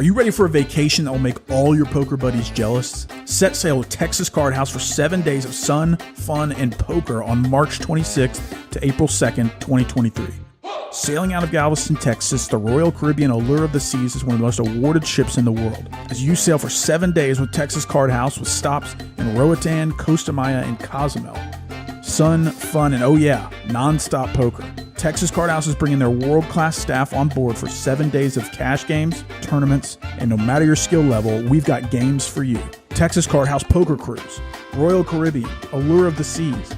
Are you ready for a vacation that will make all your poker buddies jealous? Set sail with Texas Card House for 7 days of sun, fun, and poker on March 26th to April 2nd, 2023. Sailing out of Galveston, Texas, the Royal Caribbean Allure of the Seas is one of the most awarded ships in the world. As you sail for 7 days with Texas Card House with stops in Roatan, Costa Maya, and Cozumel. Sun, fun, and oh yeah, non-stop poker. Texas Card House is bringing their world-class staff on board for 7 days of cash games, tournaments, and no matter your skill level, we've got games for you. Texas Card House Poker Cruise, Royal Caribbean, Allure of the Seas.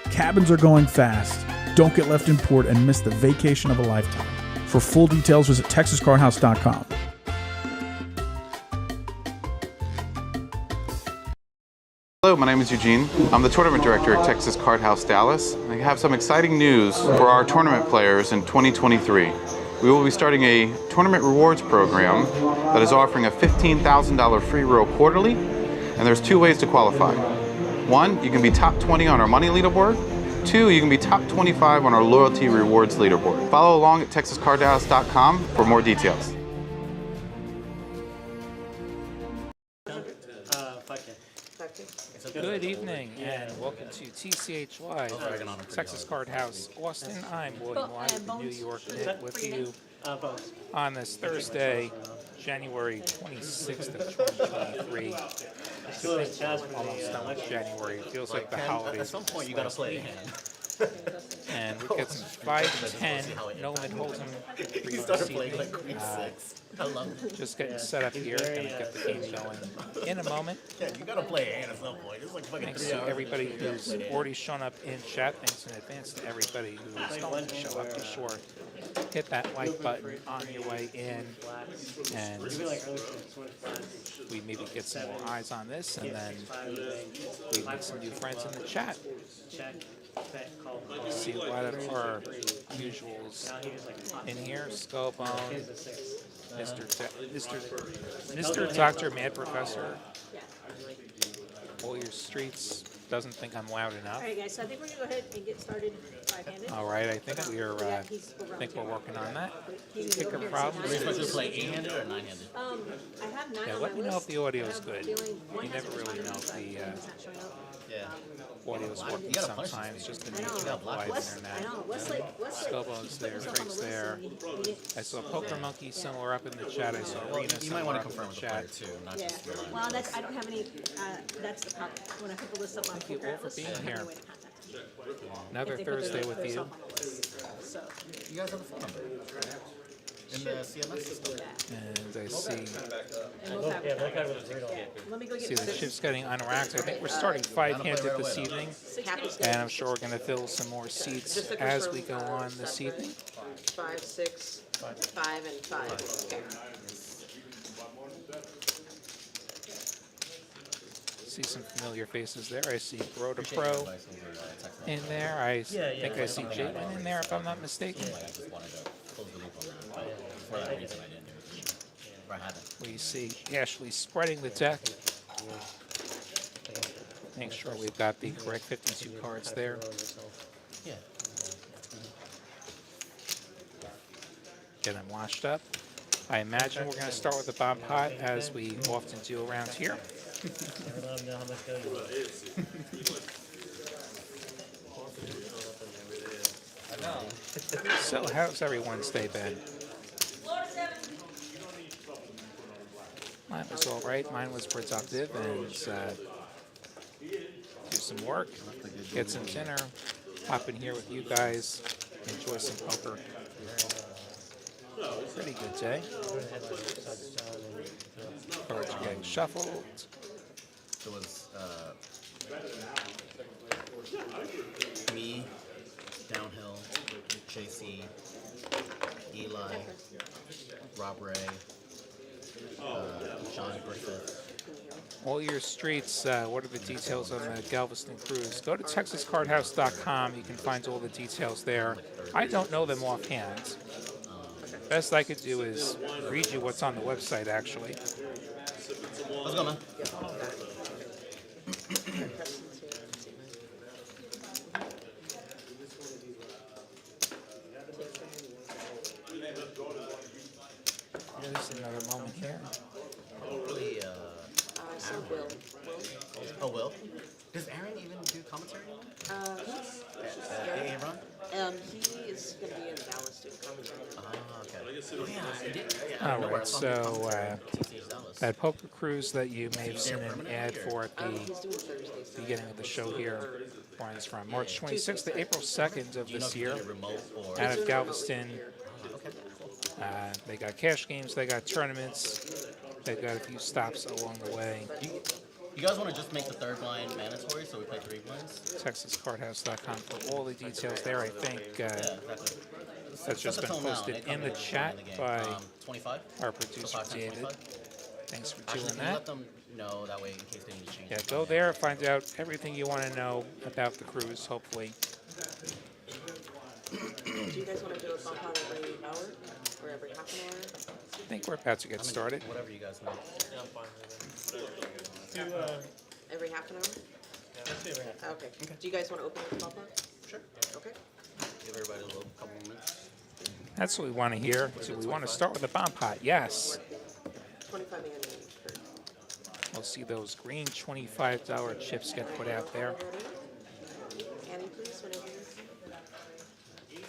Cabins are going fast. Don't get left in port and miss the vacation of a lifetime. For full details, visit TexasCardHouse.com. Hello, my name is Eugene. I'm the tournament director at Texas Card House Dallas. I have some exciting news for our tournament players in 2023. We will be starting a tournament rewards program that is offering a $15,000 free roll quarterly, and there's 2 ways to qualify. 1, you can be top 20 on our money leaderboard. 2, you can be top 25 on our loyalty rewards leaderboard. Follow along at TexasCardHouse.com for more details. Good evening and welcome to TCH Live, Texas Card House, Austin. I'm William White from New York with you on this Thursday, January 26th of 2023. Almost done with January. It feels like the holidays. At some point, you gotta play a hand. And we get some 5-10 no limit hold'em. He started playing like Queen 6. I love it. Just getting set up here. Gonna get the game going in a moment. Yeah, you gotta play a hand at some point. It's like fucking Thanks 3 to hours. everybody who's already shown up in chat. Thanks in advance to everybody who's going to show up. Be sure hit that like button on your way in, and we maybe get some more eyes on this, and then we meet some new friends in the chat. See a lot of our usuals in here. Skullbone, Mr. Dr. Mad Professor. All your streets doesn't think I'm loud enough. All right, guys. So I think we're gonna go ahead and get started five-handed. All right, I think we're working on that. Picker problems. Are we supposed to play 8-handed or 9-handed? I have 9 Yeah, on let my me know list. if the audio is I have a good. feeling one You has never a really ton know of if stuff, the but it's not showing up. Yeah. audio is working You gotta punch sometimes, just the I nature know. of live Wes, I internet. know. Westlake, Skullbone's there, Frank's there. I saw Poker Monkey similar up in the chat. I saw Well, Arena you might want to similar up in confirm with the the player chat. too, not Yeah. just rely on Well, the that's player. I don't have any. That's the problem. When I put the list up on Thank you Poker all for Atlas, being I don't have here. any way to contact them. Another If they put Thursday their with you. self on the list. So, You guys have a phone number in the CMS system. And I see, and we'll have Let me go see get the ship's getting unracked. I think we're starting 5-handed this evening. And I'm sure we're going to fill some more seats as we go on this evening. 5, 6, 5, and 5. Okay. See some familiar faces there. I see Bro to Pro in there. I think I see Jalen in there, if I'm not mistaken. I just wanted to close the loop on that. For that reason, I didn't do it. Or I haven't. We see Ashley spreading the deck. Make sure we've got the correct 52 cards there. Yeah. Get them washed up. I imagine we're going to start with the bomb pot, as we often do around here. So how's everyone's day been? Mine was all right. Mine was productive, and do some work, get some dinner, hop in here with you guys, enjoy some poker. Pretty good day. Cards getting shuffled. It was me, Downhill, JC, Eli, Rob Ray, John Griffith. All your streets, what are the details on the Galveston cruise? Go to TexasCardHouse.com. You can find all the details there. I don't know them offhand. Best I could do is read you what's on the website, actually. Let's go, man. Just another moment here? Hopefully, So Will. oh, Will? Does Aaron even do commentary anymore? Aaron? He is going to be in Dallas doing commentary. Ah, okay. Oh, yeah, I did. Yeah, All I know where I right, saw him so TCH Dallas. that poker cruise that you may have seen there an permanently, ad or- for at the He's doing Thursdays. beginning of the show here runs from March 26th to April 2nd of Do you know this if he's year doing it remote or? out of Galveston. Okay, cool. They got cash games, they got tournaments, they've got a few stops along the way. You guys want to just make the third blind mandatory so we play 3 blinds? TexasCardHouse.com for all the details there. I think Yeah, exactly. that's just been Set the tone now, posted they come in the in chat the game. by 25? our So producer 5 times David. 25? Thanks for Actually, doing can you let that. them know that way in case they need to change Yeah, it? go there, find out everything you want to know about the cruise, hopefully. Do you guys want to do a bump out every hour or every half an hour? I think we're about to get started. Whatever you guys want. Every half an hour? Okay. Do you guys want to open with the bump out? Sure. Okay. Give everybody a little couple minutes. That's what we want to hear. Do we want to start with the bomb pot? Yes. 25 million each. We'll see those green $25 chips get put out there. Annie, please, whenever you're ready.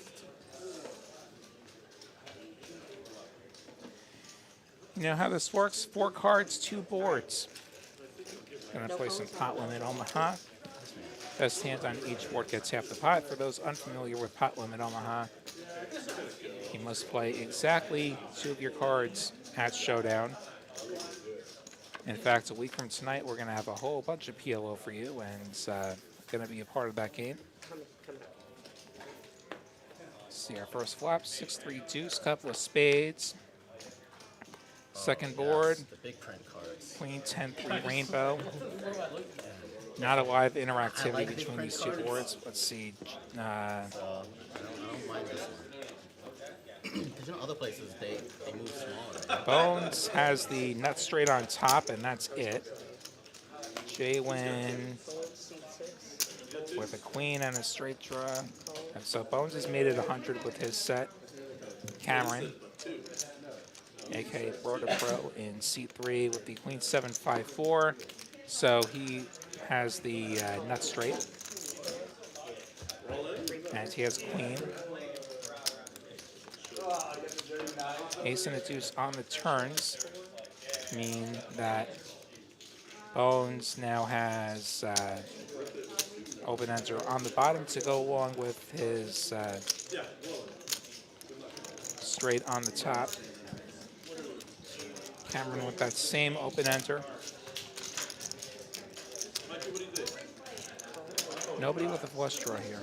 You know how this works? 4 cards, 2 boards. Gonna play some pot limit Omaha. Best hand on each board gets half the pot. For those unfamiliar with pot limit Omaha, you must play exactly 2 of your cards at showdown. In fact, a week from tonight, we're gonna have a whole bunch of PLO for you, and it's gonna be a part of that game. Come back. See our first flop, 6-3 deuce, couple of spades. Second board, Yes, the big print cards. queen 10-3 rainbow. Not a live interactivity like big between print these 2 cards. boards. Let's see. I don't mind this one. Because other places, they move smaller. Bones has the nut straight on top, and that's it. Jaywin with a queen and a straight draw. And so Bones has made it 100 with his set. Cameron, aka Broder Pro, in C3 with the queen 7-5-4. So he has the nut straight. And he has queen. Ace and a deuce on the turns mean that Bones now has open ender on the bottom to go along with his straight on the top. Cameron with that same open ender. Nobody with a flush draw here.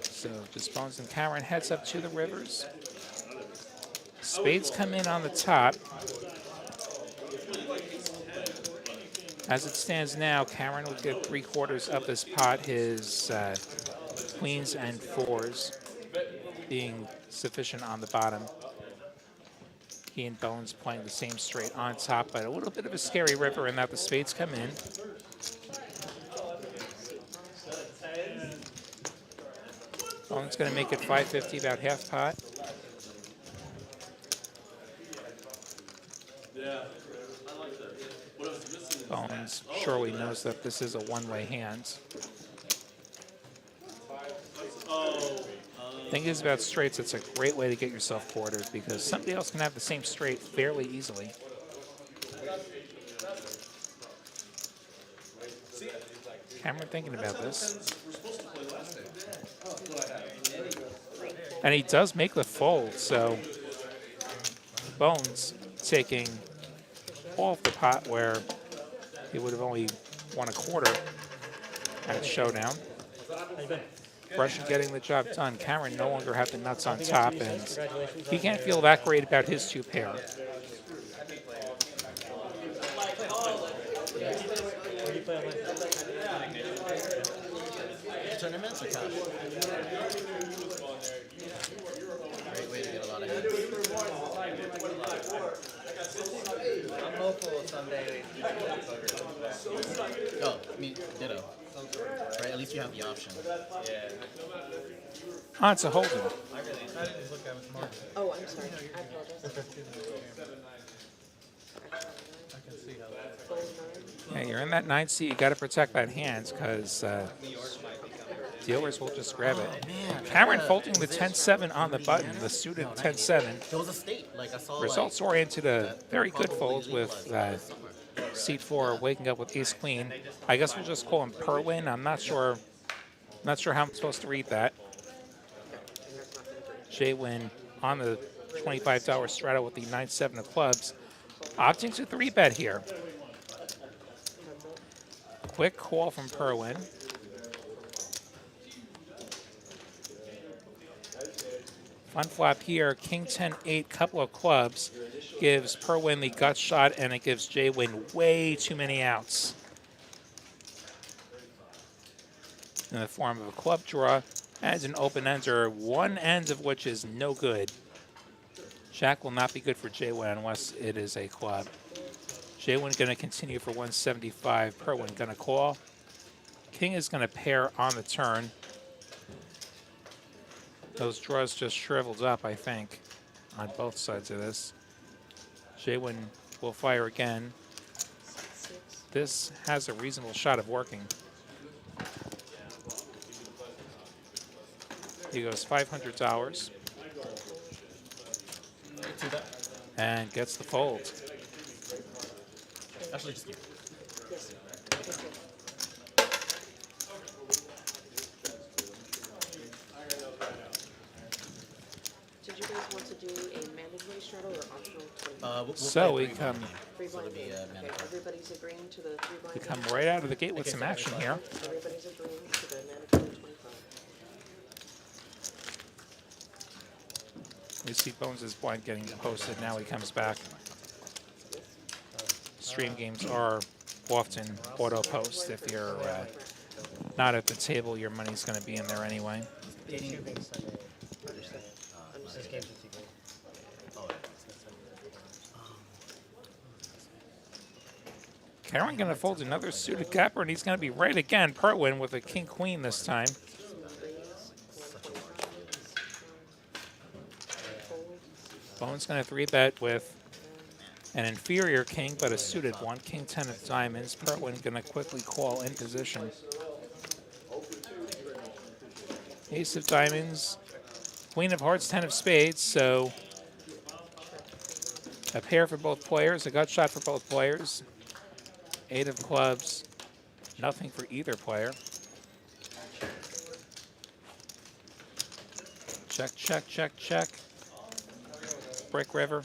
So just Bones and Cameron heads up to the rivers. Spades come in on the top. As it stands now, Cameron would get 3/4 of this pot, his queens and 4s being sufficient on the bottom. He and Bones playing the same straight on top, but a little bit of a scary river in that the spades come in. Bones going to make it 550, about half pot. Bones surely knows that this is a one-way hand. Thing is about straights, it's a great way to get yourself quarters because somebody else can have the same straight fairly easily. Cameron thinking about this. And he does make the fold, so Bones taking all of the pot where he would have only won 1/4 at showdown. Russian getting the job done. Cameron no longer have the nuts on top, and he can't feel that great about his 2 pair. Tournaments or cash? Great way to get a lot of hits. I'm hopeful someday we can Oh, I mean, ditto. Right, at least you have the option. Yeah. On to Holden. I Oh, I'm sorry. I apologize. Fold nine. Yeah, you're in that 9 seat. You got to protect that hand because dealers will just grab it. Man, Cameron folding the 10-7 on the button, the suited 10-7. there was a state, like I saw Results like, oriented a very good probably fold with legalized last summer. seat 4 waking up with ace queen. I guess we'll just call him Perwin. I'm not sure. Not sure how I'm supposed to read that. J-Win on the $25 straddle with the 9-7 of clubs. Opting to 3-bet here. Quick call from Perwin. Fun flop here, king 10-8, couple of clubs. Gives Perwin the gut shot, and it gives J-Win way too many outs. In the form of a club draw and an open-ender, one end of which is no good. Jack will not be good for J-Win unless it is a club. J-Win going to continue for 175. Perwin going to call. King is going to pair on the turn. Those draws just shriveled up, I think, on both sides of this. J-Win will fire again. This has a reasonable shot of working. He goes $500 and gets the fold. Actually, just Yes. Did you guys want to do a mandatory straddle or optional 20? we'll So play we a come, Three so blind it'll be, game. Okay, mandatory. everybody's agreeing to the three blind we game. come right out of the gate with some action here. Everybody's agreeing to the mandatory 25. We see Bones' blind getting posted. Now he comes back. Stream games are often auto post. If you're not at the table, your money's going to be in there anyway. Karen going to fold another suited capper, and he's going to be right again. Perwin with a king-queen this time. Bones going to 3-bet with an inferior king, but a suited one. King 10 of diamonds. Perwin going to quickly call in position. Ace of diamonds. Queen of hearts, 10 of spades. So a pair for both players, a gut shot for both players. 8 of clubs, nothing for either player. Check, check, check, check. Brick River.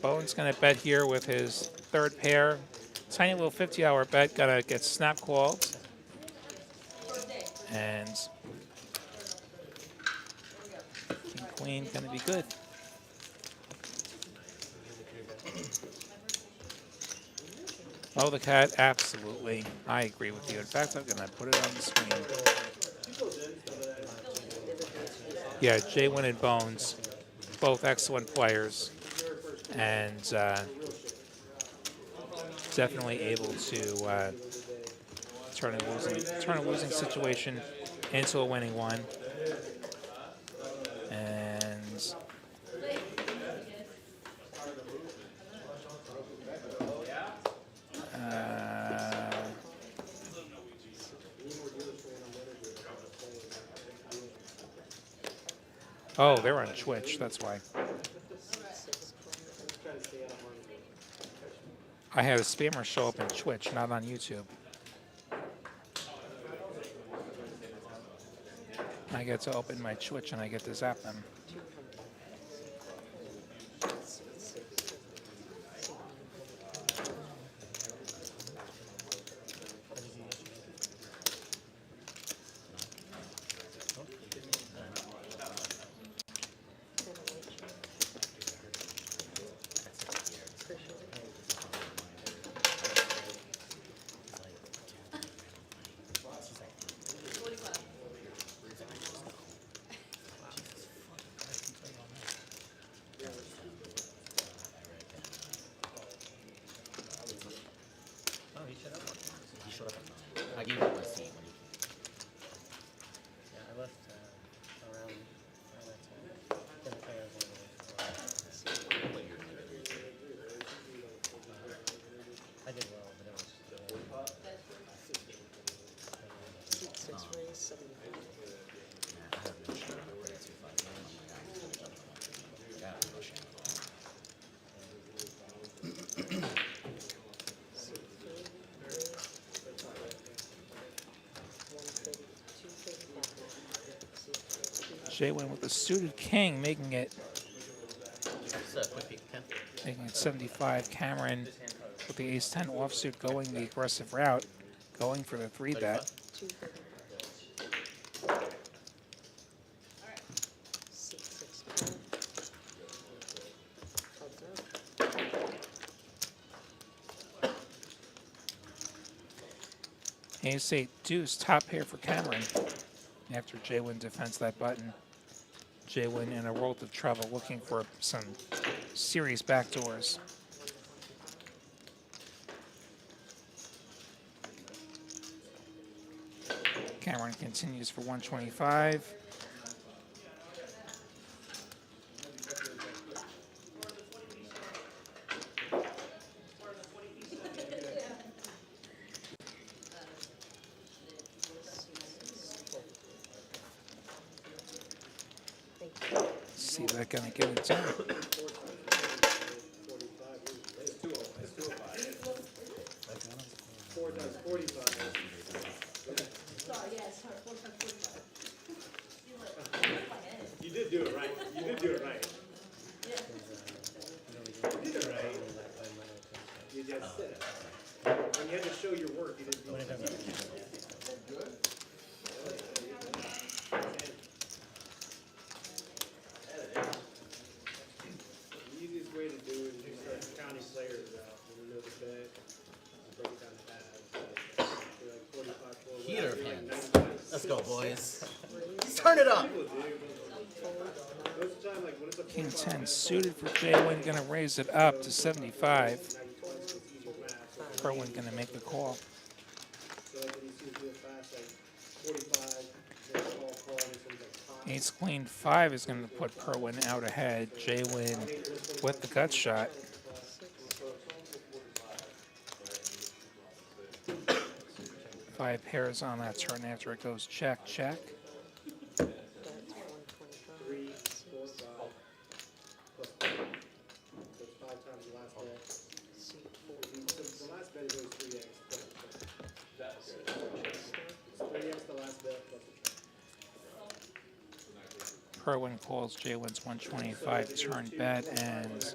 Bowen's going to bet here with his third pair. Tiny little 50-hour bet, going to get snap called. And King Queen going to be good. Oh, the cat, absolutely. I agree with you. In fact, I'm going to put it on the screen. Yeah, J-Win and Bones, both excellent players, and definitely able to turn a losing situation into a winning one. And oh, they're on Twitch, that's why. I had a spammer show up on Twitch, not on YouTube. I get to open my Twitch and I get to zap them. Jay went with a suited king, making it Just a quick peek, Ken. 75. Cameron with the ace-10 offsuit going the aggressive route, going for the 3-bet. 6-6. Ace-8 deuce, top pair for Cameron. After Jay-Win defends that button. Jay-Win in a world of trouble, looking for some serious backdoors. Cameron continues for 125. See that gonna get it done. You did do it right. You did do it right. You did it right. You just did it. When you had to show your work, you didn't do it. The easiest way to do it is you start counting players out. When you know the bet, you break it down to halves. You're like 45, 4. Heater of you're like hands. 95. Let's go, boys. Turn it up. Most of the time, like, when it's a King 10 suited for Jay-Win, gonna raise it up to 75. Kerwin gonna make the call. So like when you see it real fast, like 45, then call, and it's like top. Ace Queen 5 is gonna put Kerwin out ahead. Jay-Win with the gut shot. Five pairs on that turn after it goes check, check. 3, 4, 5, plus 5. So it's 5 times the last bet. The last bet is always 3x. It's 3x the last bet plus the trade. Kerwin calls Jay-Win's 125 turn bet and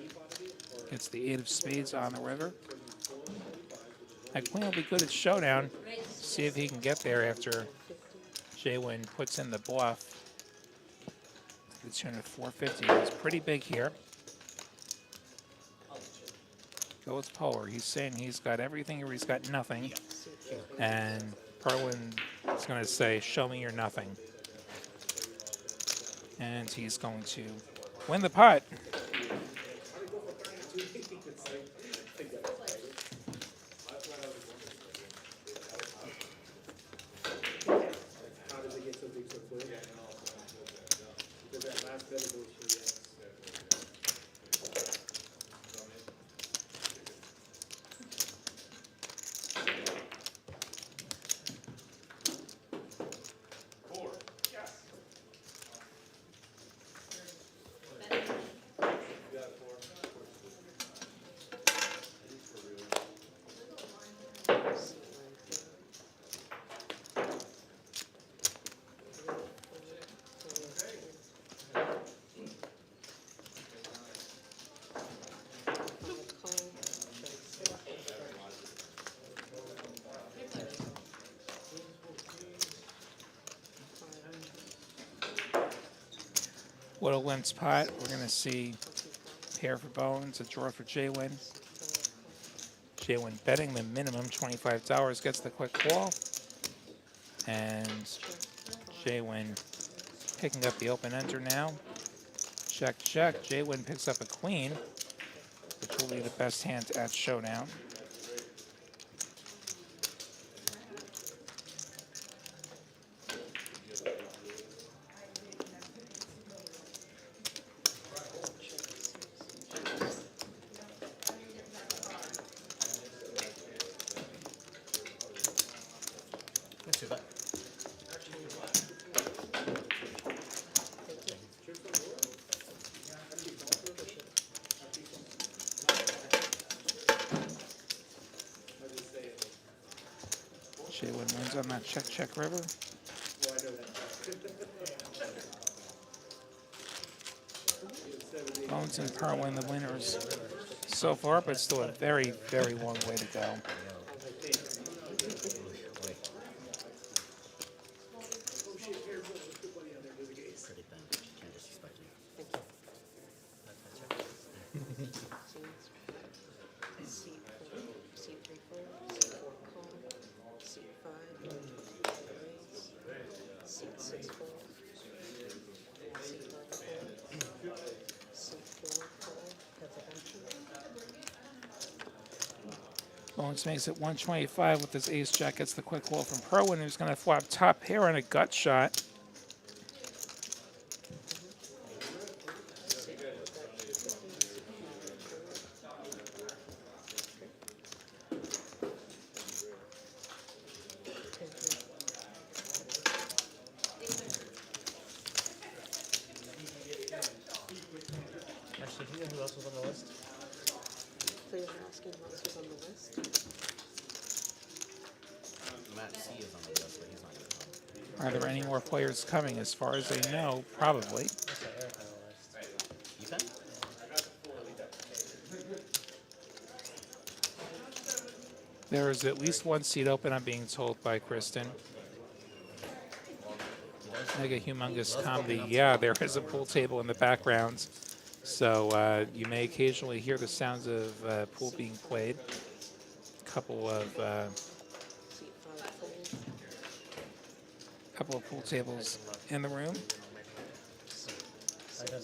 gets the 8 of spades on the river. That queen will be good at showdown. See if he can get there after Jay-Win puts in the bluff. The tune of 450 is pretty big here. Goes polar. He's saying he's got everything or he's got nothing. And Kerwin is going to say, show me your nothing. And he's going to win the pot. How does it get so big so quick? Because that last bet is always 3x. What a limp's pot. We're going to see pair for bones, a draw for Jay-Win. Jay-Win betting the minimum, $25, gets the quick call. And Jay-Win picking up the open ender now. Check, check. Jay-Win picks up a queen, which will be the best hand at showdown. Not too bad. Jay-Win wins on that check, check river. Well, I know that. Bones and Perwin the winners so far, but still a very, very long way to go. Pretty thin. Can't disrespect you. Seat 4, seat 3 fold, seat 4 call, seat 5, raise, seat 6 fold, seat 9 fold, seat 4 call, that's a action. Bones makes it 125 with his ace jack. Gets the quick call from Perwin, who's going to flop top pair on a gut shot. Actually, do you know who else was on the list? So you're asking what else was on the list? Matt C is on the list, but he's not going to come. Are there any more players coming? As far as they know, probably. That's Eric on the list. Ethan? There is at least one seat open, I'm being told by Kristen. Mega Humongous Comedy. Yeah, there is a pool table in the background. So you may occasionally hear the sounds of pool being played. A couple of Seat 5 fold, pool tables in the room. I don't know.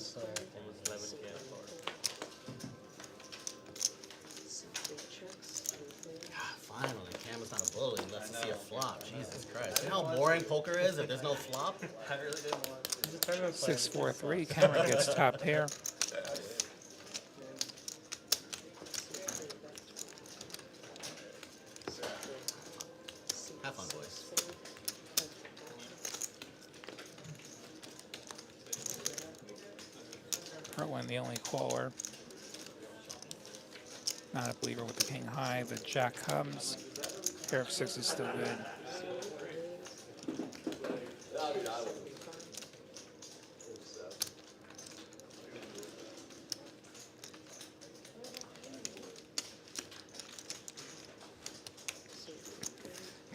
seat 3 checks, 3 fold. Finally, Cam is not a bully. He lets us see a flop. Jesus Christ. You know how boring poker is if there's no flop? I really didn't want. He's a tournament player. 6-4-3. Cameron gets top pair. Have fun, boys. Perwin, the only caller. Not a believer with the king high. The jack comes. Pair of 6 is still good.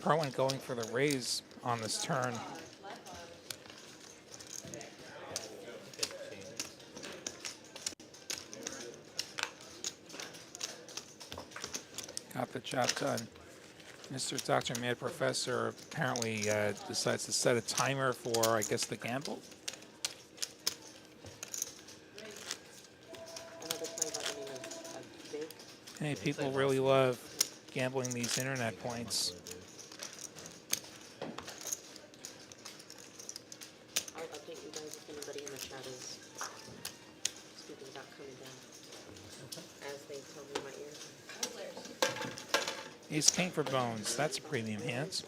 Perwin going for the raise on this turn. Got the job done. Mr. Dr. Mad Professor apparently decides to set a timer for, I guess, the gamble. Another play by the name of Big. Hey, people really love gambling these internet points. I'll update you guys if anybody in the chat is speaking about coming down. As they tell me in my ear. Ace king for Bones. That's a premium hand. 75,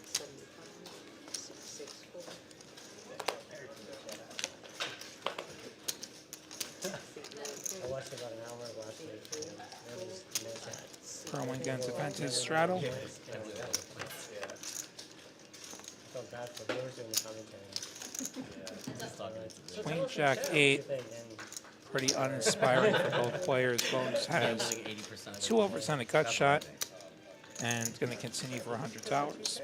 6 4. I watched about an hour of last week. There was no chat. Perwin going to vent his straddle. I felt bad for whoever's doing the commentary. Queen Jack 8. Good thing, and Pretty uninspiring for both players. Bones has Like 80% of 2% a gut shot and going to continue for $100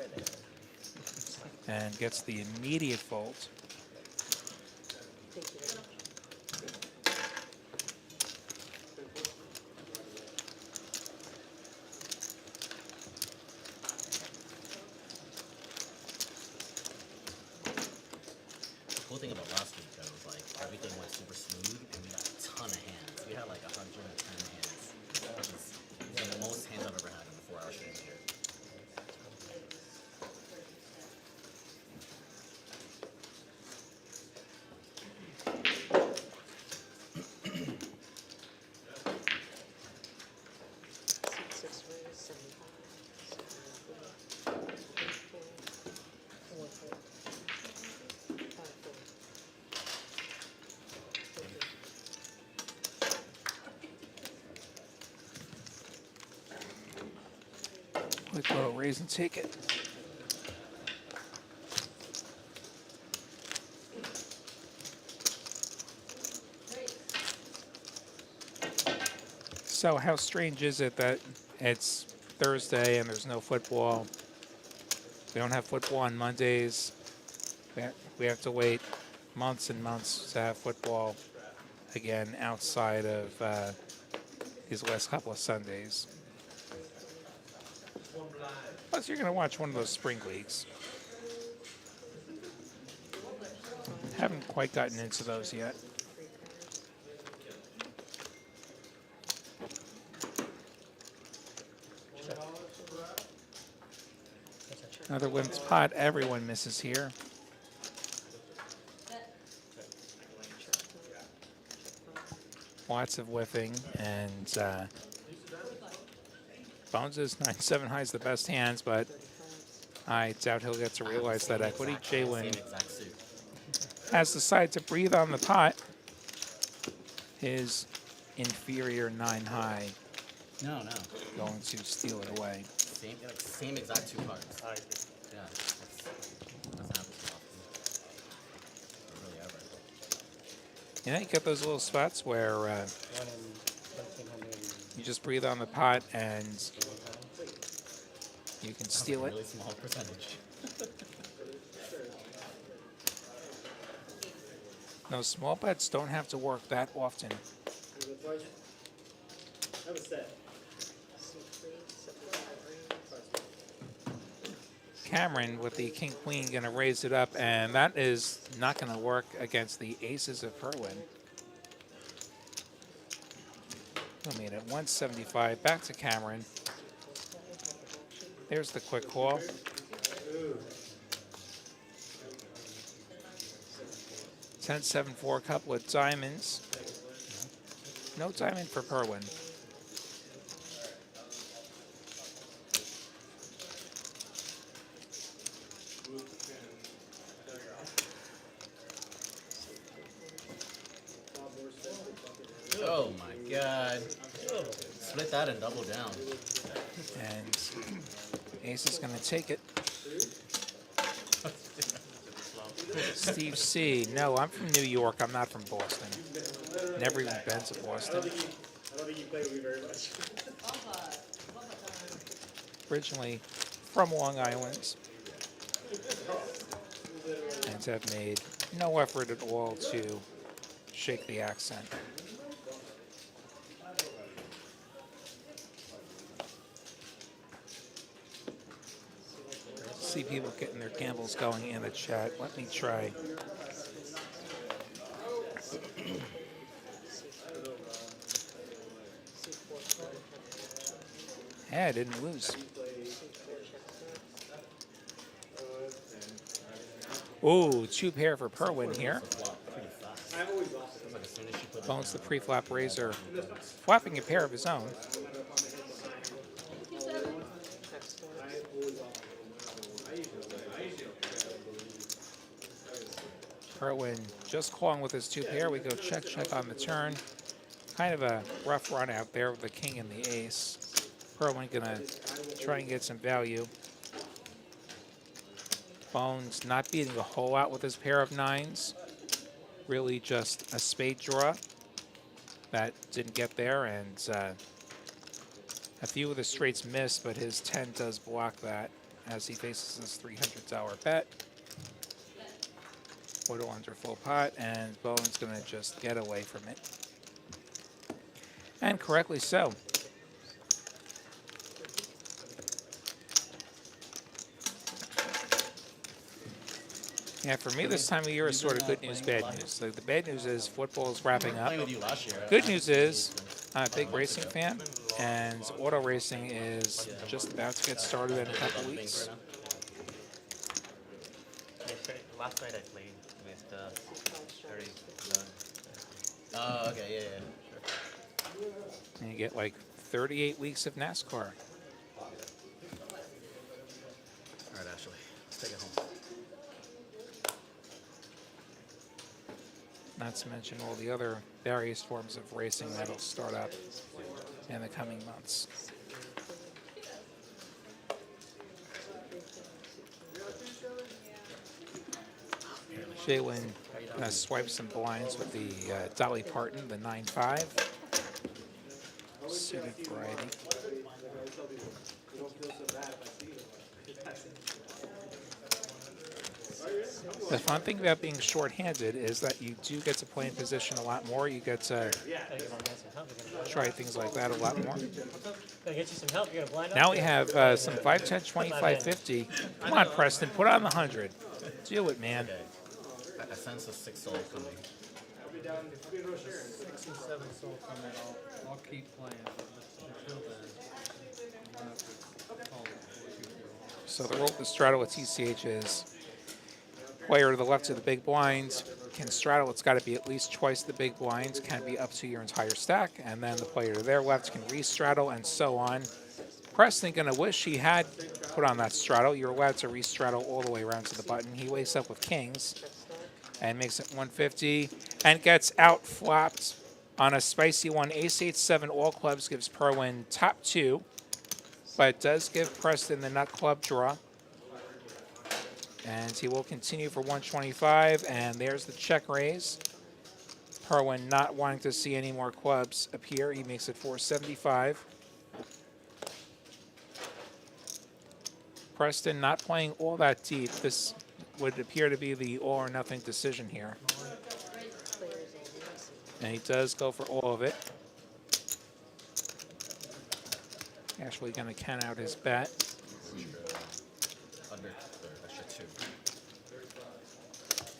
and gets the immediate fold. Thank you very much. The cool thing about last week, though, was like everything went super smooth and we got a ton of hands. We had like 110 hands, which is the most hands I've ever had in the 4-hour stream here. Seat 6 raise, 75, 74, 4 fold, 5 fold. Quick little raise and take it. So how strange is it that it's Thursday and there's no football? We don't have football on Mondays. We have to wait months and months to have football again outside of these last couple of Sundays. Plus, you're going to watch one of those spring leagues. Haven't quite gotten into those yet. Another women's pot. Everyone misses here. Lots of whiffing, and Bones' 9-7 high is the best hands, but I doubt he'll get to realize that equity. Jalen has decided to breathe on the pot. His inferior 9 high No. going to steal it away. Same exact 2 cards. Yeah. Doesn't happen too often. Or really ever. You know, you get those little spots where you just breathe on the pot and you can steal it. Really small percentage. No, small bets don't have to work that often. That was set. Cameron with the king queen going to raise it up, and that is not going to work against the aces of Perwin. Who made it 175 back to Cameron. There's the quick call. Ten, 7, 4, a couple of diamonds. No diamond for Perwin. Oh my god. Split that and double down. And ace is going to take it. Steve C. No, I'm from New York. I'm not from Boston. Never even been to Boston. I don't think you play with me very much. Originally from Long Island. And have made no effort at all to shake the accent. See people getting their gambles going in the chat. Let me try. Yeah, I didn't lose. Ooh, 2 pair for Perwin here. Bones the pre-flop raiser, flapping a pair of his own. Perwin just calling with his 2 pair. We go check, check on the turn. Kind of a rough run out there with the king and the ace. Perwin gonna try and get some value. Bones not beating a whole lot with his pair of 9s. Really just a spade draw that didn't get there, and a few of the straights missed, but his 10 does block that as he faces his $300 bet. Photo under full pot, and Bowen's going to just get away from it. And correctly so. Yeah, for me this time of year is sort of good news, bad news. So the bad news is football is wrapping up. Good news is I'm a big racing fan, and auto racing is just about to get started in a couple weeks. Last night I played with Harry. Oh, okay, yeah. Sure. And you get like 38 weeks of NASCAR. All right, Ashley, let's take it home. Not to mention all the other various forms of racing that'll start up in the coming months. Jalen swipes some blinds with the Dolly Parton, the 9-5. suited variety. The fun thing about being short-handed is that you do get to play in position a lot more. You get to try things like that a lot more. Now we have some 5, 10, 25, 50. Come on, Preston, put on the 100. Do it, man. Okay. I sense a 6 soul coming. 6 and 7 soul coming. I'll keep playing. Until then, I'm gonna have to call it. So the rule of the straddle with TCH is player to the left of the big blind can straddle. It's got to be at least twice the big blind. Can be up to your entire stack. And then the player to their left can re-straddle and so on. Preston gonna wish he had put on that straddle. You're allowed to re-straddle all the way around to the button. He wakes up with kings and makes it 150 and gets out-flopped on a spicy one. Ace 8-7 all clubs gives Perwin top 2, but does give Preston the nut club draw. And he will continue for 125, and there's the check raise. Perwin not wanting to see any more clubs appear. He makes it 475. Preston not playing all that deep. This would appear to be the all or nothing decision here. And he does go for all of it. Actually going to count out his bet. Under extra 2.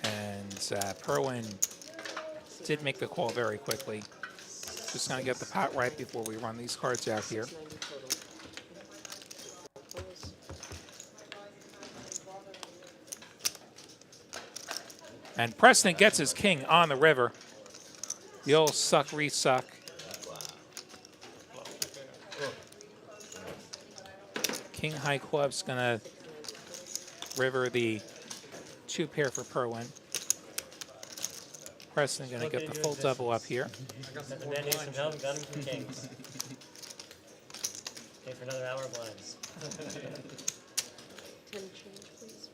And Perwin did make the call very quickly. Just going to get the pot right before we run these cards out here. And Preston gets his king on the river. The old suck, re-suck. King high club's gonna river the 2 pair for Perwin. Preston gonna get the full double up here. The man needs some help and got him some kings. Okay, for another hour of blinds. 10 change, please.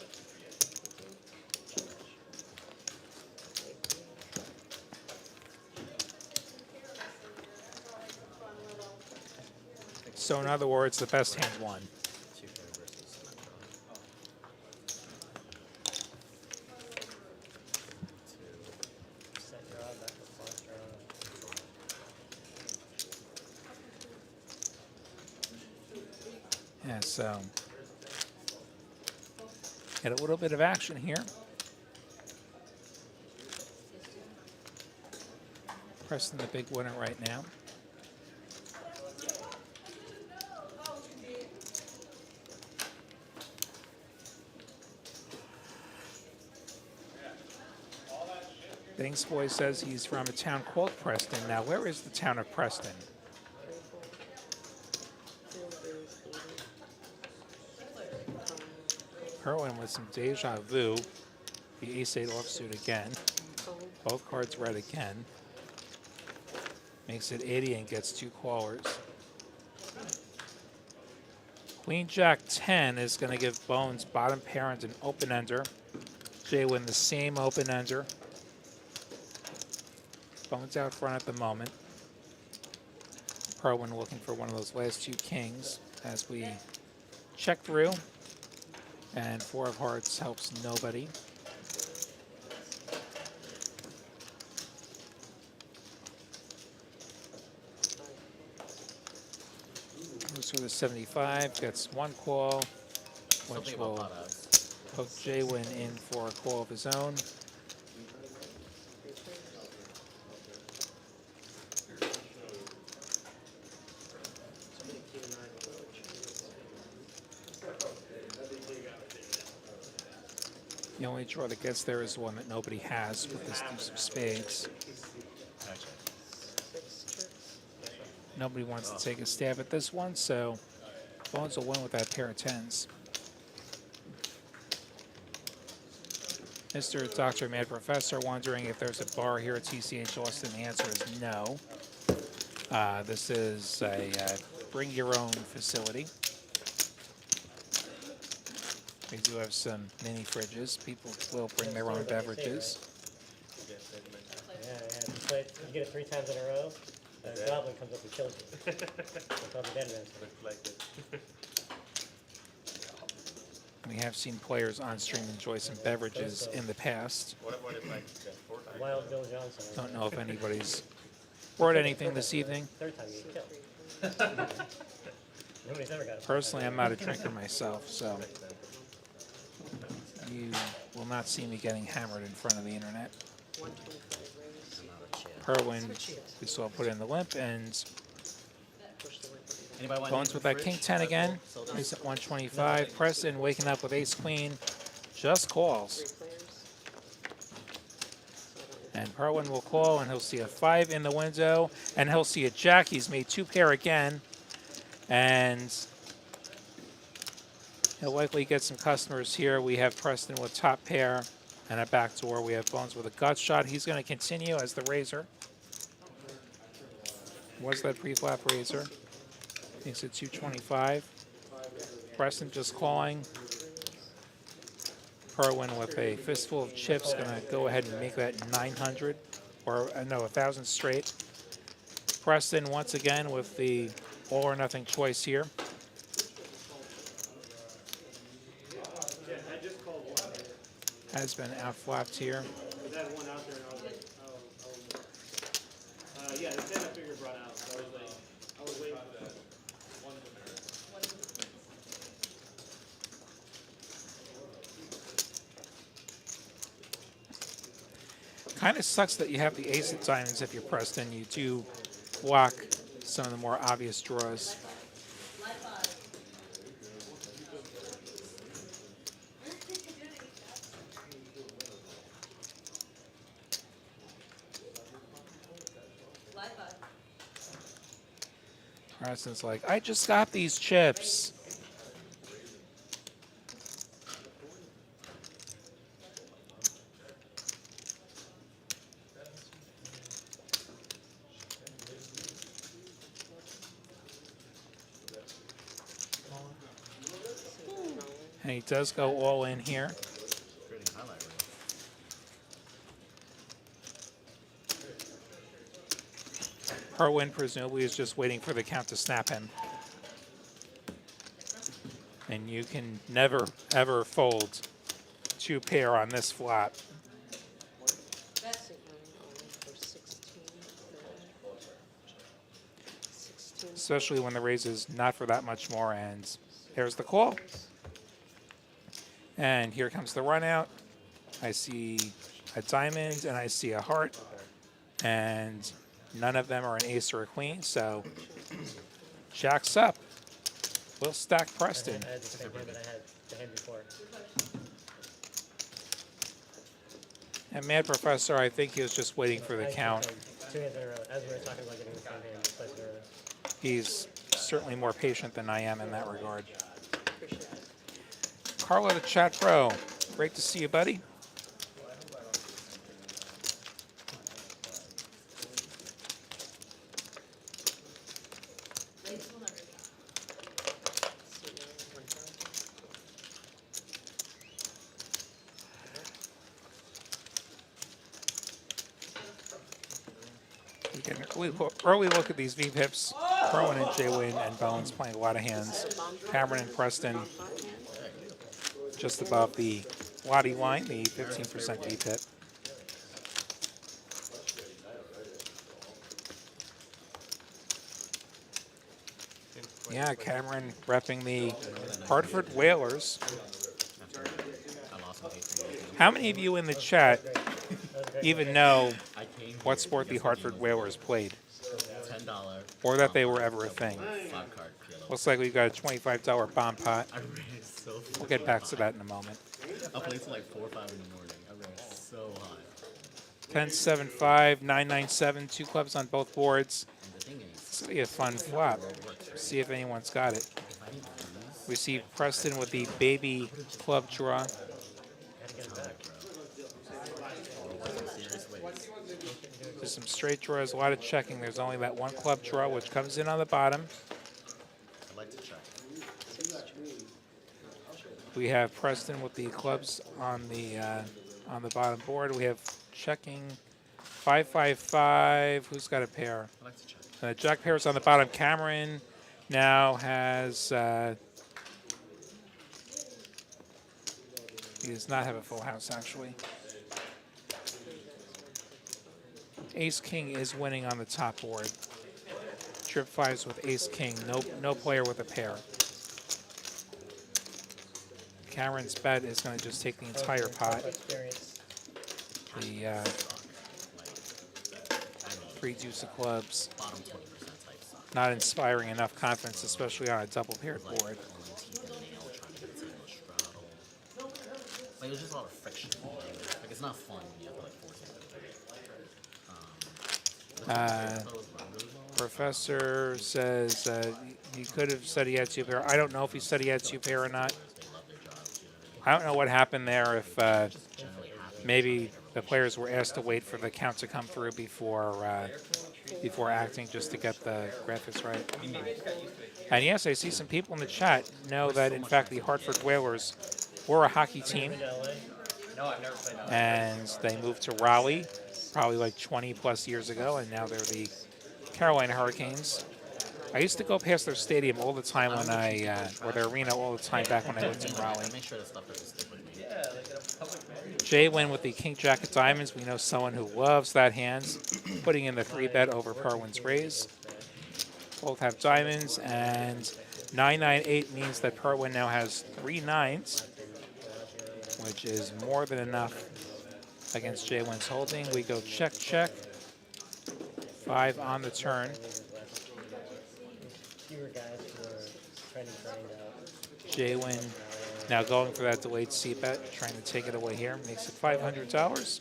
So in other words, the best hand won. Set your odd back to flush your own. Yeah, so get a little bit of action here. Preston the big winner right now. Bings Boy says he's from a town called Preston. Now, where is the town of Preston? Perwin with some deja vu. The ace-8 offsuit again. Both cards red again. Makes it 80 and gets 2 callers. Queen Jack 10 is going to give Bones bottom parent an open ender. Jwin the same open ender. Bones out front at the moment. Perwin looking for one of those last 2 kings as we check through. And 4 of hearts helps nobody. Goes for the 75, gets 1 call, which will hook Jwin in for a call of his own. The only draw that gets there is one that nobody has with this deuce of spades. Nobody wants to take a stab at this one, so Bones will win with that pair of 10s. Mr. Dr. Mad Professor wondering if there's a bar here at TCH Austin. The answer is no. This is a bring your own facility. We do have some mini fridges. People will bring their own beverages. Yeah, yeah. You get it 3 times in a row. The goblin comes up and kills you. It's called the dead man. We have seen players on stream enjoy some beverages in the past. Wild Bill Johnson. Don't know if anybody's brought anything this evening. Third time you get killed. Nobody's ever got it. Personally, I'm not a drinker myself, so you will not see me getting hammered in front of the internet. 125 raise. Perwin, we saw put in the limp, and Push the limp again. Anybody want Bones anything with from that the king fridge? 10 again. So those- He's at 125. Preston waking up with ace queen, just calls. 3 players. And Perwin will call, and he'll see a 5 in the window, and he'll see a jack. He's made 2 pair again, and he'll likely get some customers here. We have Preston with top pair and a backdoor. We have Bones with a gut shot. He's going to continue as the raiser. Was that pre-flop raiser? He's at 225. Preston just calling. Perwin with a fistful of chips, going to go ahead and make that 900, or no, 1,000 straight. Preston once again with the all or nothing choice here. Has been outflapped here. I had one out there and I was like, oh. Yeah, the 10 I figured brought out, so I was waiting for that. Kind of sucks that you have the ace of diamonds if you're Preston. You do block some of the more obvious draws. Preston's like, I just got these chips. And he does go all in here. Creating highlight reel. Perwin presumably is just waiting for the count to snap him. And you can never, ever fold 2 pair on this flop. Signaling only for 16. 16. Especially when the raise is not for that much more. And there's the call. And here comes the run out. I see a diamond and I see a heart. And none of them are an ace or a queen. So jacks up. We'll stack Preston. I had the same hand that I had the hand before. And Mad Professor, I think he was just waiting for the count. 2 hands in a row. As we were talking about getting the same hand, just placed it in a row. He's certainly more patient than I am in that regard. Carlo the Chat Pro, great to see you, buddy. We get an early look at these V-pips. Perwin and J-Win and Bones playing a lot of hands. Cameron and Preston just above the Lottie line, the 15% V-pip. Yeah, Cameron repping the Hartford Whalers. I lost my hate. How many of you in the chat even know what sport the Hartford Whalers played? $10 Or that they were ever a thing? 5-card PLO. Looks like we've got a $25 bomb pot. I ran so far. We'll get back to that in a moment. I played till like 4 or 5 in the morning. I ran so high. 10, 7, 5, 9, 9, 7, 2 clubs on both boards. And the thing is, This will be a fun flop. See if anyone's got it. if I didn't lose, We see Preston with the baby club draw. Had to get it back. serious ways. There's some straight draws, a lot of checking. There's only that 1 club draw, which comes in on the bottom. I like to check. We have Preston with the clubs on the bottom board. We have checking 5, 5, 5. Who's got a pair? I like to check. Jack pairs on the bottom. Cameron now has. He does not have a full house, actually. Ace King is winning on the top board. Trip fives with Ace King. No player with a pair. Cameron's bet is going to just take the entire pot. The three deuce of clubs. Bottom 20% type stuff. Not inspiring enough confidence, especially on a double paired board. Pulling teeth and nail, trying to get the table to straddle. Like, there's just a lot of friction. Like, it's not fun when you have to, like, force it. Professor says he could have said he had two pair. I don't know if he said he had two pair or not. I don't know what happened there. If maybe the players were asked to wait for the count to come through before acting, just to get the graphics right. And yes, I see some people in the chat know that in fact the Hartford Whalers were a hockey team, and they moved to Raleigh probably like 20 plus years ago, and now they're the Carolina Hurricanes. I used to go past their stadium all the time when or their arena all the time back when I lived in Raleigh. Jay win with the King Jack of Diamonds. We know someone who loves that hand, putting in the 3-bet over Perwin's raise. Both have diamonds, and 998 means that Perwin now has 3 nines, which is more than enough against Jay Win's holding. We go check, check. 5 on the turn. Jay Win now going for that delayed C bet, trying to take it away here. Makes it $500.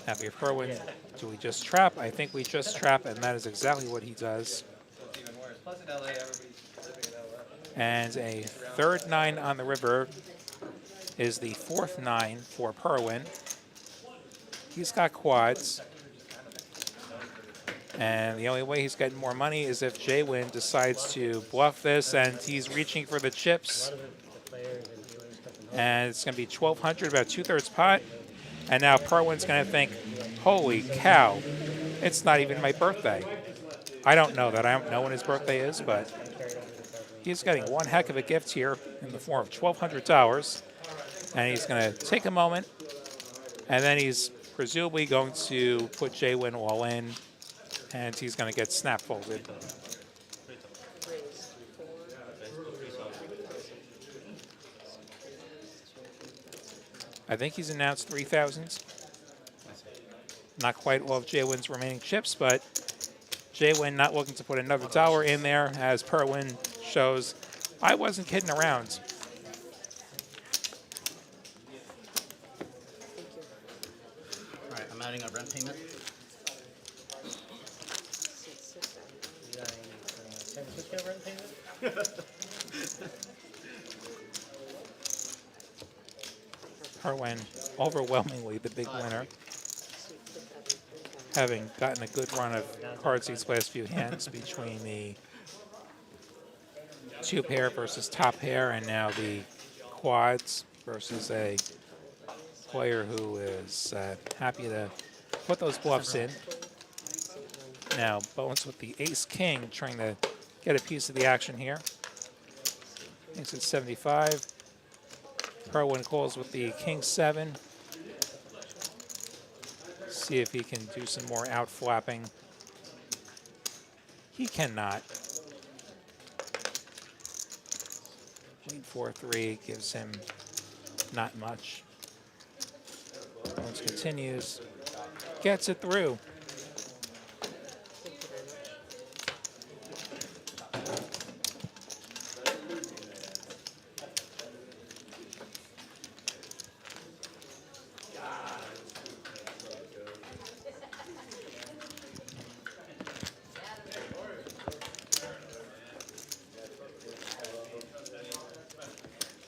Happy Perwin. Do we just trap? I think we just trap, and that is exactly what he does. And a third 9 on the river is the 4th 9 for Perwin. He's got quads. And the only way he's getting more money is if Jaywin decides to bluff this, and he's reaching for the chips. And it's going to be 1,200, about 2/3 pot. And now Perwin's going to think, holy cow, it's not even my birthday. I don't know that. I don't know when his birthday is, but he's getting one heck of a gift here in the form of $1,200. And he's going to take a moment, and then he's presumably going to put Jaywin all in, and he's going to get snap folded. I think he's announced 3,000. Not quite all of Jaywin's remaining chips, but Jaywin not looking to put another dollar in there, as Perwin shows, I wasn't kidding around. All right, I'm adding a rent payment. Perwin, overwhelmingly the big winner, having gotten a good run of cards these last few hands between the 2 pair versus top pair, and now the quads versus a player who is happy to put those bluffs in. Now Bones with the Ace King trying to get a piece of the action here. Makes it 75. Perwin calls with the King 7. See if he can do some more out flapping. He cannot. Queen 4-3 gives him not much. Bones continues, gets it through.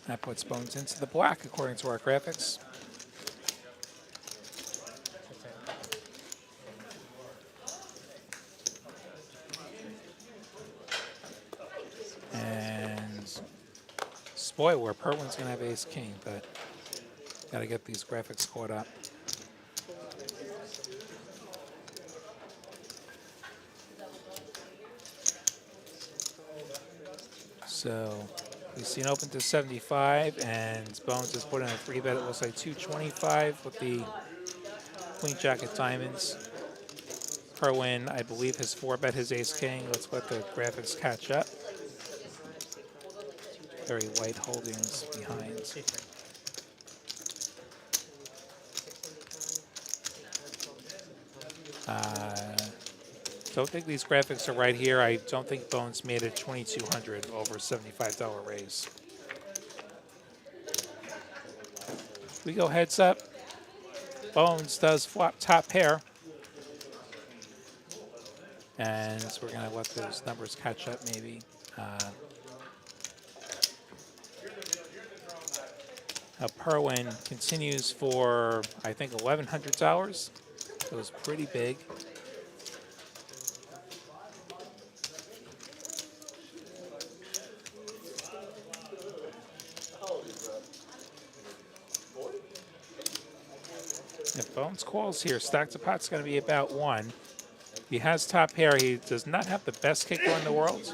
That puts Bones into the black, according to our graphics. And spoiler, Perwin's going to have Ace King, but got to get these graphics caught up. So we've seen open to 75, and Bones has put in a 3-bet. It looks like 225 with the queen jack of diamonds. Kerwin, I believe, has 4-bet his ace-king. Let's let the graphics catch up. Very white holdings behind. Don't think these graphics are right here. I don't think Bones made it 2,200 over a $75 raise. We go heads up. Bones does flop top pair. And we're going to let those numbers catch up maybe. Now Perwin continues for, I think, $1,100. It was pretty big. If Bones calls here, stack to pot's going to be about 1. He has top pair. He does not have the best kicker in the world.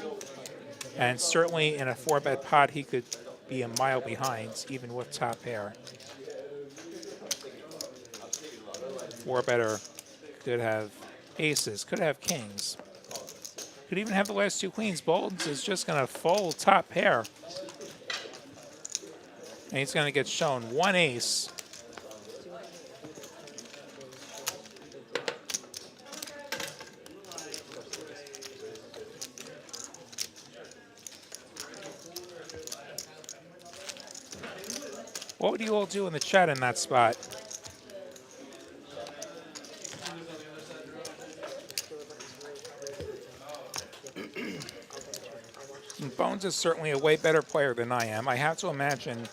And certainly in a 4-bet pot, he could be a mile behind, even with top pair. 4-better could have aces, could have kings. Could even have the last 2 queens. Bones is just going to fold top pair. And he's going to get shown 1 ace. What would you all do in the chat in that spot? Bones is certainly a way better player than I am. I have to imagine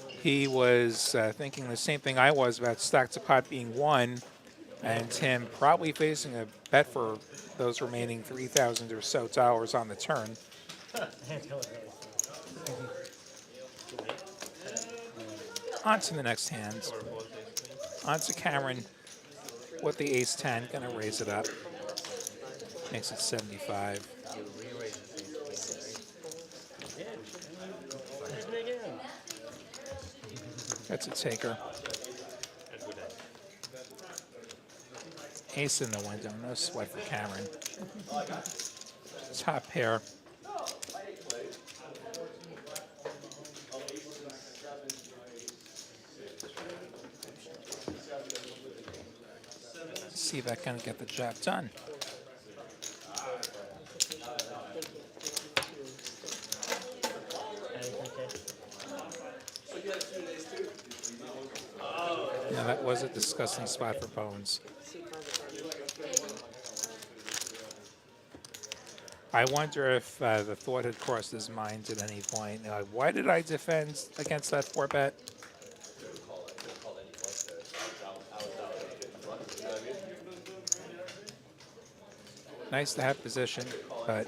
he was thinking the same thing I was about stack to pot being 1, and him probably facing a bet for those remaining 3,000 or so dollars on the turn. On to the next hand. On to Cameron with the ace-10, gonna raise it up. Makes it 75. That's a taker. Ace in the window, no sweat for Cameron. Top pair. See if I can get the job done. Yeah, that was a disgusting spot for Bones. I wonder if the thought had crossed his mind at any point. Why did I defend against that 4-bet? Nice to have position, but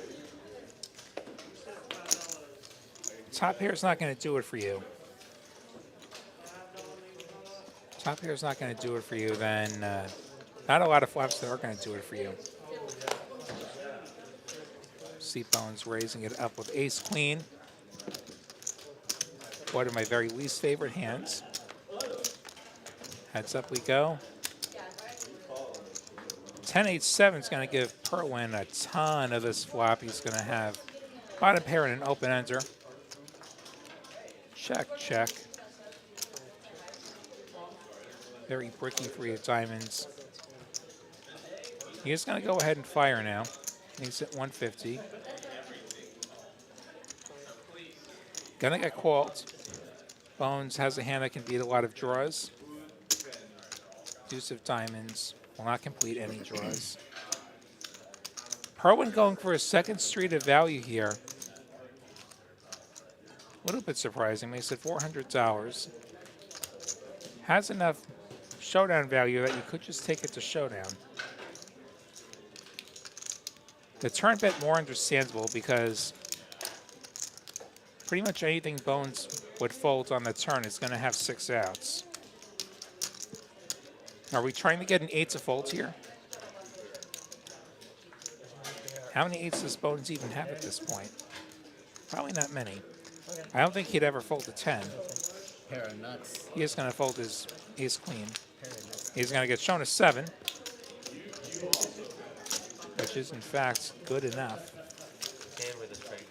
top pair's not going to do it for you. Top pair's not going to do it for you, then not a lot of flops that are going to do it for you. See Bones raising it up with ace-queen. One of my very least favorite hands. Heads up we go. 10-8-7 is going to give Perwin a ton of this flop. He's going to have bottom pair and an open ender. Check, check. Very bricky 3 of diamonds. He's going to go ahead and fire now. He's at 150. Gonna get called. Bones has a hand that can beat a lot of draws. Deuce of diamonds. Will not complete any draws. Perwin going for a second street of value here. A little bit surprising. They said $400. Has enough showdown value that you could just take it to showdown. The turn bet more understandable because pretty much anything Bones would fold on the turn is going to have 6 outs. Are we trying to get an 8 to fold here? How many 8s does Bones even have at this point? Probably not many. I don't think he'd ever fold a 10. Pair of nuts. He is going to fold his ace queen. Pair of nuts. He's going to get shown a 7, which is in fact good enough. And with a straight.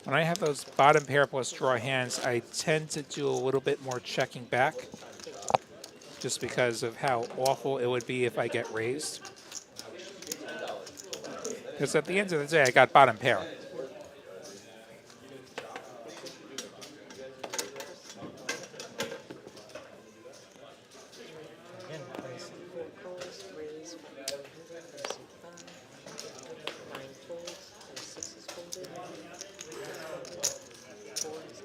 When I have those bottom pair plus draw hands, I tend to do a little bit more checking back, just because of how awful it would be if I get raised. Because at the end of the day, I got bottom pair. Again, please. 4 calls, raise, 100, suit 5, 9 folds, and 6 is folded. 4 is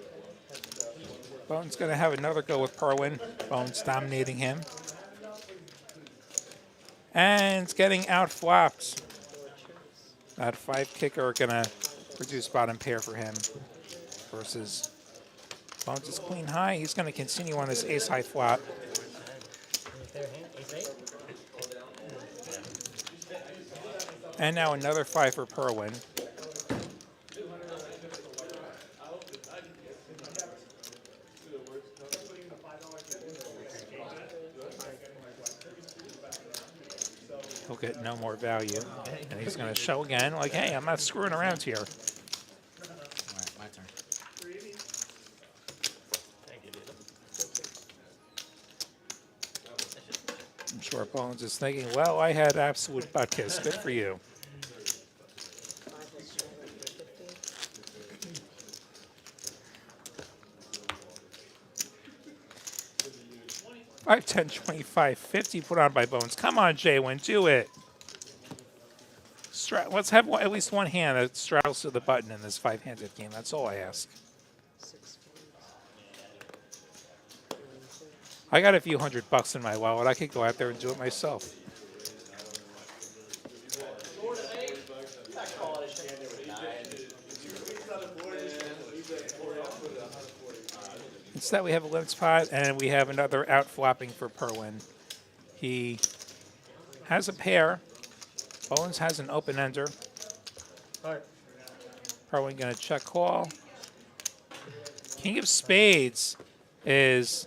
called. Bones going to have another go with Perwin. Bones dominating him. And it's getting outflopped. That 5 kicker going to produce bottom pair for him. Versus Bones is queen high. He's going to continue on this ace high flop. Pair hand, ace 8. And now another 5 for Perwin. He'll get no more value. And he's going to show again, like, hey, I'm not screwing around here. All right, my turn. Thank you, dude. I'm sure Bones is thinking, well, I had absolute butt kiss. Good for you. 5 has straddled for 50. 5, 10, 25, 50 put on by Bones. Come on, Jaywin, do it. Let's have at least one hand that straddles to the button in this 5-handed game. That's all I ask. 6 folds. I got a few $100 in my wallet. I could go out there and do it myself. Instead, we have a limp pot, and we have another outflopping for Perwin. He has a pair. Bones has an open-ender. Heart. Perwin going to check call. King of Spades is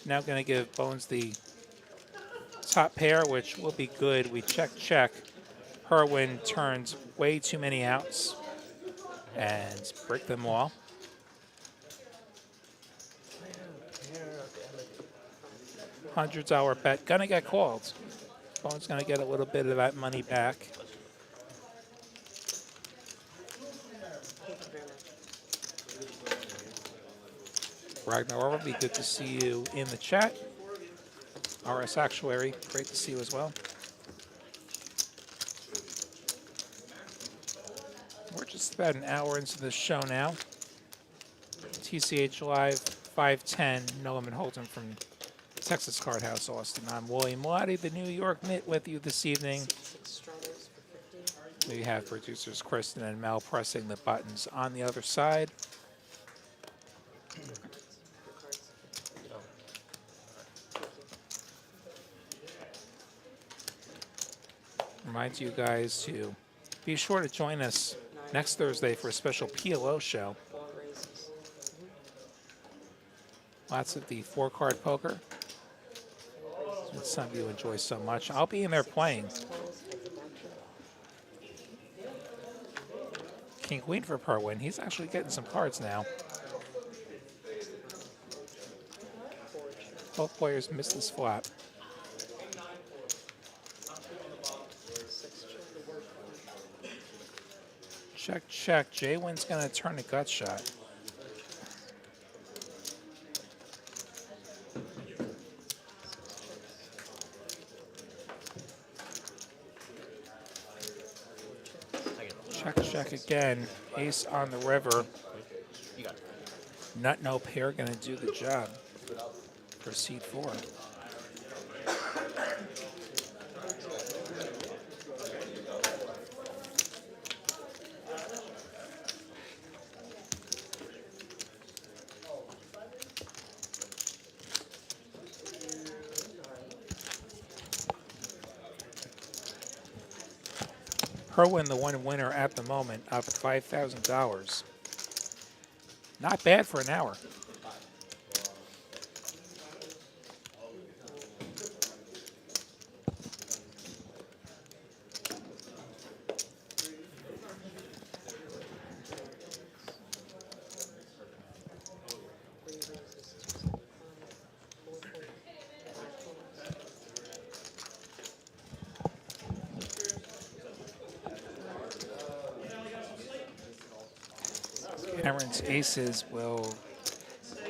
now going to give Bones the top pair, which will be good. We check. Perwin turns way too many outs and break them all. $100 bet, gonna get called. Bones gonna get a little bit of that money back. Thank you very much. Ragnar, it'll be good to see you in the chat. RS Actuary, great to see you as well. We're just about an hour into the show now. TCH Live 510, Noam and Holton from Texas Card House, Austin. I'm William Lottie, the New York Mitt, with you this evening. 6 straddles for 50. We have producers Kristen and Mel pressing the buttons on the other side. Your cards. Remind you guys to be sure to join us next Thursday for a special PLO show. 4 raises. Lots of the 4-card poker that some of you enjoy so much. I'll be in there playing. Calls, heads of action. King Queen for Perwin. He's actually getting some cards now. 4 check. Both players missed this flop. 6 check. Check. Jaywin's going to turn a gut shot. Check again. Ace on the river. You got it. Nut no pair going to do the job. Proceed 4. Kerwin, the one winner at the moment, up $5,000. Not bad for an hour. Aaron's aces will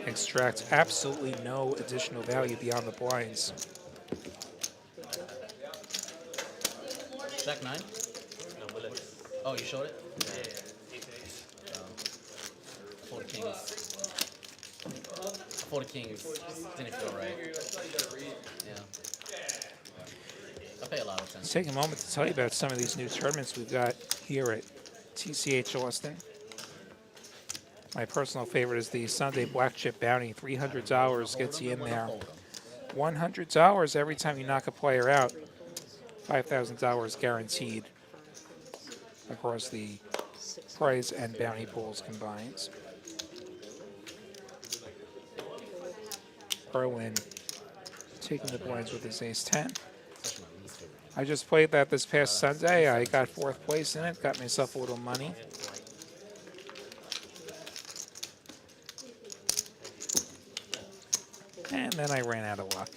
extract absolutely no additional value beyond the blinds. Jack 9? Oh, you showed it? Four kings. Four kings. Didn't feel right. Yeah. I pay a lot of attention. Let's take a moment to tell you about some of these new tournaments we've got here at TCH Austin. My personal favorite is the Sunday Black Chip Bounty. $300 gets you in there. $100 every time you knock a player out. $5,000 guaranteed across the prize and bounty pools combined. Erwin taking the blinds with his ace-10. I just played that this past Sunday. I got 4th place in it, got myself a little money. And then I ran out of luck.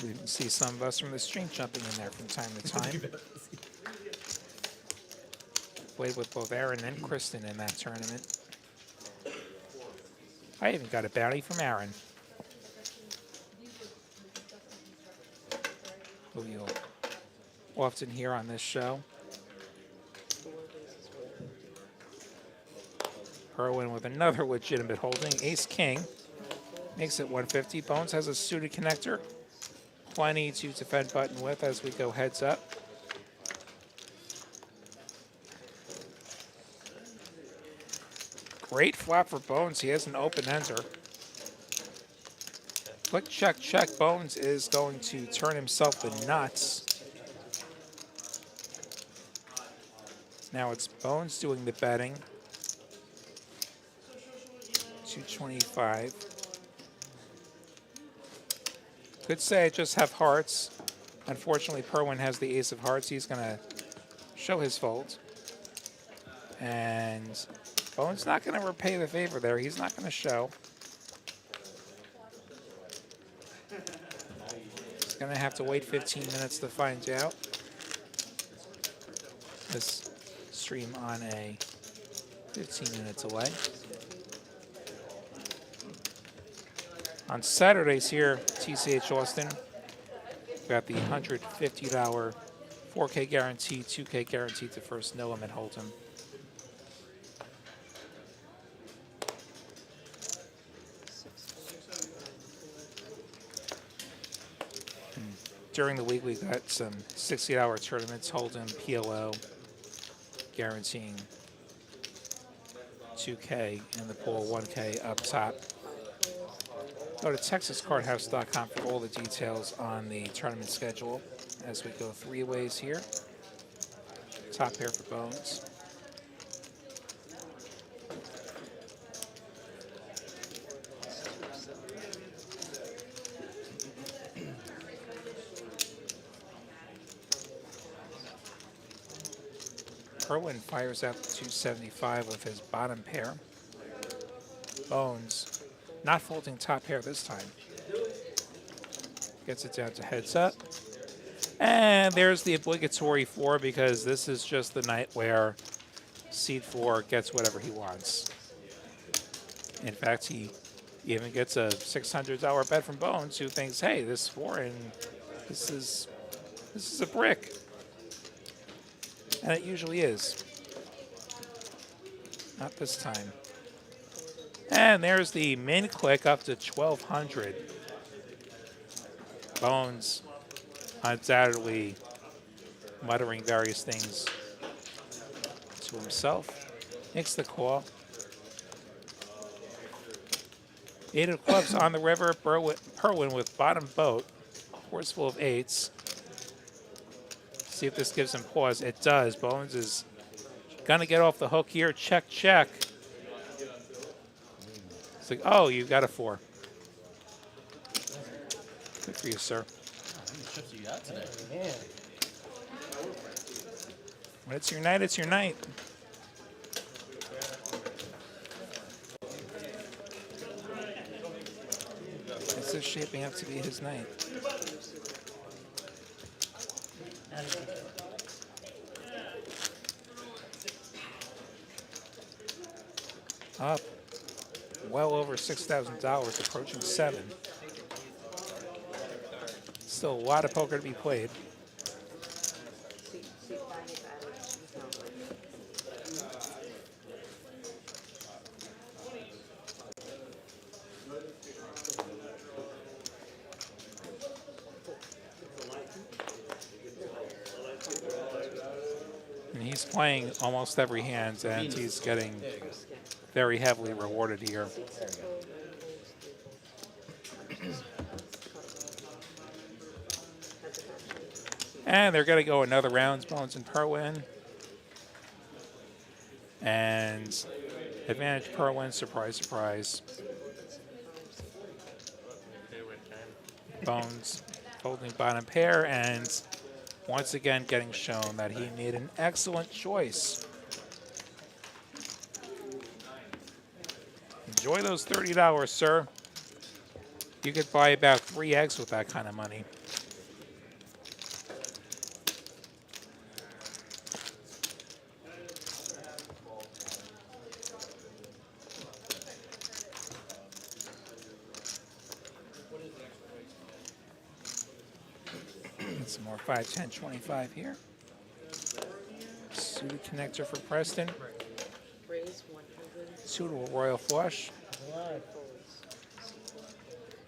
We can see some of us from the stream jumping in there from time to time. Played with both Aaron and Kristen in that tournament. I even got a bounty from Aaron, who you'll often hear on this show. Erwin with another legitimate holding. Ace-King makes it 150. Bones has a suited connector. Plenty to defend button with as we go heads up. Great flop for Bones. He has an open ender. Click, check, check. Bones is going to turn himself the nuts. Now it's Bones doing the betting. 225. Could say I just have hearts. Unfortunately, Perwin has the ace of hearts. He's going to show his fold. And Bones not going to repay the favor there. He's not going to show. He's going to have to wait 15 minutes to find out. This stream on a 15-minute delay. On Saturdays here, TCH Austin, we've got the $150 4K guarantee, 2K guarantee to first no limit hold'em. During the week, we got some $60 tournaments, hold'em, PLO, guaranteeing 2K in the pool, 1K up top. Go to TexasCardHouse.com for all the details on the tournament schedule as we go 3 ways here. Top pair for Bones. Kerwin fires out the 275 with his bottom pair. Bones not folding top pair this time. Gets it down to heads up. And there's the obligatory 4 because this is just the night where seed 4 gets whatever he wants. In fact, he even gets a $600 bet from Bones, who thinks, hey, this 4 and this is a brick. And it usually is. Not this time. And there's the min click up to 1,200. Bones undoubtedly muttering various things to himself. Makes the call. Eight of clubs on the river. Perwin with bottom boat. Horse full of eights. See if this gives him pause. It does. Bones is going to get off the hook here. Check, check. It's like, oh, you got a 4. Good for you, sir. How many trips you got today? Man. When it's your night, it's your night. This is shaping up to be his night. Up well over $6,000, approaching 7. Still a lot of poker to be played. And he's playing almost every hand, and he's getting very heavily rewarded here. And they're going to go another round, Bones and Perwin. And advantage Perwin, surprise, surprise. Bones folding bottom pair, and once again getting shown that he made an excellent choice. Enjoy those $30, sir. You could buy about 3 eggs with that kind of money. Some more 5, 10, 25 here. Suited connector for Preston. Raise 100. Suitable royal flush. Alive.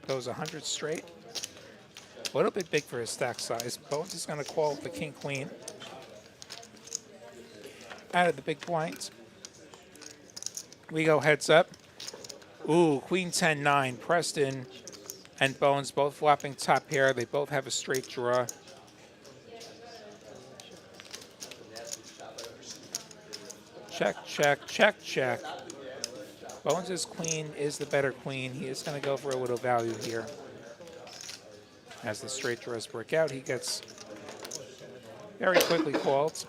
Goes 100 straight. A little bit big for his stack size. Bones is going to call the king queen out of the big blinds. We go heads up. Ooh, queen 10 9. Preston and Bones both flopping top pair. They both have a straight draw. Check, check, check, check. Bones' queen is the better queen. He is going to go for a little value here. As the straight draws work out, he gets very quickly called.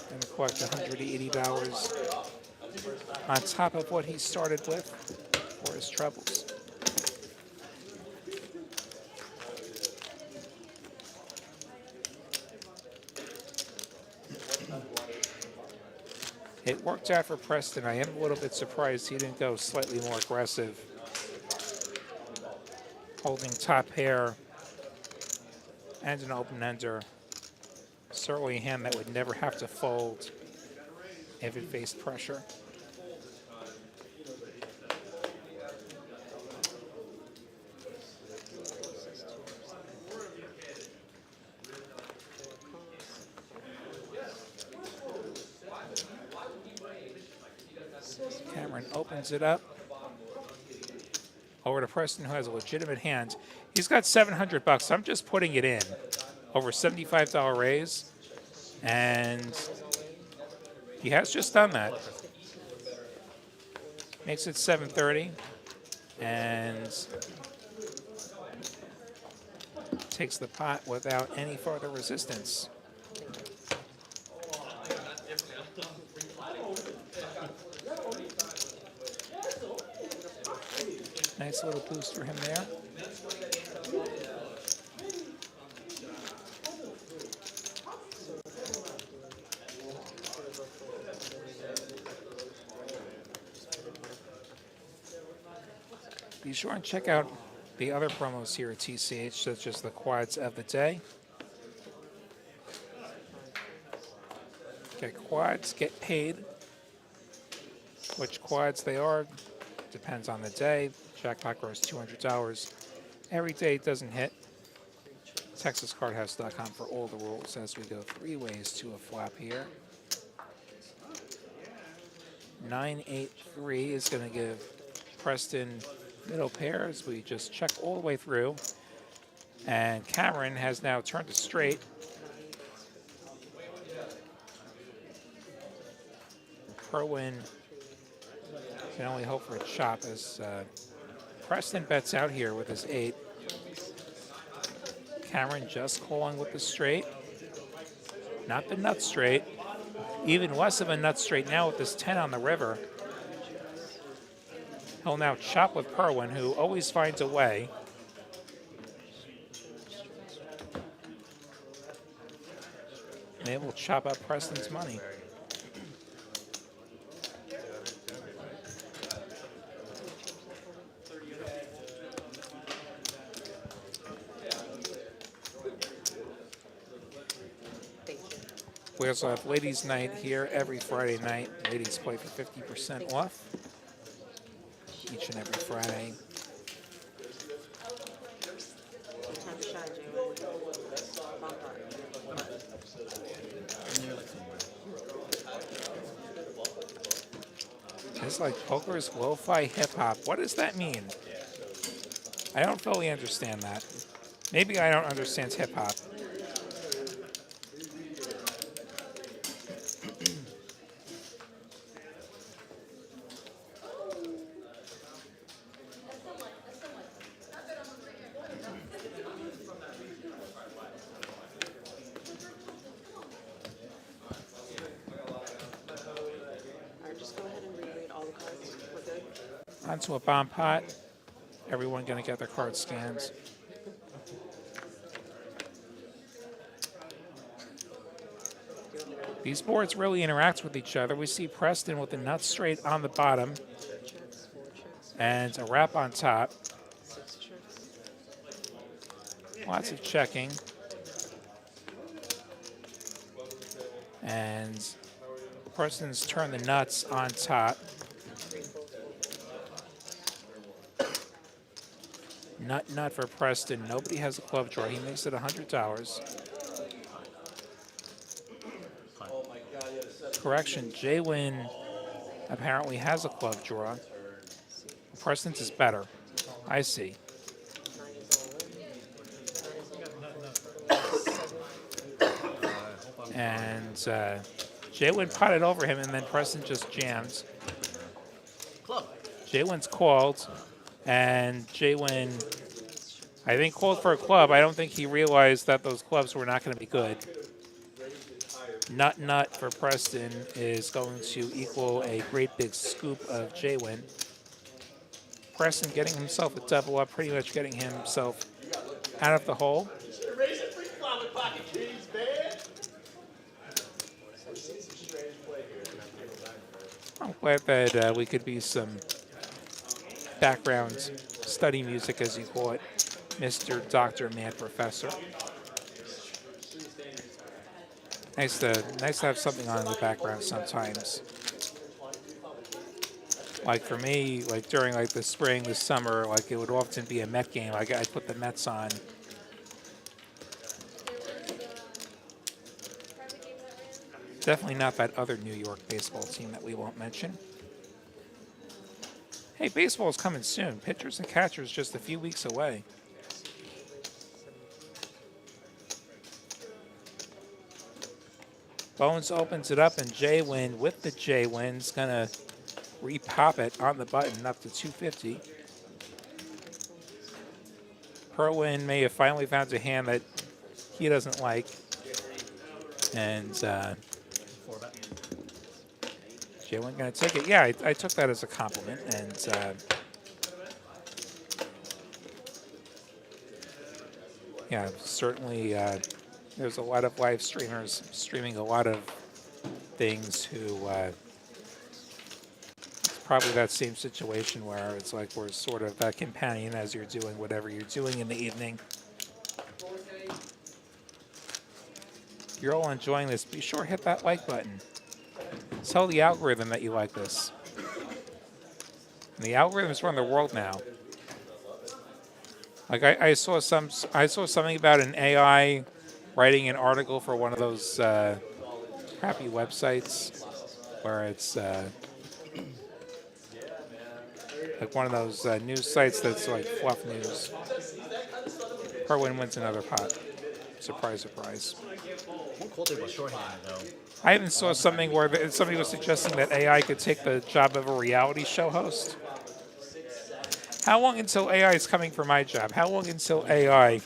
Going to collect $180 on top of what he started with for his troubles. It worked out for Preston. I am a little bit surprised he didn't go slightly more aggressive. Holding top pair and an open-ender. Certainly a hand that would never have to fold if it faced pressure. Cameron opens it up. Over to Preston, who has a legitimate hand. He's got $700. I'm just putting it in. Over $75 raise. And he has just done that. Makes it $730. And takes the pot without any further resistance. Nice little boost for him there. Be sure and check out the other promos here at TCH, such as the quads of the day. Get quads, get paid. Which quads they are depends on the day. Jackpot grows $200 every day. It doesn't hit. TexasCardHouse.com for all the rules as we go 3 ways to a flop here. 9-8-3 is going to give Preston middle pairs. We just check all the way through. And Cameron has now turned to straight. Kerwin can only hope for a chop as Preston bets out here with his 8. Cameron just calling with the straight. Not the nut straight. Even less of a nut straight now with this 10 on the river. He'll now chop with Kerwin, who always finds a way. And it will chop up Preston's money. We also have ladies' night here every Friday night. Ladies play for 50% off each and every Friday. Time to shine, It's like poker's lo-fi hip-hop. What does that mean? I don't fully understand that. Maybe I don't understand hip-hop. Onto a bomb pot. Everyone going to get their card scans. These boards really interact with each other. We see Preston with the nut straight on the bottom and a wrap on top. Lots of checking. And Preston's turned the nuts on top. Nut for Preston. Nobody has a club draw. He makes it $100. Correction, Jay-Win apparently has a club draw. Preston's is better. I see. And Jay-Win potted over him, and then Preston just jams. Jay-Win's called, and Jay-Win, I think, called for a club. I don't think he realized that those clubs were not going to be good. Nut for Preston is going to equal a great big scoop of Jay-Win. Preston getting himself a double up, pretty much getting himself out of the hole. I'm glad that we could be some background study music, as you call it, Mr. Dr. Mad Professor. Nice to have something on in the background sometimes. Like for me, like during like the spring, the summer, like it would often be a Met game. Like I'd put the Mets on. Definitely not that other New York baseball team that we won't mention. Hey, baseball is coming soon. Pitchers and catchers just a few weeks away. Bones opens it up, and Jay-Win with the Jay-Win's going to repop it on the button up to 250. Kerwin may have finally found a hand that he doesn't like. And Jay-Win going to take it. Yeah, I took that as a compliment. And yeah, certainly there's a lot of live streamers streaming a lot of things who it's probably that same situation where it's like we're sort of that companion as you're doing whatever you're doing in the evening. If you're all enjoying this, be sure to hit that like button. Tell the algorithm that you like this. And the algorithms run the world now. Like I saw something about an AI writing an article for one of those crappy websites where it's Like one of those news sites that's like fluff news. Per win wins another pot. Surprise, surprise. One cool thing about shorthand, though, I even saw something where somebody was suggesting that AI could take the job of a reality show host. How long until AI is coming for my job? How long until AI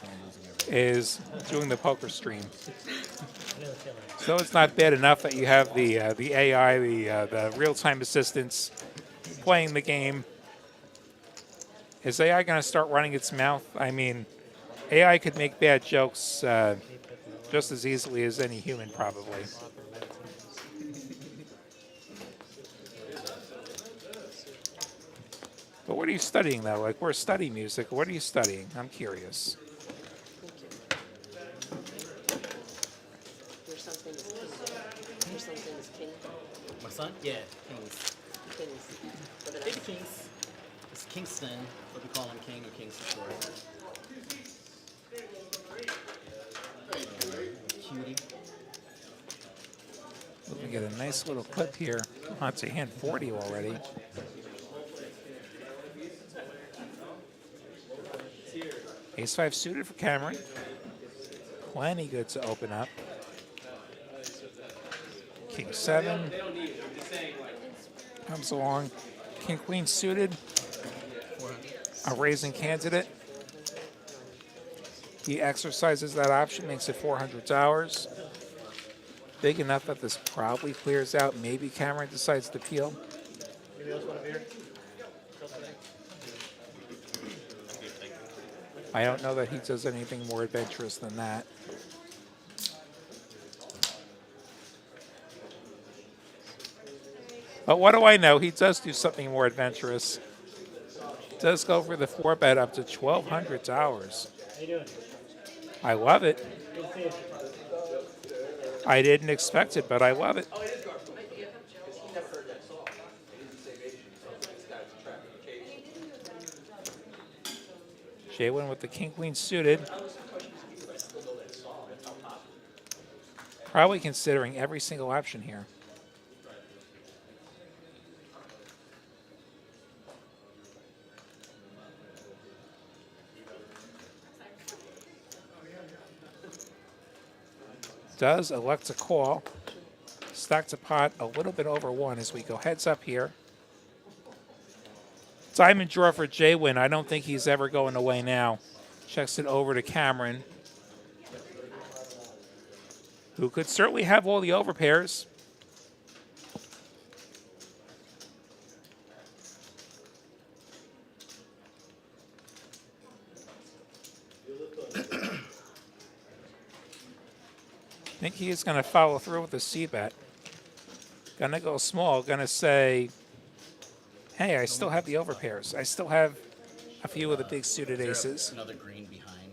is doing the poker stream? So it's not bad enough that you have the AI, the real-time assistants playing the game. Is AI going to start running its mouth? I mean, AI could make bad jokes just as easily as any human, probably. But what are you studying, though? Like, we're studying music. What are you studying? I'm curious. Your something is king. Your something is king. my son, yeah, Kings. Kings. What did I Baby say? Kings. It's Kingston, but we call him King or Kingston. Cutie. We get a nice little clip here. Oh, it's a hand 40 already. Ace-5 suited for Cameron. Plenty good to open up. King-7 comes along. King-Queen suited. A raising candidate. He exercises that option, makes it $400. Big enough that this probably clears out. Maybe Cameron decides to peel. I don't know that he does anything more adventurous than that. But what do I know? He does do something more adventurous. Does go for the 4-bet up to $1,200. I love it. I didn't expect it, but I love it. J1 with the King-Queen suited. Probably considering every single option here. Does elect to call. Stacks a pot a little bit over 1 as we go heads up here. Diamond draw for J-Win. I don't think he's ever going away now. Checks it over to Cameron, who could certainly have all the overpairs. I think he is going to follow through with the C-bet. Going to go small. Going to say, hey, I still have the overpairs. I still have a few of the big suited aces. Another green behind.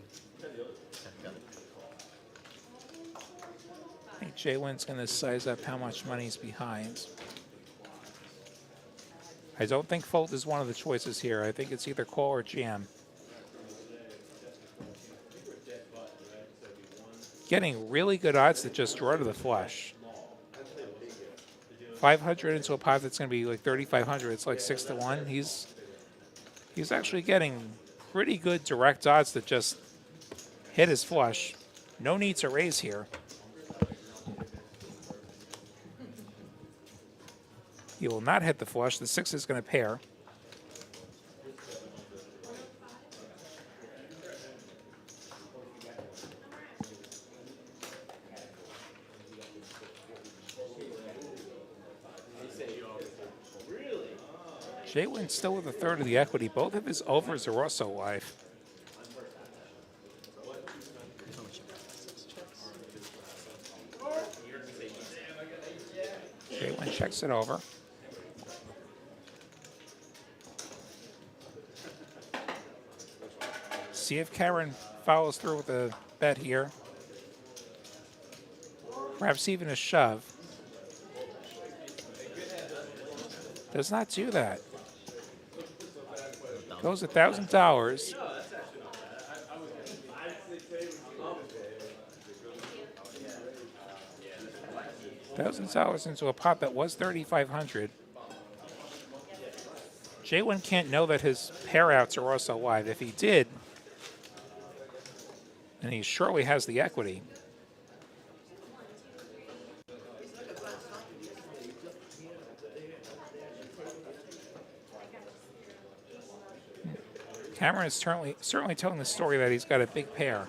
I think J-Win's going to size up how much money's behind. I don't think fold is one of the choices here. I think it's either call or jam. Getting really good odds to just draw to the flush. 500 into a pot that's going to be like 3,500. It's like 6 to 1. He's actually getting pretty good direct odds to just hit his flush. No need to raise here. He will not hit the flush. The 6 is going to pair. J-Win's still with a third of the equity. Both of his overs are also live. J-Win checks it over. See if Cameron follows through with a bet here. Perhaps even a shove. Does not do that. Goes $1,000. $1,000 into a pot that was 3,500. J1 can't know that his pair outs are also live. If he did, and he surely has the equity. Cameron is certainly telling the story that he's got a big pair.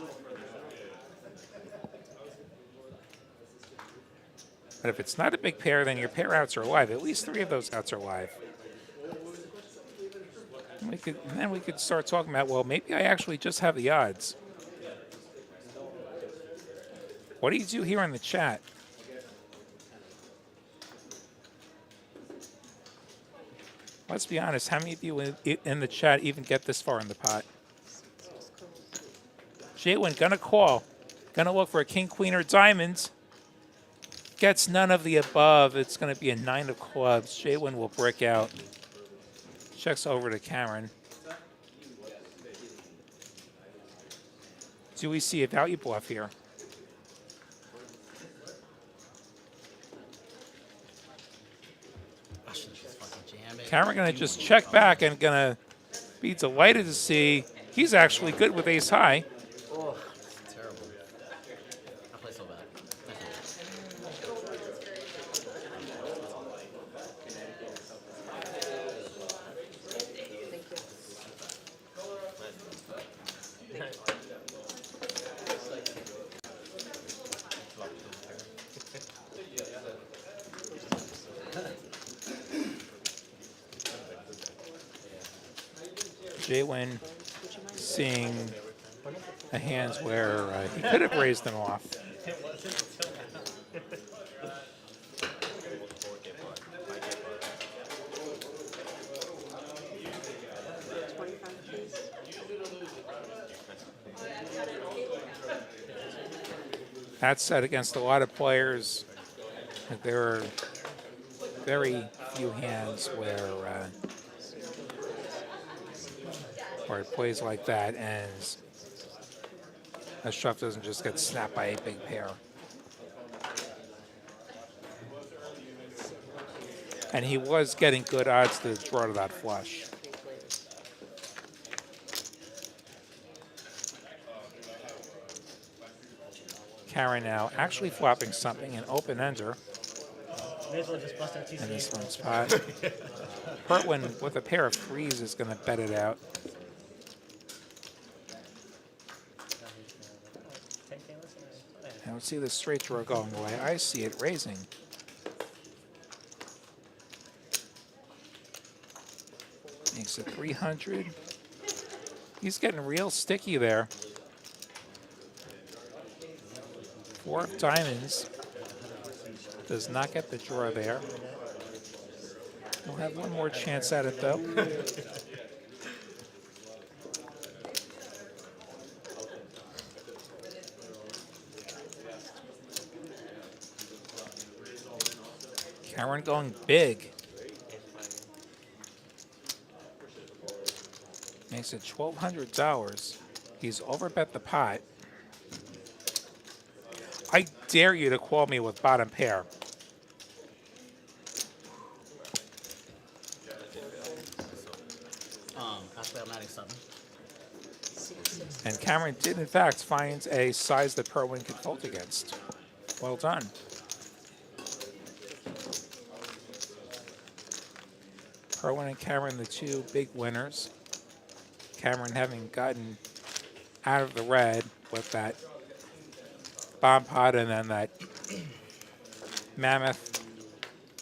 But if it's not a big pair, then your pair outs are live. At least 3 of those outs are live. And then we could start talking about, well, maybe I actually just have the odds. What do you do here in the chat? Let's be honest, how many of you in the chat even get this far in the pot? Jalen gonna call. Gonna look for a king, queen, or diamonds. Gets none of the above. It's gonna be a 9 of clubs. Jalen will brick out. Checks over to Cameron. Do we see a value bluff here? Cameron gonna just check back and gonna be delighted to see he's actually good with ace high. Oh, that's terrible. I play so bad. Jalen seeing a hands where he could have raised them off. That said, against a lot of players, there are very few hands where it plays like that and a shove doesn't just get snapped by a big pair. And he was getting good odds to draw to that flush. Karen now actually flopping something, an open ender. May as well just bust our TCH. In this one spot. Pertwin with a pair of threes is going to bet it out. I don't see the straight draw going away. I see it raising. Makes it 300. He's getting real sticky there. 4 of diamonds. Does not get the draw there. We'll have one more chance at it, though. Cameron going big. Makes it $1,200. He's overbet the pot. I dare you to call me with bottom pair. Actually, I'm adding something. And Cameron did, in fact, find a size that Perwin could fold against. Well done. Perwin and Cameron, the 2 big winners. Cameron having gotten out of the red with that bomb pot and then that mammoth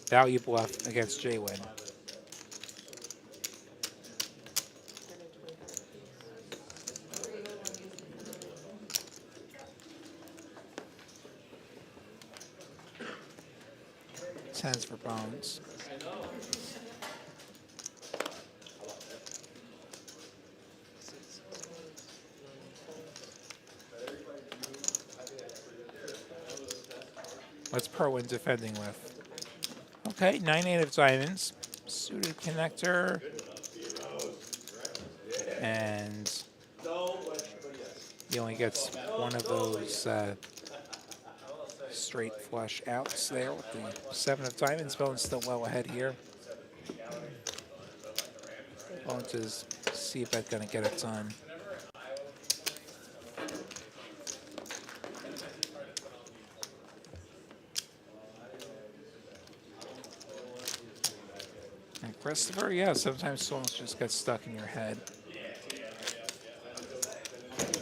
value bluff against J-Win. Tens for bones. What's Perwin defending with? Okay, 9-8 of diamonds. Suited connector. And he only gets one of those straight flush outs there with the 7 of diamonds. Bones still well ahead here. Bones is C-bet going to get it done. And Christopher, yeah, sometimes songs just get stuck in your head.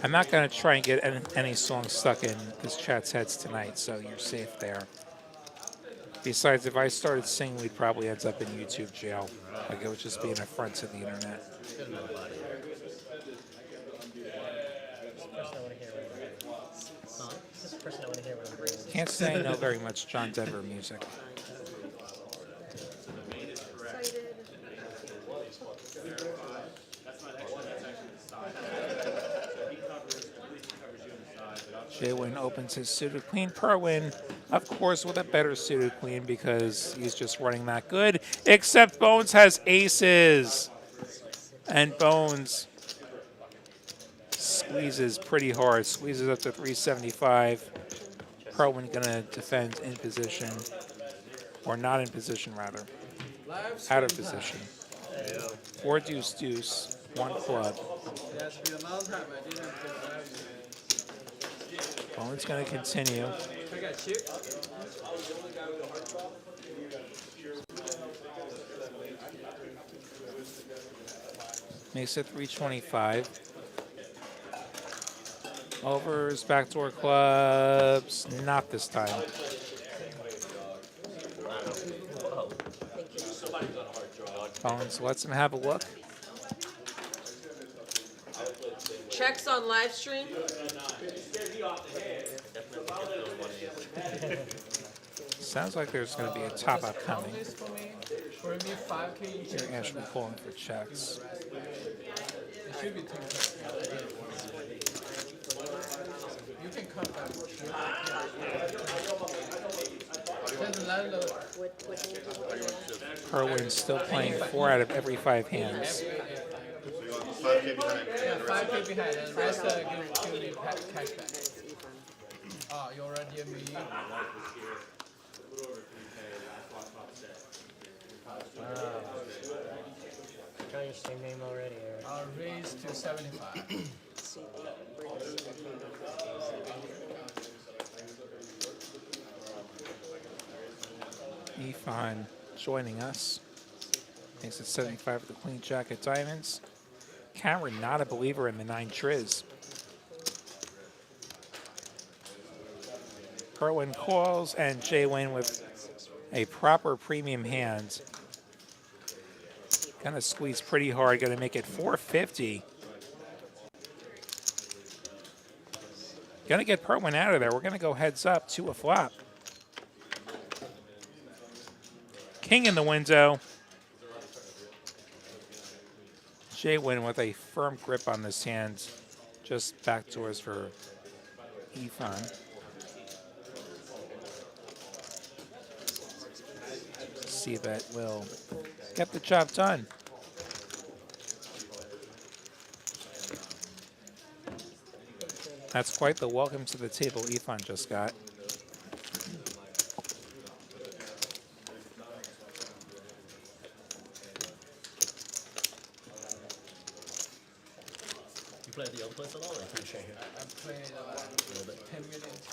I'm not going to try and get any songs stuck in this chat's heads tonight, so you're safe there. Besides, if I started singing, we'd probably end up in YouTube jail. Like, it would just be an affront to the internet. Can't say I know very much John Denver music. Jay-Win opens his suited queen. Perwin, of course, with a better suited queen because he's just running that good. Except Bones has aces. And Bones squeezes pretty hard. Squeezes up to 375. Perwin gonna defend in position. Or not in position, rather. Out of position. 4 deuce deuce. 1 club. Bones going to continue. Makes it 325. Overs, backdoor clubs. Not this time. Bones lets him have a look. Checks on live stream. Sounds like there's going to be a top up coming. For me, 5K. Here, Ashley pulling for checks. It should be 10. You can cut that. Perwin's still playing 4 out of every 5 hands. Yeah, 5K behind, and the rest give me cash back. Oh, you already have me. Try your stream name already, Eric. I'll raise to 75. Ifan joining us. Makes it 75 with the queen jack of diamonds. Cameron not a believer in the 9 triz. Kerwin calls and Jay-Win with a proper premium hand. Gonna squeeze pretty hard, gonna make it 450. Gonna get Perwin out of there. We're gonna go heads up to a flop. King in the window. Jay-Win with a firm grip on this hand. Just backdoors for Ifan. C-bet will get the job done. That's quite the welcome to the table Ifan just got. You play the old place at all? Or I played 10 minutes.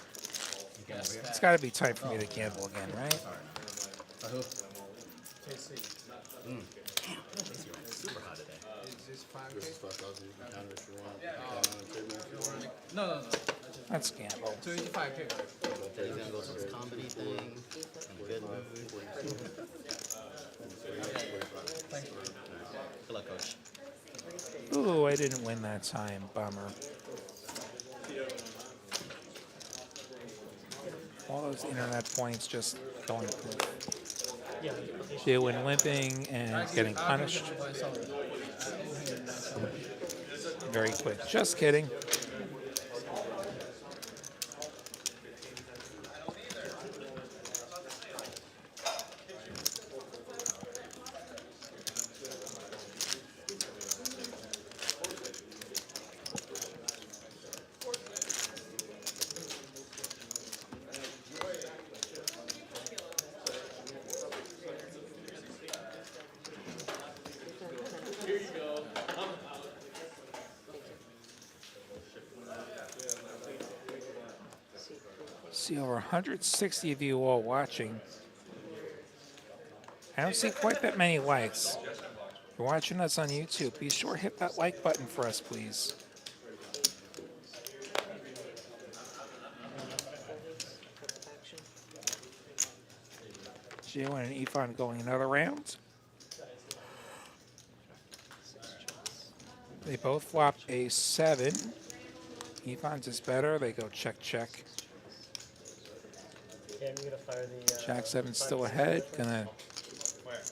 It's got to be time for me to gamble again, right? super hot today. Is this 5K? No. Let's gamble. 25K. He's gonna go to this comedy thing. In a good mood. Thank you. Good luck, coach. Ooh, I didn't win that time. Bummer. All those internet points just going through. Jay-Win limping and getting punished. Very quick. Just kidding. See over 160 of you all watching. I don't see quite that many likes. If you're watching us on YouTube, be sure to hit that like button for us, please. Action. Gio and Yvonne going another round. They both flop a 7. Yvonne's is better. They go check, check. Yeah, I'm gonna fire the. Jack 7's still ahead. Gonna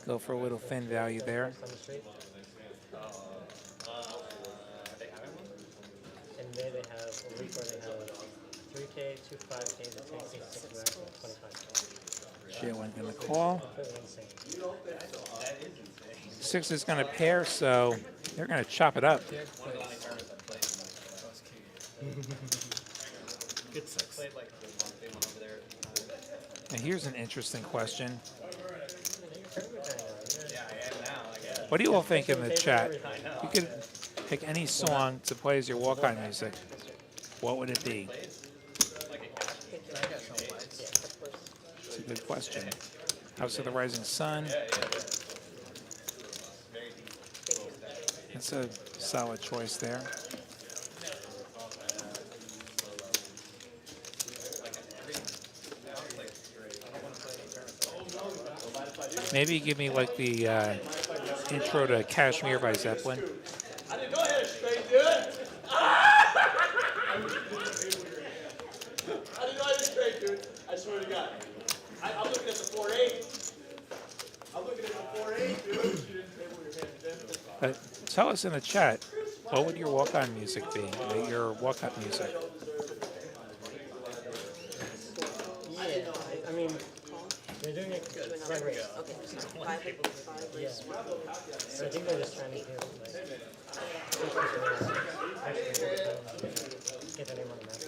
go for a little thin value there. On the street. And there they have a week where they have 3K, 2 5K, that takes it 6 max and 25K. Gio gonna call. Completely insane. 6 is gonna pair, so they're gonna chop it up. Good 6. Now here's an interesting question. What do you all think in the chat? You could pick any song to play as your walk-on music. What would it be? It's a good question. House of the Rising Sun. That's a solid choice there. Maybe give me like the intro to Kashmir by Zeppelin. Go ahead, straight dude. I didn't know I did straight, dude. I swear to God. I'm looking at the 4-8. I'm looking at the 4-8, dude. You didn't say what your hands did. Tell us in the chat, what would your walk-on music be? Your walk-up music. Yeah, I mean, they're doing it right race. Okay, so 5 Yeah. race. So I think they're just trying to do like actually get their name on the map.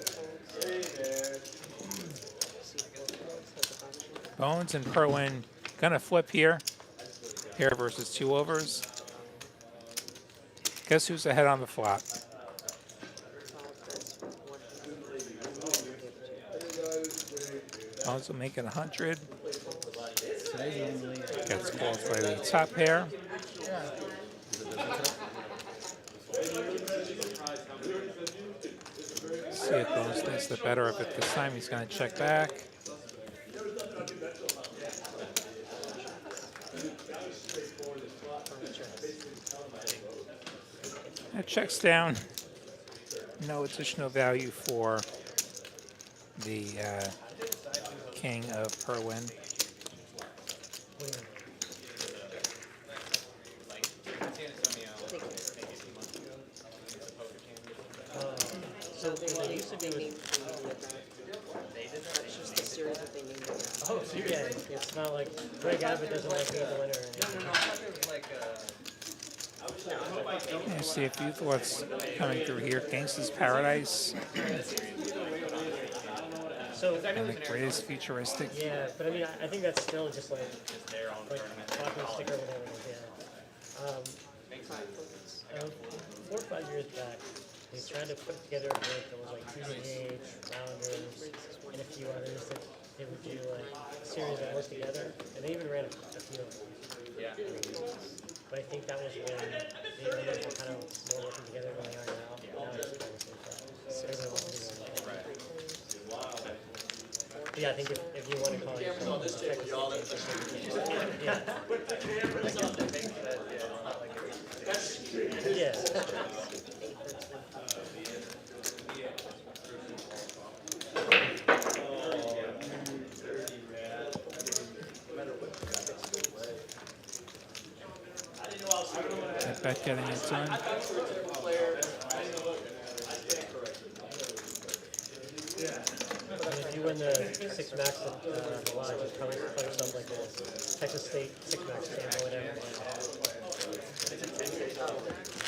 Bones and Perwin gonna flip here. Pair versus 2 overs. Guess who's ahead on the flop? Bones will make it 100. Gets called by the top pair. See if Bones thinks the better of it this time. He's going to check back. It checks down. No additional value for the king of Perwin. So they used to be named that's just the series that they named it. oh, so yeah, it's not like Greg Abbott doesn't like being the winner. Yeah, see a few thoughts coming through here. Gangsta's Paradise. So And the greatest futuristic. yeah, but I mean, I think that's still just like talking sticker or whatever it is. Yeah. 4 or 5 years back, they tried to put together a group that was like TCH, Rounders, and a few others that they would do like a series that worked together, and they even ran a few of them. Yeah. But I think that was when the owners were kind of more working together than they are now. Now it's kind of yeah, I think if you want to call it yeah. That bet getting it done. And if you win the 6 max at the lodge, you probably call yourself like a Texas State 6 max fan or whatever.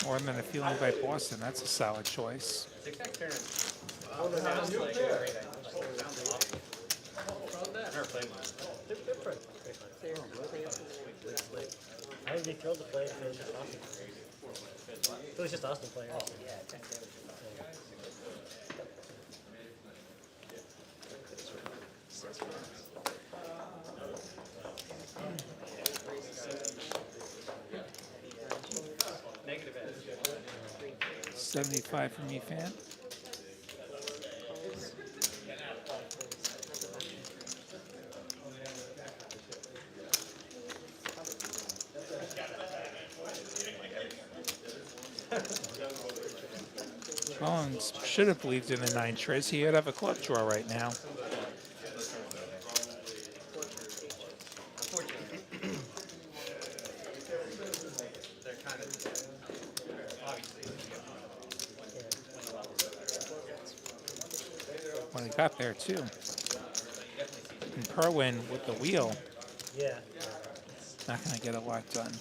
More than a feeling by Boston. That's a solid choice. They're pretty fun. I would be thrilled to play if it was just Austin. If it was just Austin players. Negative edge. 75 for me, fan. Bones should have believed in the 9 trays. He would have a club draw right now. Well, he got there too. And Perwin with the wheel, Yeah. not going to get a lot done.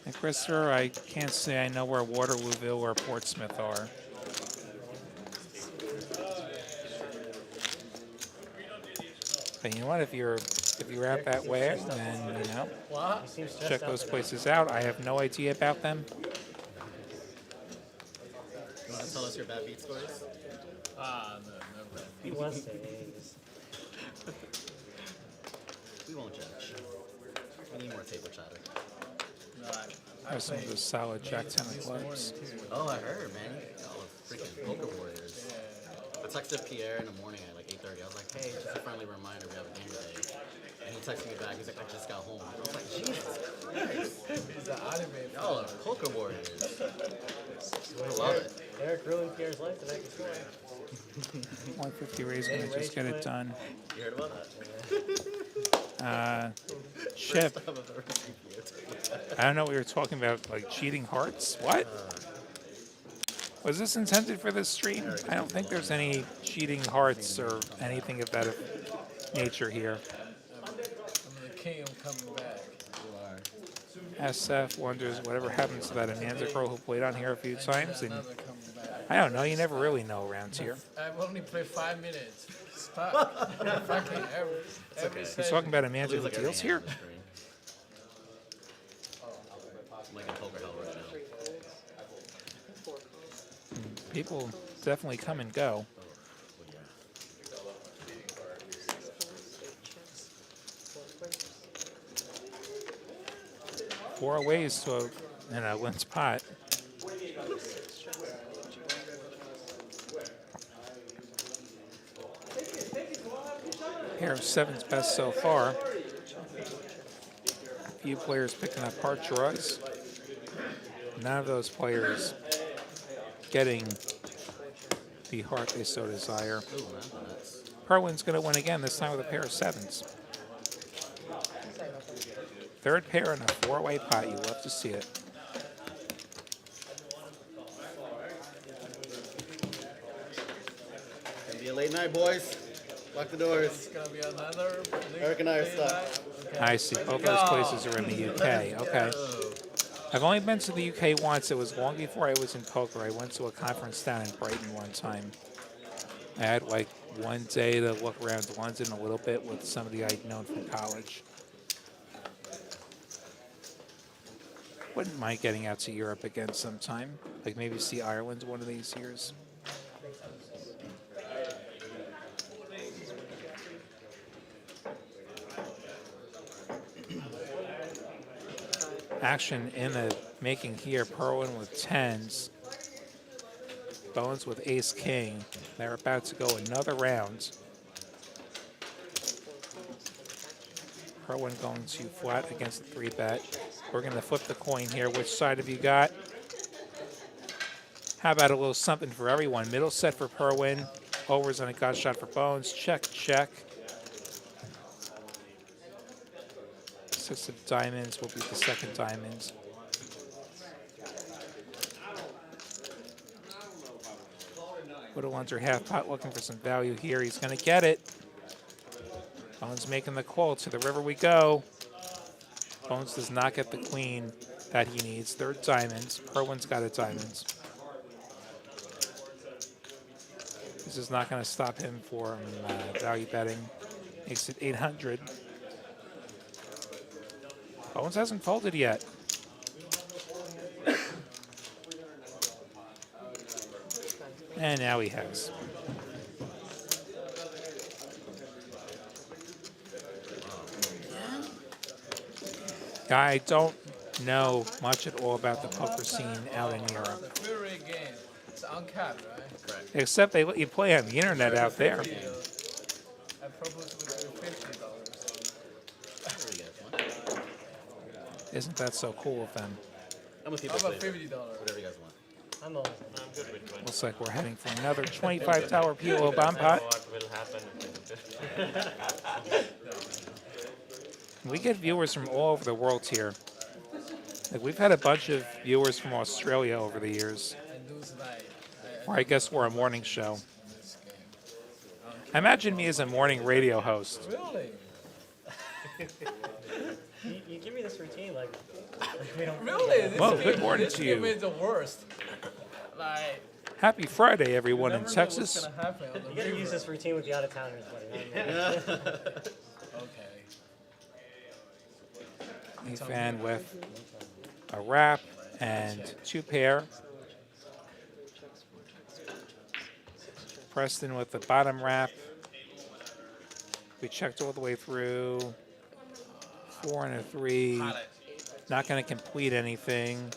And Christopher, I can't say I know where Waterlooville or Portsmouth are. But you know what? If you're out that way, then you know, He seems stressed check out those today. places out. I have no idea about them. You want to tell us your bad beat scores? He wants to. He's- We won't judge. We need more table chatter. There's some of those solid Jack 10 of clubs. Oh, I heard, man. Y'all are freaking poker warriors. I texted Pierre in the morning at like 8:30. I was like, hey, just a friendly reminder, we have a game today. And he texted me back. He's like, I just got home. I was like, Jesus Christ. Y'all are poker warriors. I love it. Eric ruined Pierre's life to make a score. 150 raise going to just get it done. You heard about that? Chip, I don't know what we were talking about, like cheating hearts. What? Was this intended for this stream? I don't think there's any cheating hearts or anything of that nature here. I'm the king, I'm coming back. SF wonders whatever happens to that Amanda girl who played on here a few times. And Another coming back. I don't know, you never really know around here. I've only played 5 minutes. Stop. Fucking every He's talking about Amanda who Like every deals hand here? on the screen. I'm like in poker hell right now. People definitely come and go. Four ways to win spot. Pair of sevens best so far. A few players picking up heart draws. None of those players getting the heart they so desire. Perwin's going to win again, this time with a pair of sevens. Third pair in a four-way pot. You love to see it. Gonna be a late night, boys. Lock the doors. It's gonna be another. Eric and I are late stuck. night. Okay. I see. Both those places are in the UK. Okay. I've only been to the UK once. It was long before I was in poker. I went to a conference down in Brighton one time. I had like one day to look around London a little bit with somebody I'd known from college. Wouldn't mind getting out to Europe again sometime. Like maybe see Ireland one of these years. Action in the making here. Perwin with tens. Bones with ace king. They're about to go another round. Perwin going to flat against the 3-bet. We're going to flip the coin here. Which side have you got? How about a little something for everyone? Middle set for Perwin. Overs on a gut shot for Bones. Check, check. Six of diamonds will be the second diamonds. Little under half pot looking for some value here. He's going to get it. Bones making the call. To the river we go. Bones does not get the queen that he needs. Third diamonds. Perwin's got a diamonds. This is not going to stop him from value betting. Makes it 800. Bones hasn't folded yet. And now he has. I don't know much at all about the poker scene out in Europe. The free rate game. It's uncapped, right? Correct. Except they let you play on the internet out there. I probably would do $50. What do you guys want? Isn't that so cool of them? I'm with How people. about $50? Whatever you guys want. I'm always Looks like we're heading for another $25 PLO bomb pot. What will happen? We get viewers from all over the world here. Like we've had a bunch of viewers from Australia over the years. And those like Or I guess we're a morning show. Imagine me as a morning radio host. really? you give me this routine like we don't. Really? This Well, game, good morning this to game you. is the worst. Like, Happy Friday, everyone in never know Texas. what's gonna happen on the You gotta use river. this routine with the out of towners, buddy. Okay. Ethan with a wrap and 2 pair. Preston with the bottom wrap. We checked all the way through. 4 and a 3. Not going to complete anything.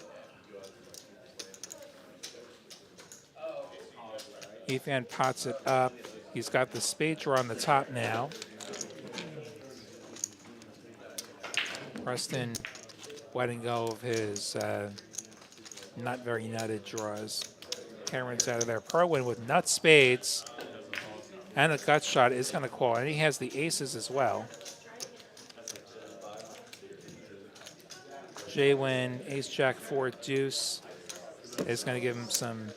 Ethan pots it up. He's got the spade drawer on the top now. Preston letting go of his not very nutted draws. Cameron's out of there. Perwin with nut spades. And a gut shot is going to call. And he has the aces as well. J-Win, ace, jack, 4, deuce is going to give him some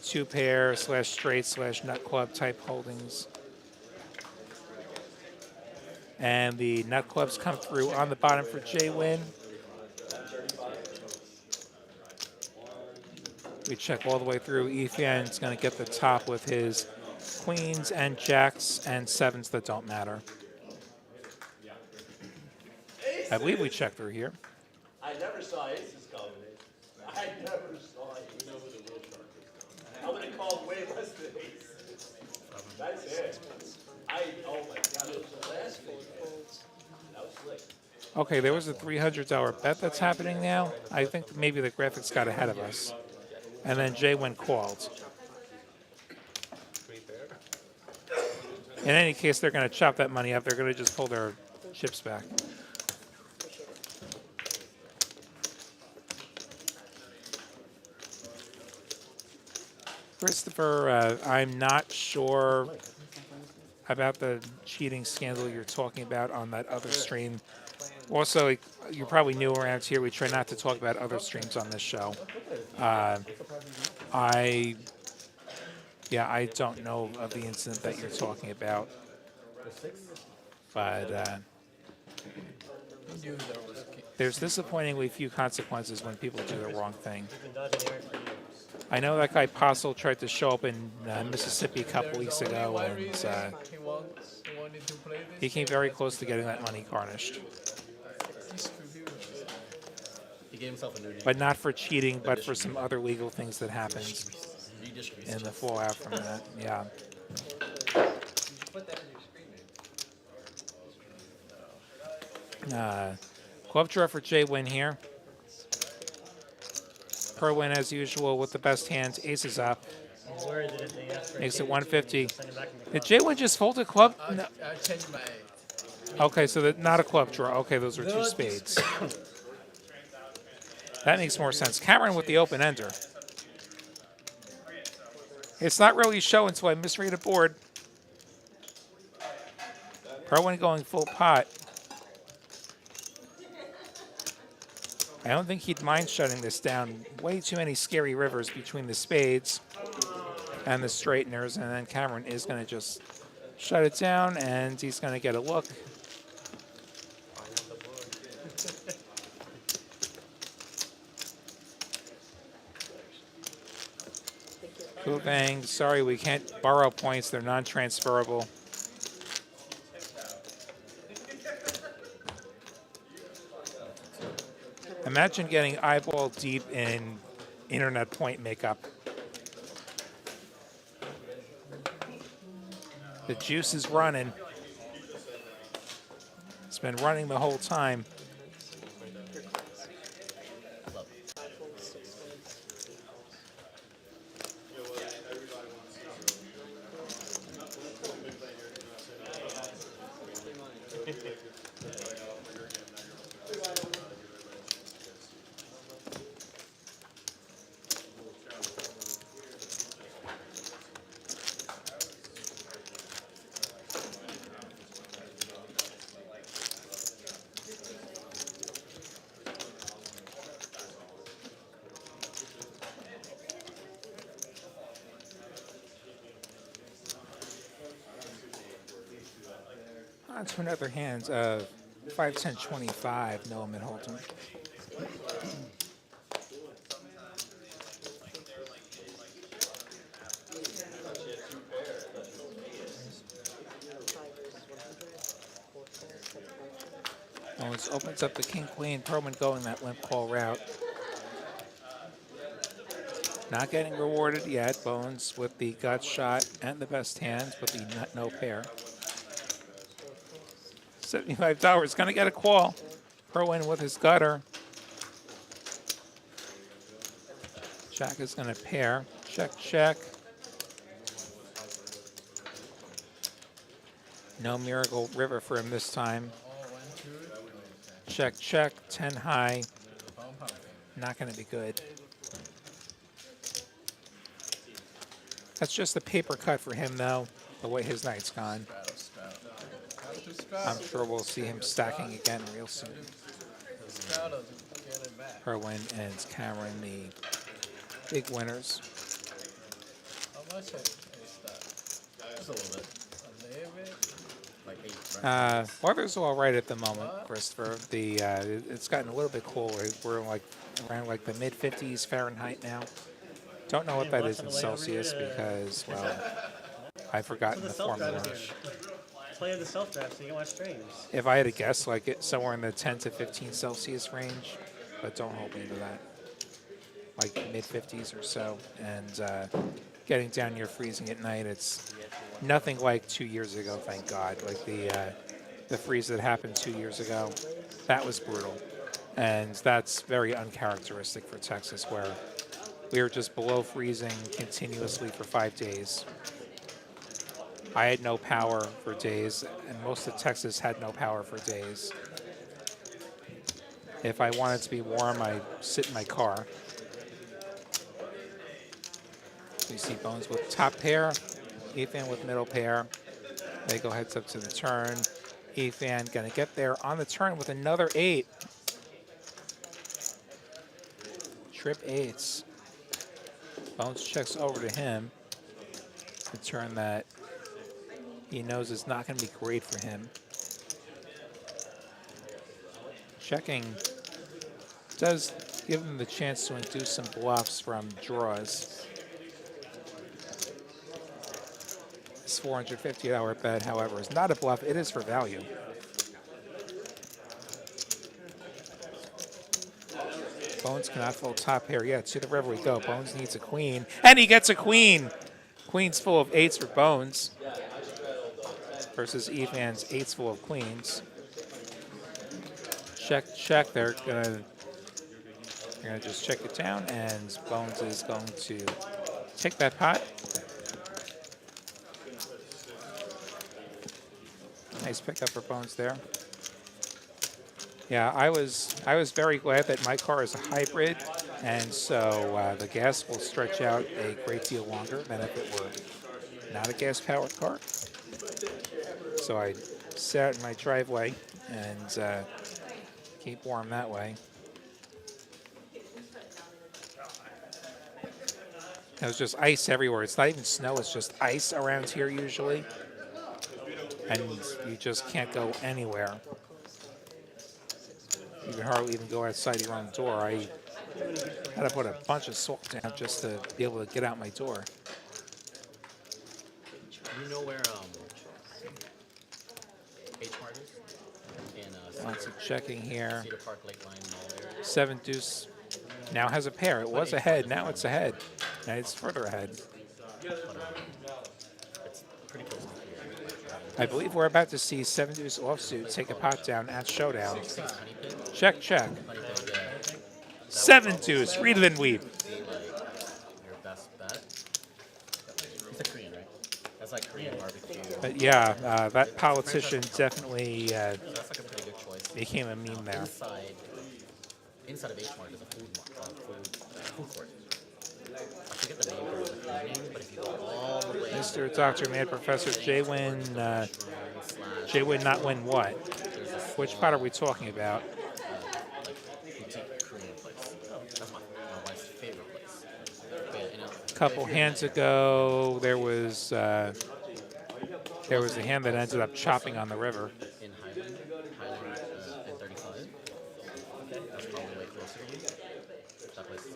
2 pair / straight / nut club type holdings. And the nut clubs come through on the bottom for J-Win. We check all the way through. Ethan's going to get the top with his queens and jacks and 7s that don't matter. I believe we checked through here. I never saw aces coming. I never saw it. I'm gonna call way less than aces. That's it. Oh my god, it was the last one. That was slick. Okay, there was a $300 bet that's happening now. I think maybe the graphics got ahead of us. And then J-Win called. In any case, they're going to chop that money up. They're going to just pull their chips back. Christopher, I'm not sure about the cheating scandal you're talking about on that other stream. Also, you're probably new around here. We try not to talk about other streams on this show. I don't know of the incident that you're talking about. But there's disappointingly few consequences when people do the wrong thing. I know that guy Postle tried to show up in Mississippi a couple weeks ago, and he came very close to getting that money garnished. He gave himself a new name. But not for cheating, but for some other legal things that happened in the fallout from that. Yeah. Club draw for J-Win here. Perwin, as usual, with the best hands. Aces up. Makes it 150. Did J-Win just fold a club? No. I changed my Okay, so that not a club draw. Okay, those were 2 spades. That makes more sense. Cameron with the open ender. It's not really show until I misread a board. Perwin going full pot. I don't think he'd mind shutting this down. Way too many scary rivers between the spades and the straighteners, and then Cameron is going to just shut it down, and he's going to get a look. Bang, sorry, we can't borrow points. They're non-transferable. Imagine getting eyeball deep in internet point makeup. The juice is running. It's been running the whole time. On to another hand of 5, 10, 25, no mid Holton. Owens opens up the king queen. Perlman going that limp call route. Not getting rewarded yet. Bones with the gut shot and the best hands with the no pair. $75 gonna get a call. Perlman with his gutter. Jack is gonna pair. Check, check. No miracle river for him this time. Check, check, 10 high. Not going to be good. That's just a paper cut for him, though, the way his night's gone. I'm sure we'll see him stacking again real soon. Erwin and Cameron, the big winners. How much is that? Just a little bit. Weather's all right at the moment, Christopher. It's gotten a little bit cooler. We're like around like the mid 50s Fahrenheit now. Don't know what that is in Celsius because, well, I've forgotten the formula. Play the self-draft so you can watch streams. If I had to guess, like it's somewhere in the 10 to 15 Celsius range, but don't hold me to that. Like mid 50s or so, and getting down near freezing at night. It's nothing like 2 years ago, thank God. Like the freeze that happened 2 years ago, that was brutal, and that's very uncharacteristic for Texas, where we were just below freezing continuously for 5 days. I had no power for days, and most of Texas had no power for days. If I wanted to be warm, I'd sit in my car. You see Bones with top pair, Ethan with middle pair. They go heads up to the turn. Ethan gonna get there on the turn with another 8. Trip 8s. Bones checks over to him. The turn that he knows is not gonna be great for him. Checking does give him the chance to induce some bluffs from draws. This $450 bet, however, is not a bluff. It is for value. Bones cannot fold top pair. Yeah, to the river we go. Bones needs a queen, and he gets a queen. Queen's full of 8s for Bones versus Evan's 8s full of queens. Check, check. They're gonna just check it down, and Bones is going to take that pot. Nice pickup for Bones there. Yeah, I was very glad that my car is a hybrid, and so the gas will stretch out a great deal longer than if it were not a gas-powered car. So I sat in my driveway and keep warm that way. There's just ice everywhere. It's not even snow, it's just ice around here usually. And you just can't go anywhere. You can hardly even go outside your own door. I had to put a bunch of salt down just to be able to get out my door. You know where H Mart is? In Lots of checking here. Cedar Park Lakeline Mall there. 7 deuce now has a pair. It was ahead. Now it's ahead. Now it's further ahead. It's pretty close to here. I believe we're about to see 7 deuce offsuit take a pot down at showdown. Check, check. 7 deuce, read it and weep. Your best bet. It's a Korean, right? That's like Korean barbecue. But yeah, that politician definitely That's like a pretty good choice. became a meme there. Inside of H Mart is a food court. I forget the name of the food name, but if you go all the way, Mr. Dr. Mad Professor J Win, J Win not win what? Which pot are we talking about? boutique Korean place. That's my wife's favorite place. But yeah, A couple hands ago, there was a hand that ended up chopping on the river. in Highland and 35. That's probably way closer to you. That place,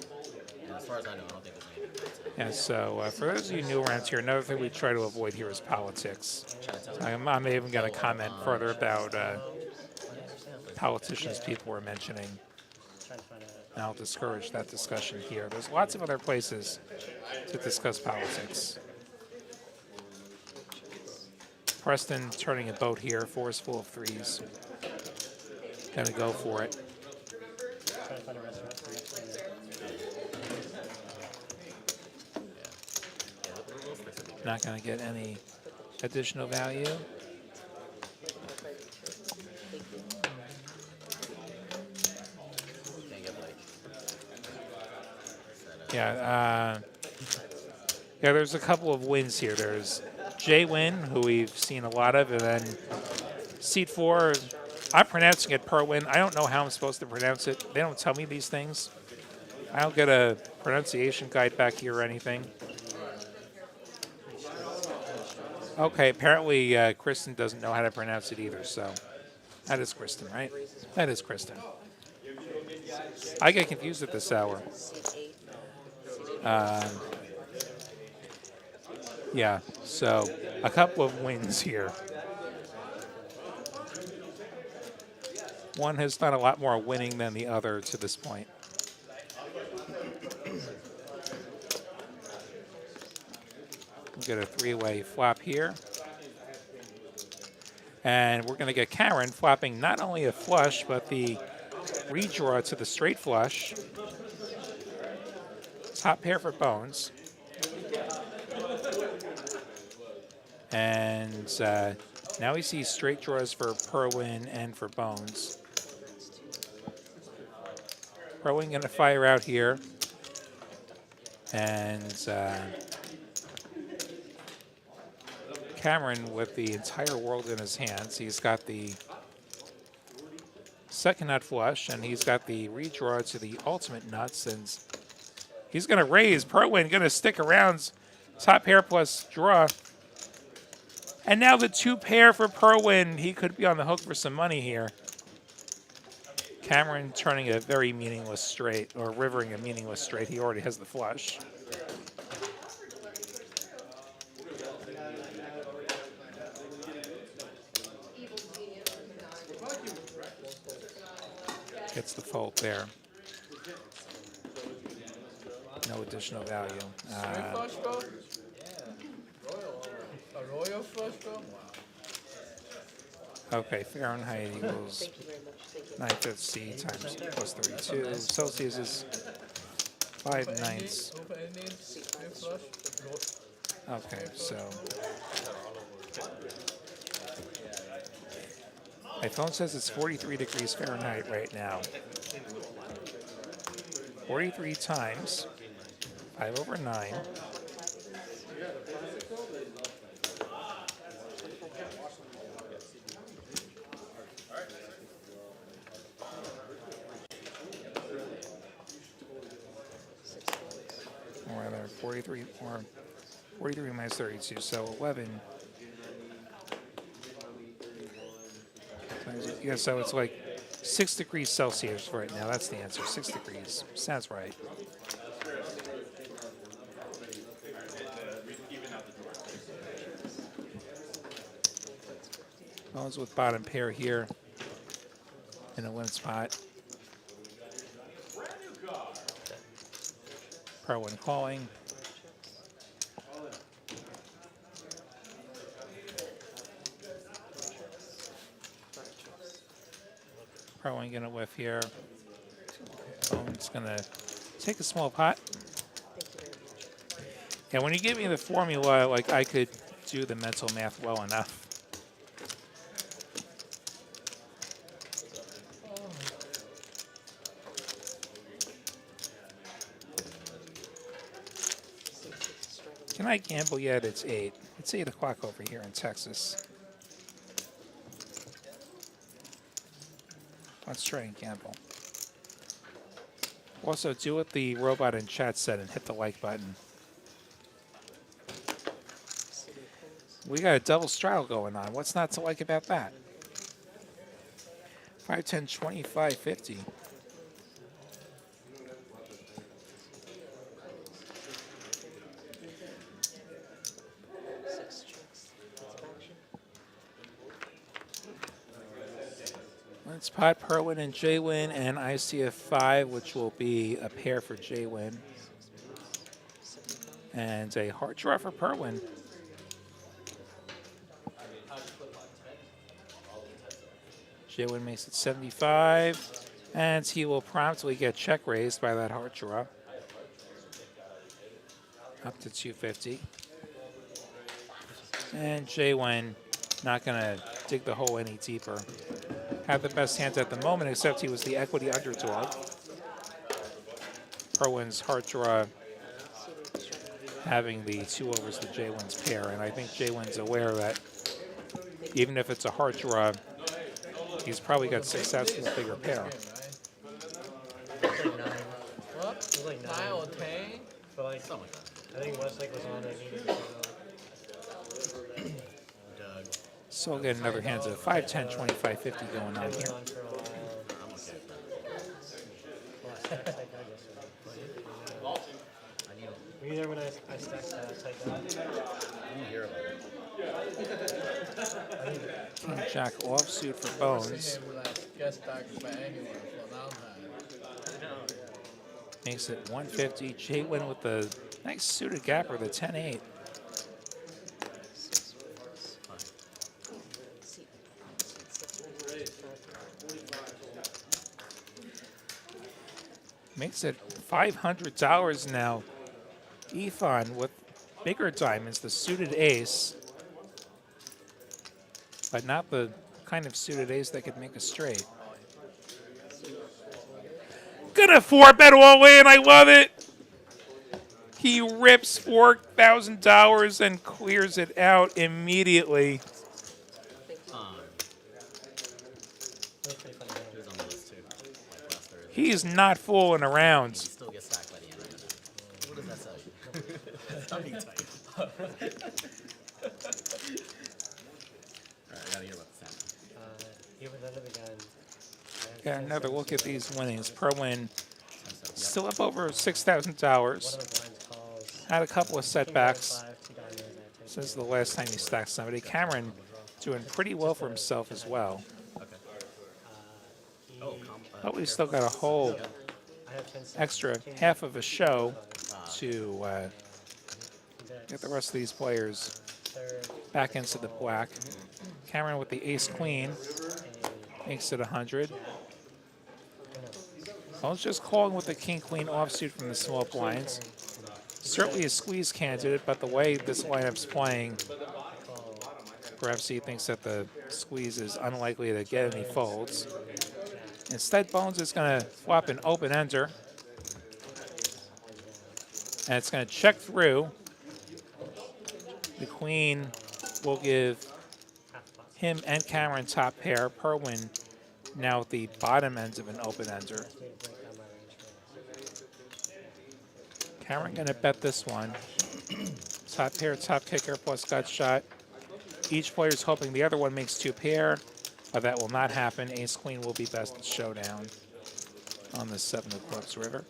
and as far as I know, I don't think there's anything else. And so, for those of you new around here, another thing we try to avoid here is politics. I'm even going to comment further about politicians people were mentioning. And I'll discourage that discussion here. There's lots of other places to discuss politics. Preston turning a boat here, 4 is full of 3s. Gonna go for it. Not gonna get any additional value. Yeah, there's a couple of wins here. There's Jay Win, who we've seen a lot of, and then seat 4. I'm pronouncing it per win. I don't know how I'm supposed to pronounce it. They don't tell me these things. I don't get a pronunciation guide back here or anything. Okay, apparently Kristen doesn't know how to pronounce it either, so that is Kristen, right? That is Kristen. I get confused at this hour. Yeah, so a couple of wins here. One has done a lot more winning than the other to this point. We'll get a 3-way flop here. And we're going to get Karen flopping not only a flush, but the redraw to the straight flush. Top pair for bones. And now we see straight draws for Perwin and for bones. Perwin going to fire out here. And Cameron with the entire world in his hands. He's got the second nut flush, and he's got the redraw to the ultimate nuts, and he's going to raise. Perwin going to stick around. Top pair plus draw. And now the 2 pair for Perwin. He could be on the hook for some money here. Cameron turning a very meaningless straight, or rivering a meaningless straight. He already has the flush. Gets the fold there. No additional value. Okay, Fahrenheit equals 9/5 C times plus 32. Celsius is 5/9. Okay, so my phone says it's 43 degrees Fahrenheit right now. 43 times 5/9. Or rather, 43 or 43 minus 32, so 11. Yeah, so it's like 6 degrees Celsius right now. That's the answer. 6 degrees. Sounds right. Bones with bottom pair here in a win spot. Perwin calling. Pro ain't gonna whiff here. Bone's gonna take a small pot. Yeah, when you give me the formula, like I could do the mental math well enough. Can I gamble yet? It's 8. It's 8 o'clock over here in Texas. Let's try and gamble. Also, do what the robot in chat said and hit the like button. We got a double straddle going on. What's not to like about that? 5, 10, 25, 50. Let's pot Perwin and J-Win, and I see a 5, which will be a pair for J-Win. And a heart draw for Perwin. J-Win makes it 75, and he will promptly get check raised by that heart draw. Up to 250. And J-Win not going to dig the hole any deeper. Had the best hands at the moment, except he was the equity underdog. Perwin's heart draw having the 2 overs to J-Win's pair, and I think J-Win's aware that even if it's a heart draw, he's probably got 6 outs to a bigger pair. It's like 9. What? It's like 9. Okay. But like, something like that. I think Westlake was on it. So we'll get another hands of 5, 10, 25, 50 going on here. Were you there when I stacked tight down? I didn't hear about it. King Jack offsuit for Bones. Makes it 150. J-Win with the nice suited gapper, the 10-8. Makes it $500 now. Ethan with bigger diamonds, the suited ace, but not the kind of suited ace that could make a straight. Gonna 4-bet all in, I love it. He rips $4,000 and clears it out immediately. He's not fooling around. Still gets stacked by the end of it. What does that say? I'm being tight. Alright, I gotta hear about the sound. Even under the gun. Got another look at these winnings. Perwin still up over $6,000. Had a couple of setbacks since the last time he stacked somebody. Cameron doing pretty well for himself as well. But we still got a whole extra half of a show to get the rest of these players back into the black. Cameron with the ace-queen makes it 100. Bones just calling with the king-queen offsuit from the small blinds. Certainly a squeeze candidate, but the way this lineup's playing, perhaps he thinks that the squeeze is unlikely to get any folds. Instead, Bones is going to flop an open-ender. And it's going to check through. The queen will give him and Cameron top pair. Perwin now at the bottom ends of an open-ender. Cameron going to bet this one. Top pair, top kicker, plus gut shot. Each player is hoping the other one makes 2 pair. But that will not happen. Ace-Queen will be best in showdown on the 7 of clubs river.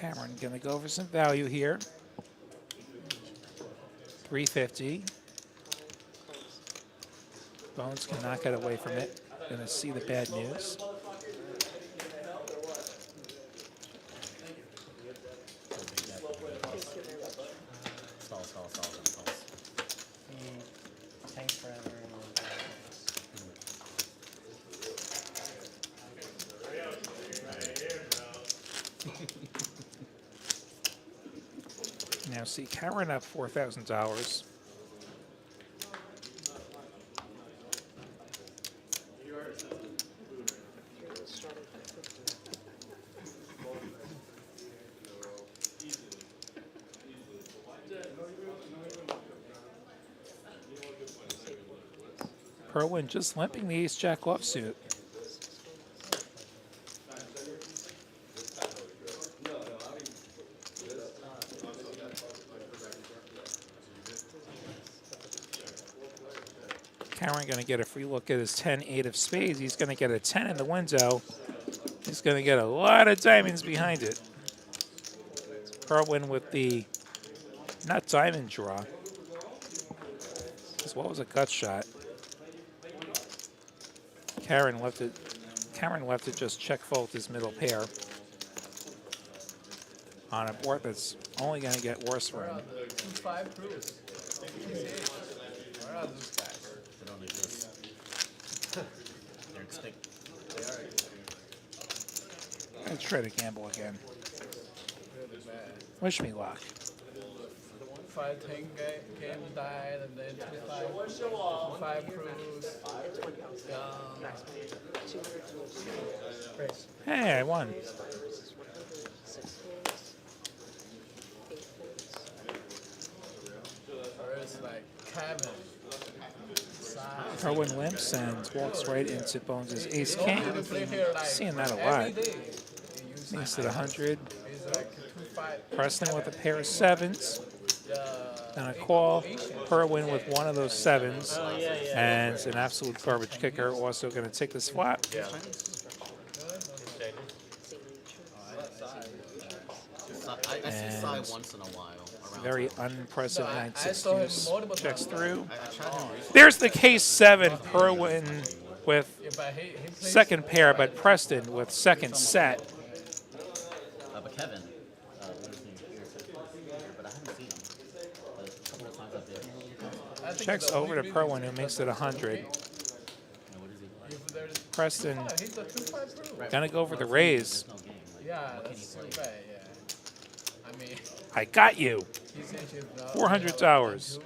Cameron gonna go for some value here. 350. Bones cannot get away from it. Gonna see the bad news. Stall. He tanks forever and Now see, Karen up $4,000. Perwin just limping the ace-jack offsuit. Karen going to get a free look at his 10-8 of spades. He's going to get a 10 in the window. He's going to get a lot of diamonds behind it. Perwin with the not diamond draw, as well as a gut shot. Karen left it just check fold his middle pair on a board that's only going to get worse for him. Where are those guys? They don't exist. They're extinct. They are extinct. Let's try to gamble again. Really bad. Wish me luck. The 1-5-10 game died, and then 2-5 proofs. Chris. Hey, I won. Or it's like Kevin. Perwin limps and walks right into Bones' ace king. Seeing that a lot. Makes it 100. Preston with a pair of sevens. And a call. Perwin with one of those sevens. And an absolute garbage kicker. Also going to take this flop. I see side once in a while. Very unimpressive 9-6 saw him deuce. multiple Checks times. through. There's the case 7. Perwin with But he plays second pair, but Preston with second set. But Kevin, what is his name? But I haven't seen him. But a couple of times I've been. Checks over to Perwin, who makes it 100. Preston he's a 2-5 proof. gonna go for the raise. Yeah, that's so bad, yeah. I mean, I got you. TCH is $400.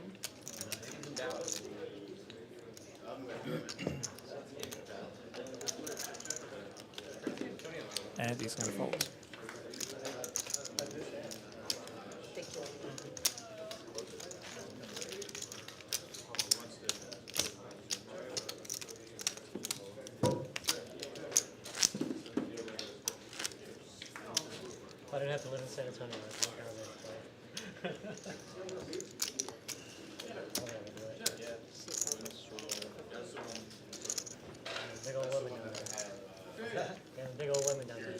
And he's gonna fold. I didn't have to live in San Antonio. I think I would play. Big old women down there. Yeah, big old women down there.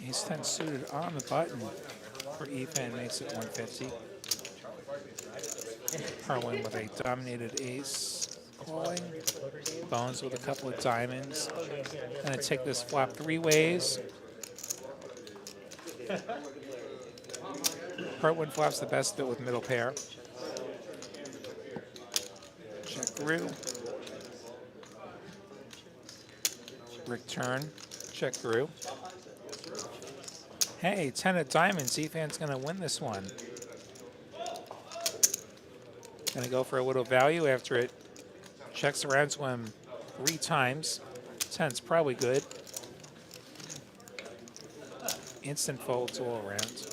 Ace 10 suited on the button for Ethan, makes it 150. Perwin with a dominated ace, calling. Bones with a couple of diamonds. Gonna take this flop 3 ways. Perwin flops the best of it with middle pair. Check through. Brick turn. Check through. Hey, 10 of diamonds. Ethan's gonna win this one. Gonna go for a little value after it checks around to him 3 times. 10's probably good. Instant folds all around.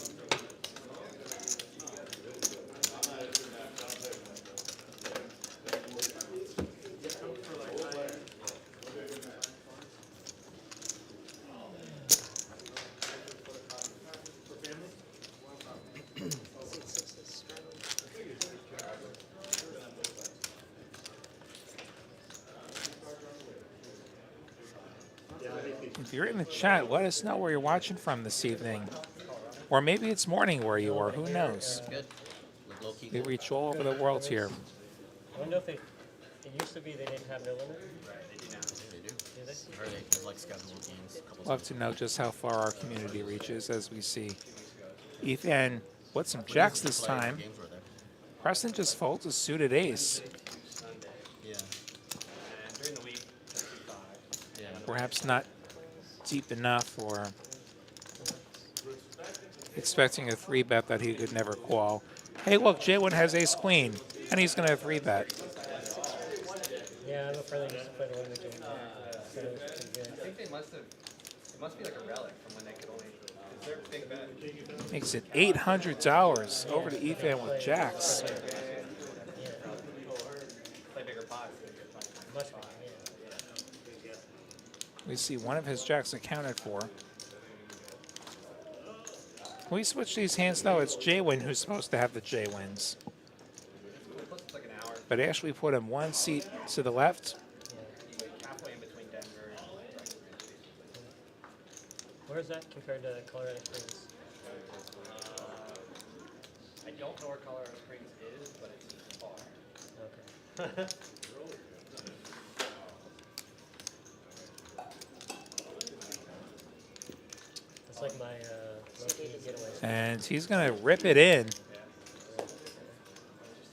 If you're in the chat, let us know where you're watching from this evening. Or maybe it's morning where you are. Who knows? Good. Like low key. We reach all over the world here. I wonder if it used to be they didn't have no limit. They do. Do they? I heard they have like scheduled games. A couple Love to know just how far our community reaches as we see Ethan with some jacks this time. games were there. Preston just folds a suited ace. Yeah. Yeah. Perhaps not deep enough or expecting a 3-bet that he could never call. Hey, look, J1 has ace queen, and he's going to 3-bet. Yeah, I'm afraid they used to play the limit game. So it was pretty good. I think they must have. It must be like a relic from when they could only. Is there a big bet? Makes it $800 over to Ethan with jacks. Play bigger pots. Much more, yeah. We see one of his jacks accounted for. Can we switch these hands though? It's J-Win who's supposed to have the J-Wins. Like an hour. But Ashley put him one seat to the left. Halfway in between Denver and. Where is that compared to Colorado Springs? I don't know where Colorado Springs is, but it's far. Okay. It's like my low-key getaway. And he's going to rip it in.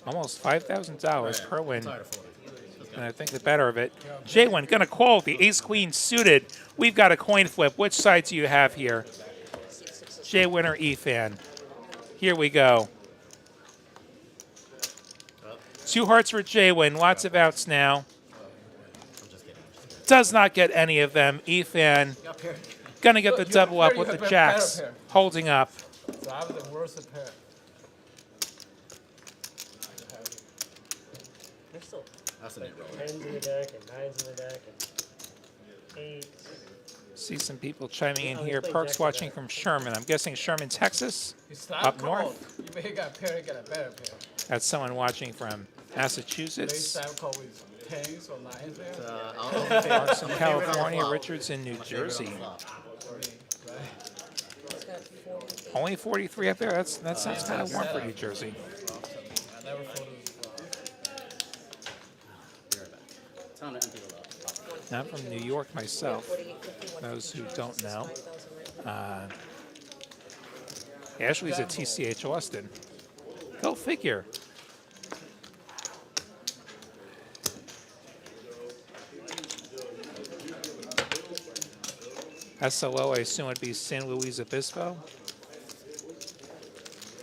Almost $5,000 per win. And I think the better of it. J1 going to call the ace-queen suited. We've got a coin flip. Which side do you have here? J-Win or E-Fan? Here we go. 2 hearts for J-Win. Lots of outs now. Does not get any of them. E-Fan going to get the double up with the jacks. Holding up. So I was the worst pair. There's still That's an 8 roll. 10s in the deck and 9s in the deck and 8s. See some people chiming in here. Perks watching from Sherman. I'm guessing Sherman, Texas? Up north? You better got a pair, you got a better pair. That's someone watching from They Massachusetts. style call with 10s or 9s there. Parks in California. Richards in New Jersey. Only 43 up there. That sounds kind of warm for New Jersey. I never thought it Time to empty the lot. I'm from New York myself. Those who don't know. Ashley's at TCH Austin. Go figure. SLO, I assume would be San Luis Obispo.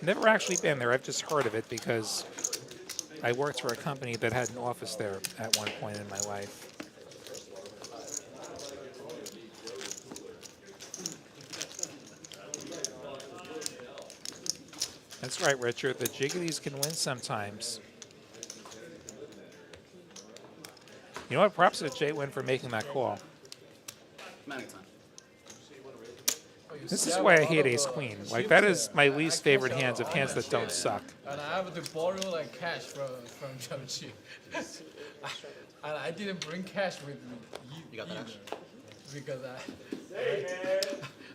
Never actually been there. I've just heard of it because I worked for a company that had an office there at one point in my life. That's right, Richard. The jiggities can win sometimes. You know what? Props to J-Win for making that call. Many times. This is why I hate ace-queen. Like, that is my least favorite hands of hands that don't suck. And I have to borrow like cash from Jochi. And I didn't bring cash with me. You got that, Ash? Because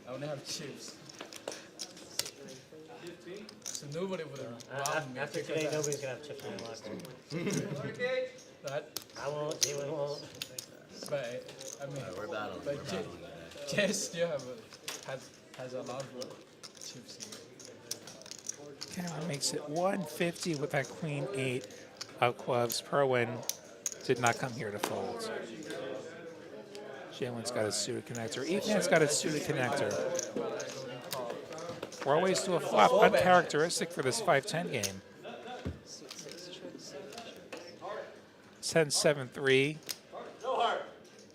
I only have chips. So nobody would have robbed me. After today, nobody's going to have chips in the locker. That, I won't, J1 won't. but I mean, We're battling. but We're battling today. Jay still has a lot of chips here. Cameron makes it 150 with that queen 8 of clubs. Perwin did not come here to fold. Jalen's got a suited connector. Ethan's got a suited connector. We're always to a flop, uncharacteristic for this 5-10 game. 10-7-3.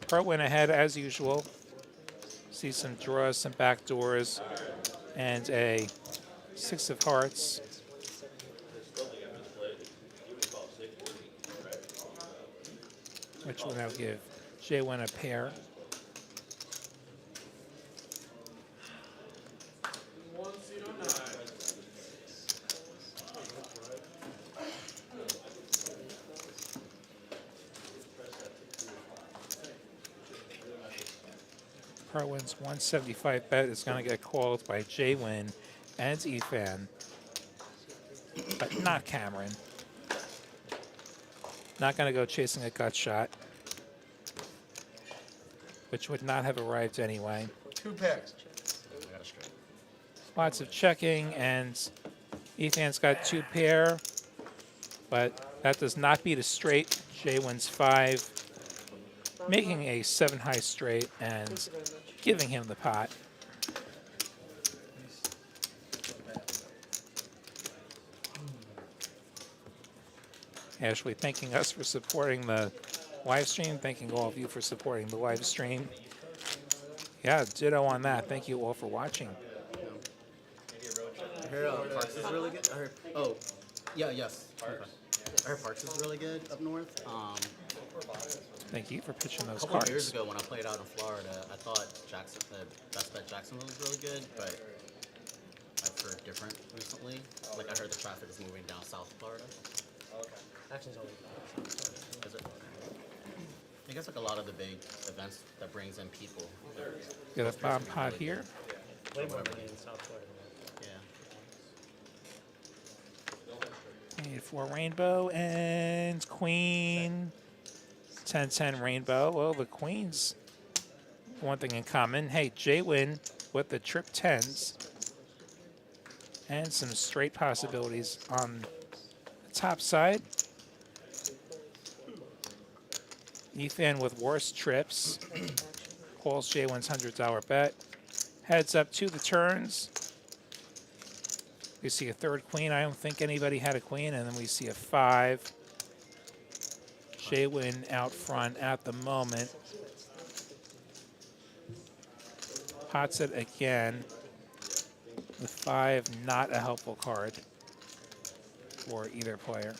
Perwin ahead as usual. See some draws, some back doors, and a 6 of hearts. Which will now give J1 a pair. Carwin's 175 bet is going to get called by J-Win and Ethan, but not Cameron. Not going to go chasing a gut shot, which would not have arrived anyway. 2 pairs. I got a straight. Lots of checking, and Ethan's got 2 pair, but that does not beat a straight. J-Win's 5, making a 7 high straight and giving him the pot. Ashley thanking us for supporting the live stream. Thanking all of you for supporting the live stream. Yeah, ditto on that. Thank you all for watching. I heard Parks is really good. I heard, oh, yeah, yes. Okay. I heard Parks is really good up north. Thank you for pitching those A couple of cards. years ago when I played out in Florida, I thought Best Bet Jacksonville was really good, but I've heard different recently. Like I heard the traffic is moving down South Florida. Action's only Is it? I guess like a lot of the big events that brings in people. Got a bomb pot here. way more money in South Florida than that. Yeah. Need 4 rainbow and queen. 10-10 rainbow. Well, the queen's one thing in common. Hey, J-Win with the trip 10s and some straight possibilities on the top side. Ethan with worse trips. Calls J-Win's $100 bet. Heads up to the turns. We see a 3rd queen. I don't think anybody had a queen. And then we see a 5. J-Win out front at the moment. Pots it again. The 5, not a helpful card for either player.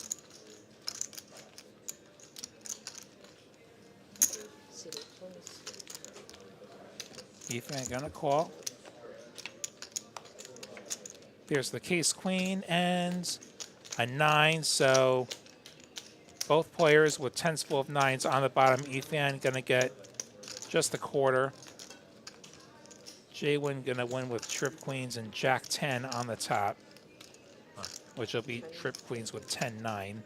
Ethan gonna call. There's the case queen and a 9, so both players with 10s full of 9s on the bottom. Ethan gonna get just a quarter. J-Win gonna win with trip queens and jack 10 on the top, which will be trip queens with 10-9.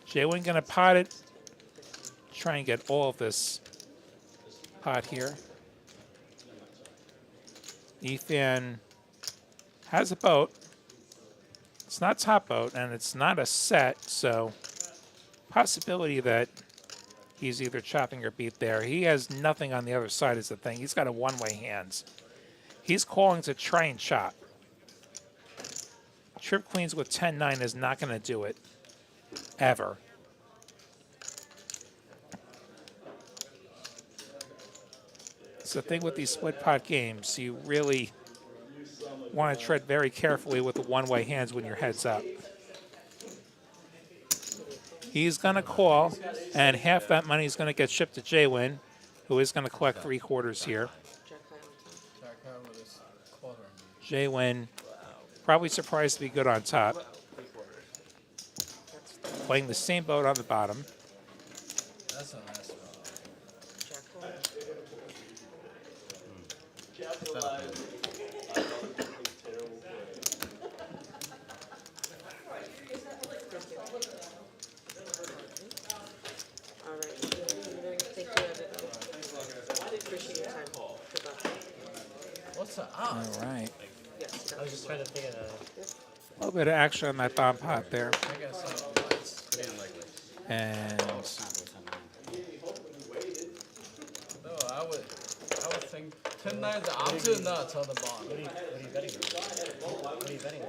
J-Win gonna pot it, try and get all of this pot here. Ethan has a boat. It's not top boat, and it's not a set, so possibility that he's either chopping or beat there. He has nothing on the other side is the thing. He's got a one-way hands. He's calling to try and chop. Trip queens with 10-9 is not going to do it, ever. It's the thing with these split pot games. You really want to tread very carefully with the one-way hands when your head's up. He's going to call, and half that money is going to get shipped to J-Win, who is going to collect 3/4 here. J-Win, probably surprised to be good on top. Playing the same boat on the bottom. That's a nice one. All right. Thank you, everybody. Appreciate your time. Goodbye. What's the All odds? right. Yes. I was just trying to think of A little bit of action on that bomb pot there. I guess so. And No, I would think 10-9 is the opposite nuts on the bottom. what are you betting on? What are you betting on?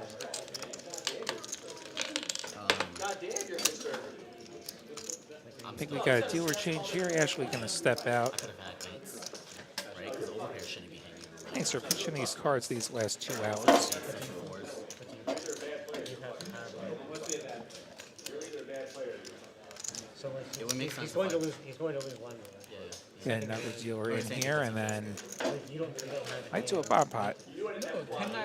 I think we got a dealer change here. Ashley going to step out. I could have had eights, right? Because overpair shouldn't be hanging. Thanks for pitching these cards these last 2 hours. You have to have so It would make sense he's going to if I- lose. He's going to lose one. Right? Yeah. Get another dealer in here, and then You don't have I do a bomb pot. No, 10-9 is I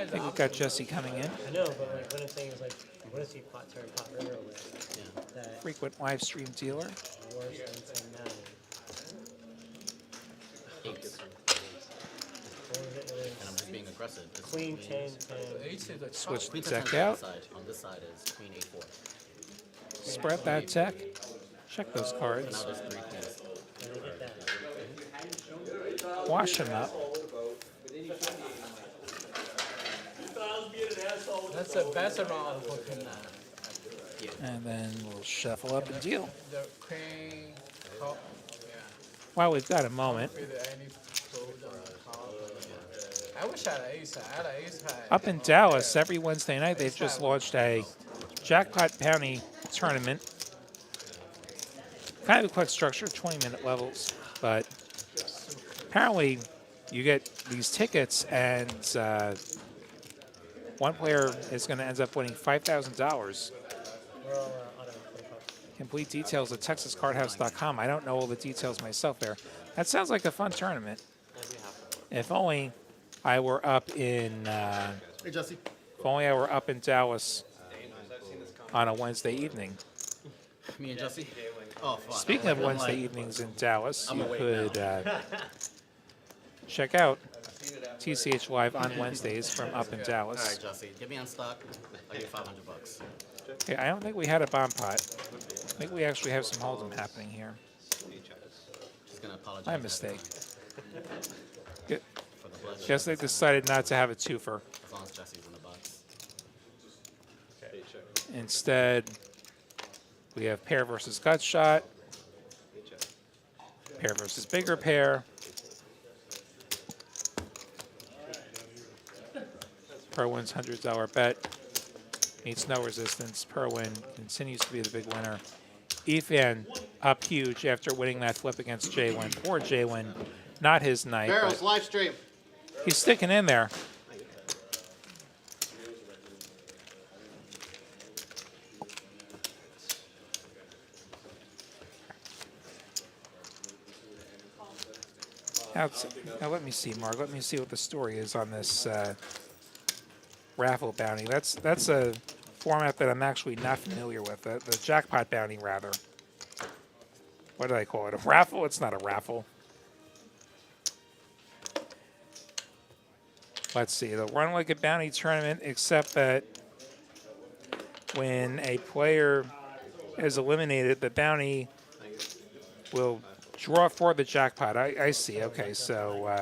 the think we've opposite. got Jesse coming in. I know, but like what I'm saying is like, what is he pot turn pot river with? Yeah. That Frequent live stream dealer. worse than 10-9. eights. What was it? It And I'm was just being aggressive. It's Queen 10, 10. Ace is the top. Switch the Queen 10 deck 10 on out. this side. On this side is Queen 8 4. Spread that deck. Check those So now cards. there's 3 queens. And we get that. Wash them up. That's the best round of poker now. And then we'll shuffle up and deal. The queen, top, yeah. While we've got a moment, With any fold on the top. I wish I had an ace. I had an ace high. up in Dallas every Wednesday night, they've just launched a jackpot bounty tournament. Kind of a quick structure, 20-minute levels, but apparently you get these tickets and one player is going to end up winning $5,000. We're all on a play card. Complete details at TexasCardHouse.com. I don't know all the details myself there. That sounds like a fun tournament. If only I were up in Hey, Jesse. if only I were up in Dallas on a Wednesday evening. Me and Jesse. Oh, fuck. Speaking of I'm Wednesday like- evenings in Dallas, I'm you awake could check out TCH Live on Wednesdays from up in All Dallas. right, Jesse. Get me on stock. I'll give you $500. Okay, I don't think we had a bomb pot. I think we actually have some hold'em happening here. Just gonna apologize. My mistake. Good. For the blood. Guess they decided not to have a twofer. As long as Jesse's in the box. Instead, we have pair versus gut shot, pair versus bigger pair. Perwin's $100 bet meets no resistance. Perwin continues to be the big winner. Ethan up huge after winning that flip against Jalen. Poor Jalen, not his night, Barrels, but live stream. he's sticking in there. Now let me see, Mark. Let me see what the story is on this raffle bounty. That's a format that I'm actually not familiar with. The jackpot bounty, rather. What did I call it? A raffle? It's not a raffle. Let's see. They'll run like a bounty tournament, except that when a player is eliminated, the bounty will draw for the jackpot. I see. Okay, so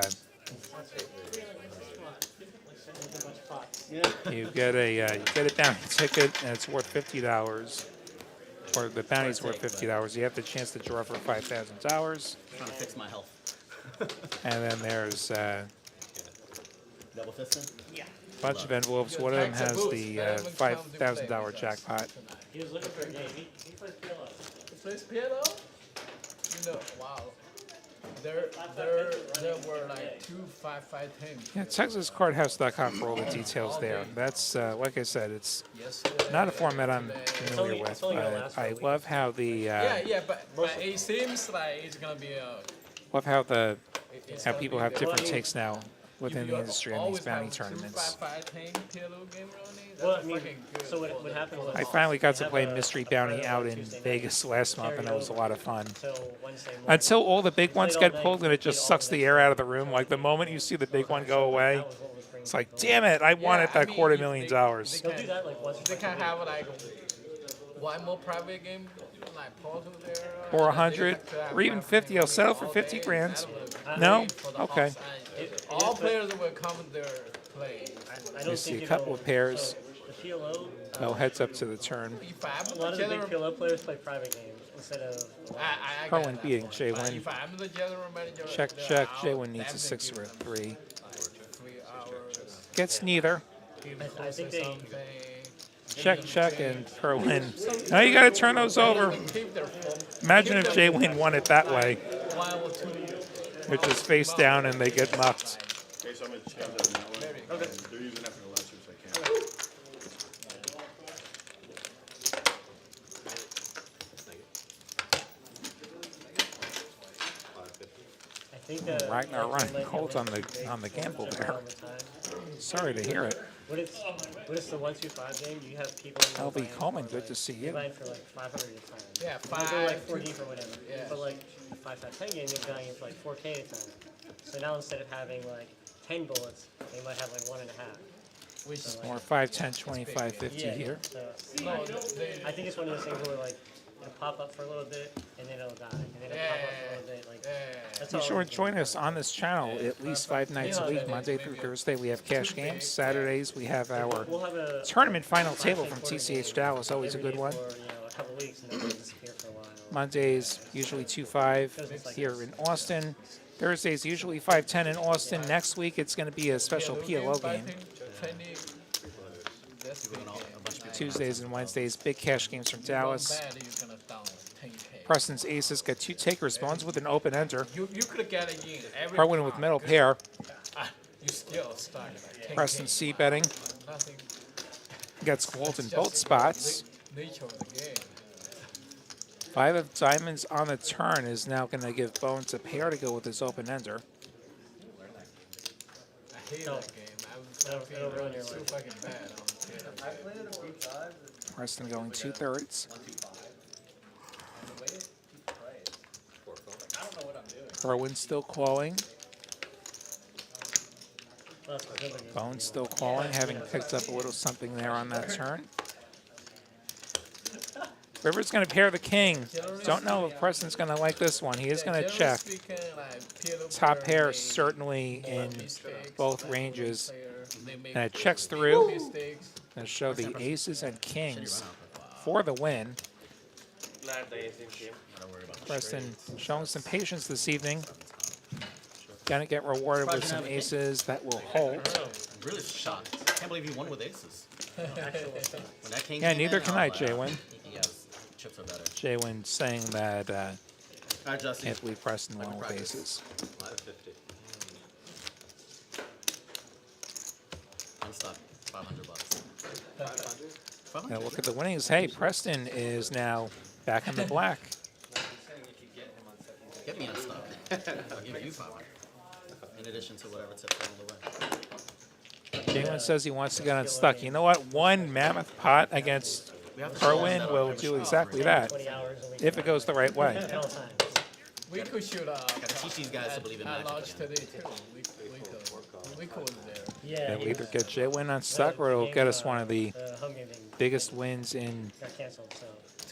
you get a bounty ticket, and it's worth $50. Or the bounty's worth $50. You have the chance to draw for $5,000. Trying to fix my health. And then there's Double fisting? Yeah. a bunch of envelopes. One of them has the $5,000 jackpot. He was looking for a game. He plays PLO. He plays piano? You know, wow. There were like 2 5 5 10. Yeah, TexasCardHouse.com for all the details there. That's, like I said, it's not a format I'm familiar with, but I love how the Yeah, but it seems like it's gonna be a. love how it's how gonna people be have the- different takes now within if the you industry on these always bounty have 2 tournaments. 5 5 10 piano game running. That's Well, I mean, fucking good. so what happened was I finally got we to have play a- Mystery a Bounty tournament out on in Tuesday night, Vegas last month, and carried that was a over lot of fun. Until Wednesday morning. Until all the big ones Played get all pulled, night, and it played just all sucks the air out of the room. Like the moment you see the big one go away, That was what was bringing it's like, people. damn it, I wanted Yeah, I that mean, $250,000. They'll do that like once or They twice can a have week. like one more private game, like pause there. Or 100, or even 50. I'll settle for 50 grand. No? Okay. All players will come there play. I You don't see think a couple it'll- of pairs. so the PLO, No heads up to the turn. If I'm a the lot of the big general, PLO players play private games instead of. I Carlin got beating that. Jay But Wynn. If I'm the general manager, Check, then check. I'll Jay Wynn needs a definitely 6 or a give 3. 3 hours. Gets neither. Give I think they- something. Check, check, and Perwin. Now you got to turn those over. Keep their phone. Imagine if Jay Wynn won it that way, 1 or 2. which is face down and they get mucked. Okay, so I'm gonna change that now. Okay. They're using that for the last year, so I can't. I think Ragnar running cold on the gamble there. Sorry to hear it. When it's the 1-2-5 game, you have people. LB Coleman, good to see You're you. buying for like 500 a time. Yeah, They'll go like 4 5, deep or whatever. yeah. But like a 5-5-10 game, they're buying for like 4K a time. So now instead of having like 10 bullets, they might have like 1.5. Which So, More 5, 10, 25, 50 yeah, here. So, no, I think it's one of those things where like it'll pop up for a little bit and then it'll die, and then it'll pop up for a little bit. Like that's Be all. sure to join us on this channel at least 5 nights a week. Monday through Thursday, we have cash games. Saturdays, we have our We'll have a tournament final table from TCH Dallas, always a every good day one. for, a couple weeks, and then we'll disappear for a while. Mondays, usually 2-5 here in Austin. Thursdays, usually 5-10 in Austin. Next week, it's going to be a special PLO game. Tuesdays and Wednesdays, big cash games from Dallas. Preston's aces got 2 takers. Bones with an open ender. You could get it in every Harwin with middle pair. You still stuck. Preston C betting. Nothing. Gets called in both spots. Nature of the game. 5 of diamonds on the turn is now going to give Bones a pair to go with his open ender. I hate that game. It'll ruin your so life. fucking bad. I played it a few times. Preston going 2/3. I don't know what I'm doing. Harwin still calling. Well, that's what I'm doing. Bones still calling, having picked up a little something there on that turn. River's going to pair the king. Don't know if Preston's going to like this one. He is going to check. Top pair certainly in both ranges. And it checks through. Going to show the aces and kings for the win. Preston showing some patience this evening. Going to get rewarded with some aces that will hold. I'm really shocked. I can't believe he won with aces. When that king Yeah, came neither in, can I I, was like, Jaywin. Yes, chips are better. Jaywin saying that Alright, Justin. can't believe Preston won with practice. aces. I'm stuck. $500. Now look at the winnings. Hey, Preston is now back in the black. Get me unstuck. I'll give you 500. In addition to whatever tips along the way. Jaywin says he wants to get unstuck. You know what? One mammoth pot against Harwin will do exactly that, 20 hours a week. if it goes the right way. All the time. We could shoot teach these guys to believe in at magic launch again. today too. We could there. Yeah. It'll either get Jaywin unstuck or it'll get us one of the home game thing biggest wins in got canceled, so.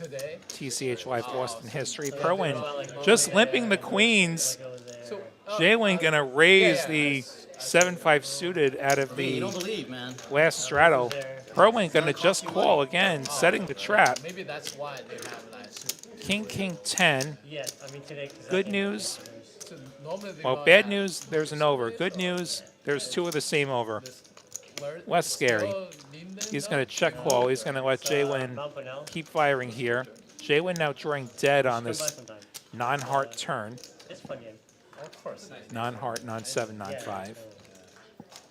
Today. TCH Live Austin history. Perwin just limping the queens. So Jaywin gonna raise the 7-5 suited out of You the don't believe, man. last straddle. Perwin gonna just call again, setting the trap. maybe that's why they have like. King 10. Yeah, I mean today. 'cause I Good think- news. So normally they Well, go bad out. news, there's an over. Good news, there's 2 of the same over. Less scary. He's going to check call. He's going to let Jaywin keep firing here. Jaywin now drawing dead on this non-heart turn. It's a fun game. Of course. Non-heart, non-7, non-5.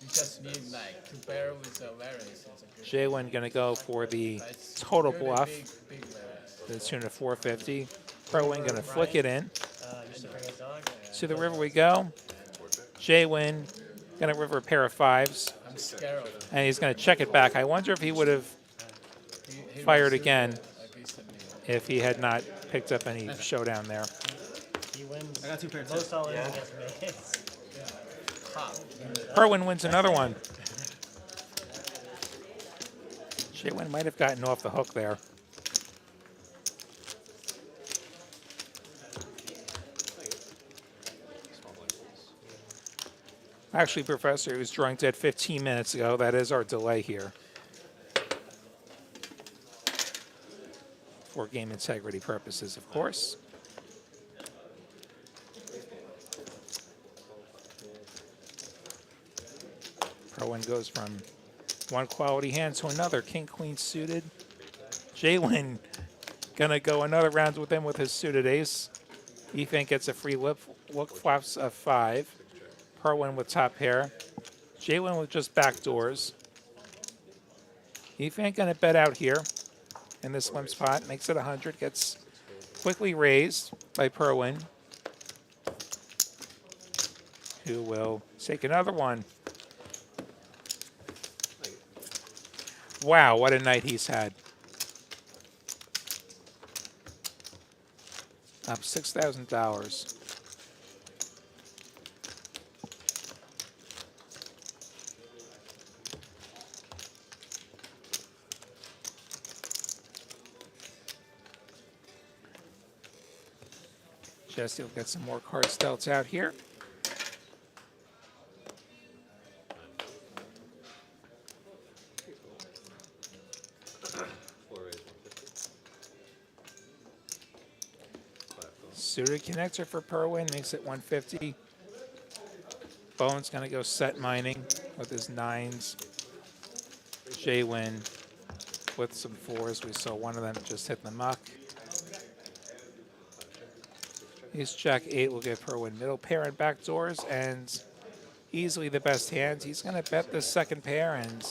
You just need like to bear with the variance. Jaywin going to go for the total bluff. Big variance. To the tune of 450. Perwin going to flick it in. Used to bring his dog. To the river we go. Jaywin going to river a pair of 5s. I'm scared of it. And he's going to check it back. I wonder if he would have He fired was again against me. if he had not picked up any showdown there. He wins. I got 2 pairs. Most all in against me. Perwin wins another one. Jaywin might have gotten off the hook there. Actually, Professor, he was drawing dead 15 minutes ago. That is our delay here. For game integrity purposes, of course. Perwin goes from one quality hand to another. King, queen suited. Jaywin gonna go another round with him with his suited ace. Ethan gets a free look flops of 5. Perwin with top pair. Jaywin with just back doors. Ethan gonna bet out here in this limp spot. Makes it 100. Gets quickly raised by Perwin, who will take another one. Wow, what a night he's had. Up $6,000. Jesse will get some more cards dealt out here. Suited connector for Perwin makes it 150. Bowen's going to go set mining with his 9s. J-Win with some 4s. We saw one of them just hit the muck. Ace Jack 8 will give Perwin middle pair and back doors, and easily the best hand. He's going to bet the second pair, and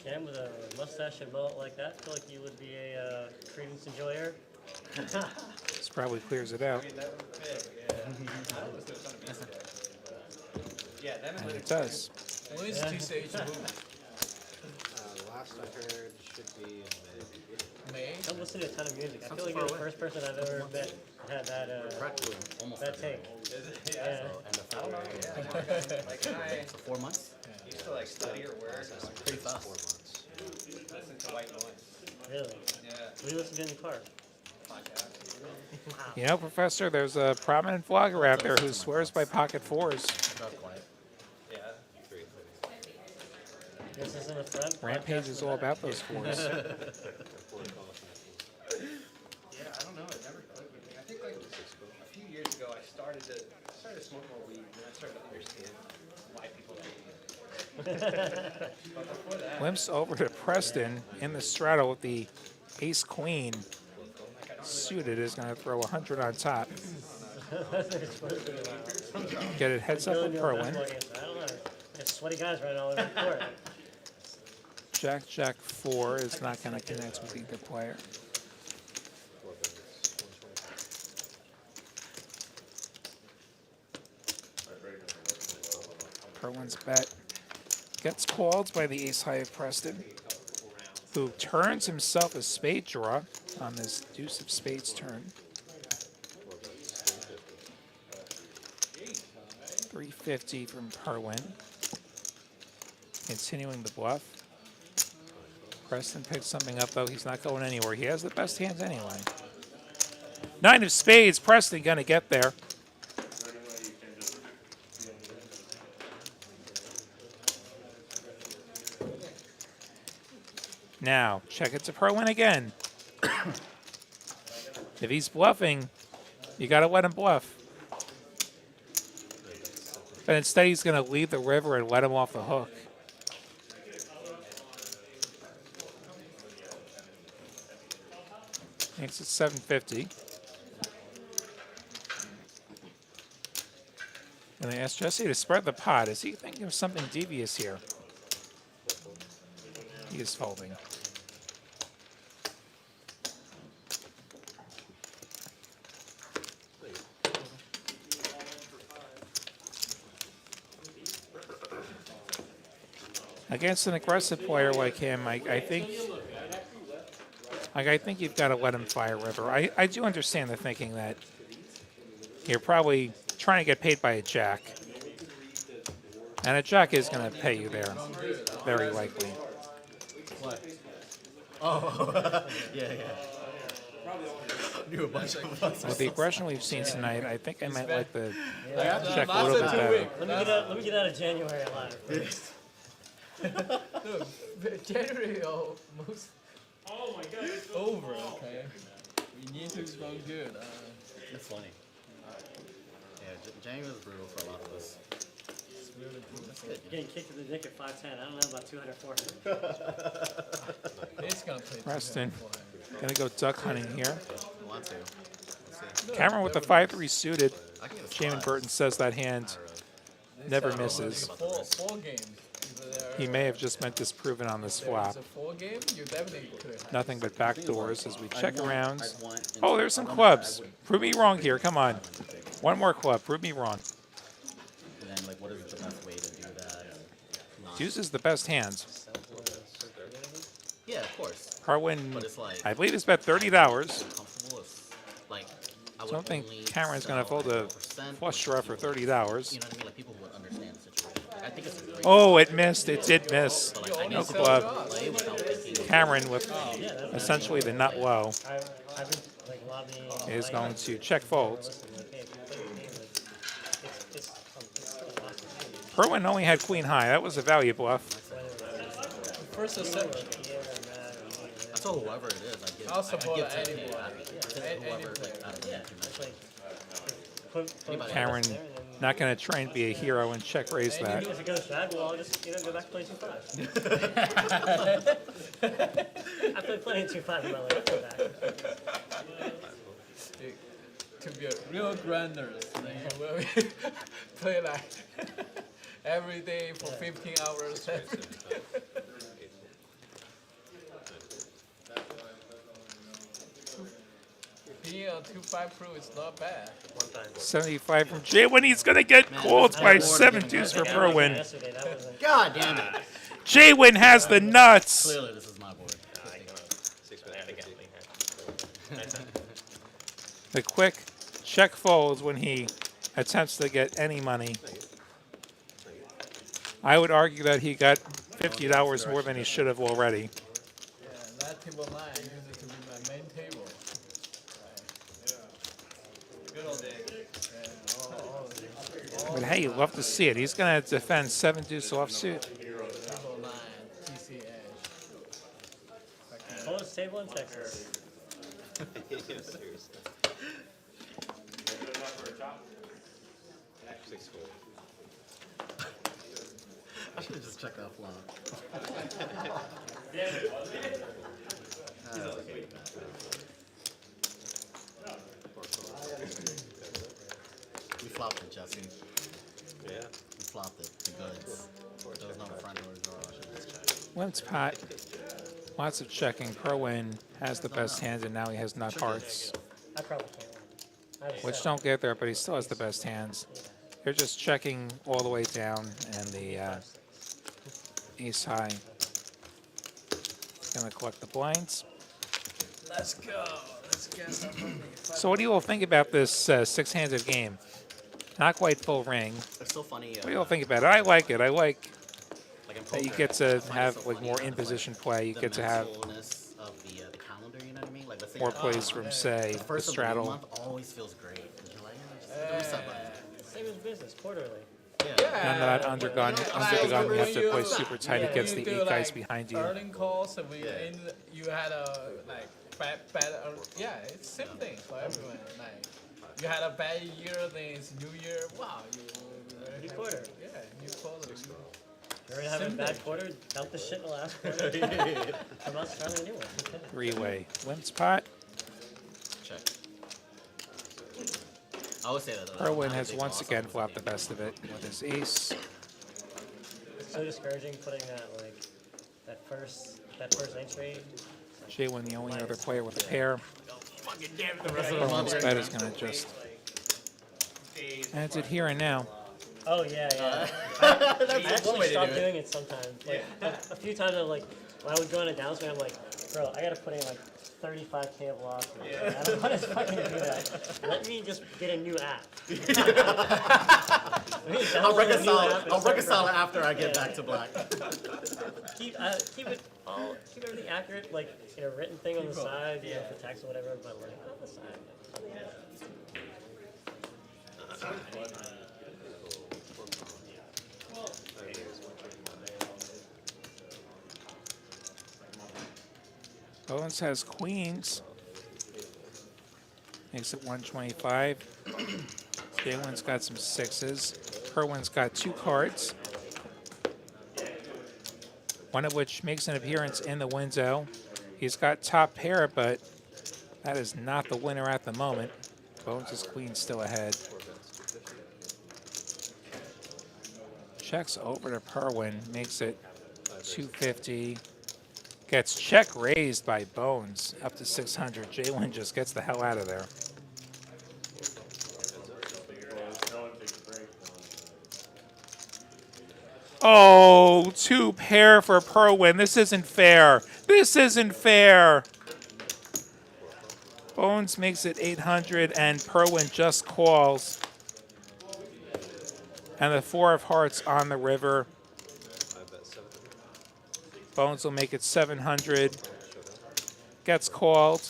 Cam, with a mustache and mullet like that, I feel like you would be a Credence enjoyer. this probably clears it out. And it does. When is TCH moving? Last I heard should be in May. I'm listening to a ton of music. I feel like you're the first person I've ever met that had that take. Yeah. And the foul? Like, can I So 4 months? used to like study or work? Pretty fast. 4 months. Listen to white noise. Really? Yeah. What do you listen to in the car? You know, Professor, there's a prominent vlogger out there who swears by pocket 4s. Drive quiet. Yeah. This is in the front. Rampage is all about those 4s. Yeah, I don't know. It never clicked with me. I think like a few years ago, I started to smoke more weed, and then I started to understand why people like weed. But before that, Glimpse over to Preston in the straddle with the ace queen. Suited is going to throw 100 on top. Get it heads up with Perwin. I don't know. There's sweaty guys running all over the court. Jack, Jack 4 is not going to connect with either player. Perwin's bet gets called by the ace high of Preston, who turns himself a spade draw on this deuce of spades turn. 350 from Perwin. Continuing the bluff. Preston picks something up, though. He's not going anywhere. He has the best hands anyway. 9 of spades. Preston going to get there. Now, check it to Perwin again. If he's bluffing, you got to let him bluff. But instead, he's going to leave the river and let him off the hook. Makes it 750. And I asked Jesse to spread the pot. Is he thinking of something devious here? He is folding. Against an aggressive player like him, I think you've got to let him fire river. I do understand the thinking that you're probably trying to get paid by a jack. And a jack is going to pay you there, very likely. What? Oh, yeah. Knew a bunch of us. With the aggression we've seen tonight, I think I might like the Yeah. check a little bit better. Let me get out of January alive. Look, January almost over, okay? We need to go good. It's funny. Yeah, January was brutal for a lot of us. That's good. Getting kicked in the dick at 5'10". I don't know about 204. It's gonna play Preston, going to go duck hunting here. Want to. Let's see. Cameron with the 5-3 suited. Jamin Burton says that hand never misses. Four games. He may have just meant disproven on this flop. It's a 4 game. You definitely could have. Nothing but back doors as we check around. Oh, there's some clubs. Prove me wrong here. Come on. One more club. Prove me wrong. And then, like, what is the best way to do that? Deuce is the best hand. Yeah, of course. Kerwin, But it's like I believe it's about $30. comfortable if, like, I I would don't think only Cameron's going to sell fold a 4% flush or draw for $30. you know what I mean? Like people who would understand the situation. I think it's a great Oh, it missed. It did miss. but like I No need to club. play without thinking. Cameron with essentially the nut low I've been like lobbying. is going to check folds. Kerwin only had queen high. That was a value bluff. First or second. I told whoever it is, I I'll give support 10K anyone. happy. Whoever like out of the match. Cameron not going to try and be a hero and check raise that. If it goes bad, well, I'll just go back to play 2-5. I played plenty of 2-5 in my life. I'll go back. To be a real granders, then you will play like every day for 15 hours. Being a 2-5 pro is not bad. 75 from Jay when he's going to get called by 7-2s for Kerwin. God damn it. Jaywin has the nuts. Clearly this is my board. The quick check folds when he attempts to get any money. I would argue that he got $50 more than he should have already. Yeah, that table 9 used it to be my main table. Good old day. But hey, you love to see it. He's going to defend 7-2 offsuit. Table 9, TCH. Oldest table in Texas. I should have just checked that flop. We flopped it, Jesse. Yeah. We flopped it. The goods. There was no front door draw. I should just check. Limps pot. Lots of checking. Kerwin has the best hands, and now he has nut hearts, I probably can't win. which don't get there, but he still has the best hands. They're just checking all the way down, and the ace high. Gonna collect the blinds. Let's go. Let's get some money. So what do you all think about this six-handed game? Not quite full ring. It's so funny. What do you all think about it? I like it. I like in that you poker, get to I find it have so like funny more how, in-position like, play. You the get to have mentalness of the calendar, you know what I mean? Like, let's say more you're, plays from, say, the the first of the straddle. month always feels great. 'Cause you're like, yeah, just hit the reset button. Same as business, quarterly. None of that undergun. Undergun, you have to play super tight. It gets the 8 guys behind you. Earning calls, and you had a like bad, yeah, it's same thing for everyone. Like you had a bad year, then it's New Year. Wow, New quarter. Yeah, new quarter. You're gonna have a bad quarter. Dump the shit in the last quarter. Come out strong in the new one. Three-way. Limps pot. Check. I always say that. Though, Kerwin has once again flopped the best of it with his ace. It's so discouraging putting that first ace rate. Jaywin, the only other player with a pair. Fucking damn it, the rest of the Kerwin's month. bet is going to just adds it here and now. Oh yeah. I actually stopped doing it sometimes. Like a few times, I'm like, when I would go on a downswing, I'm like, bro, I gotta put in like 35K of losses. I don't want to fucking do that. Let me just get a new app. I'll reconcile it after I get back to black. Keep everything accurate, like in a written thing on the side, you know, for tax or whatever, but like on the side. Owens has queens. Makes it 125. Jaywin's got some sixes. Kerwin's got 2 cards. One of which makes an appearance in the window. He's got top pair, but that is not the winner at the moment. Bones' queen's still ahead. Checks over to Kerwin, makes it 250. Gets check raised by Bones up to 600. Jaywin just gets the hell out of there. Oh, 2 pair for Kerwin. This isn't fair. This isn't fair. Bones makes it 800, and Perwin just calls. And the 4 of hearts on the river. Bones will make it 700. Gets called.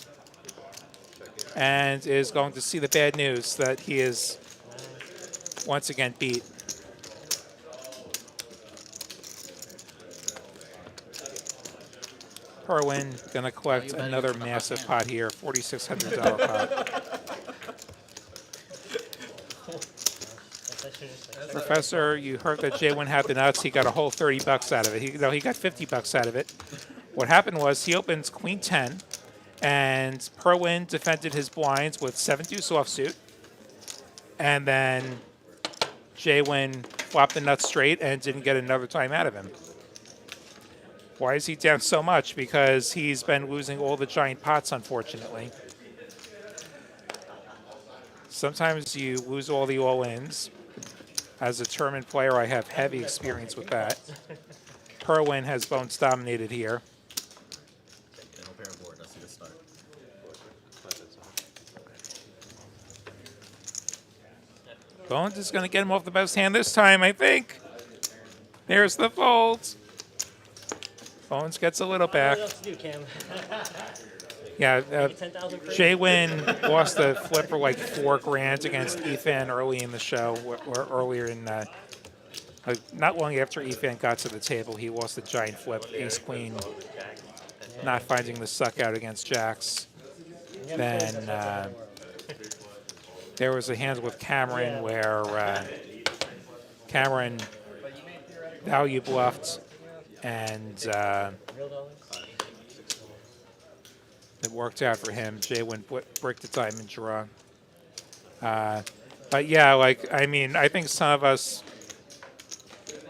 And is going to see the bad news that he is once again beat. Perwin going to collect another massive pot here, $4,600 pot. Professor, you heard that Jay Wynn had the nuts. He got a whole 30 bucks out of it. He got 50 bucks out of it. What happened was he opens Queen 10, and Perwin defended his blinds with 7-2 offsuit, and then Jay Wynn flopped the nuts straight and didn't get another time out of him. Why is he down so much? Because he's been losing all the giant pots, unfortunately. Sometimes you lose all the all-ins. As a tournament player, I have heavy experience with that. Perwin has bones dominated here. Bones is going to get him off the best hand this time, I think. There's the fold. Bones gets a little back. Yeah, Jay Wynn lost the flip for like $4,000 against Ethan early in the show, or earlier in, not long after Ethan got to the table, he lost the giant flip, ace queen, not finding the suck out against jacks. Then there was a hand with Cameron where Cameron value bluffed, and it worked out for him. Jay Wynn bricked the diamond draw. But yeah, I think some of us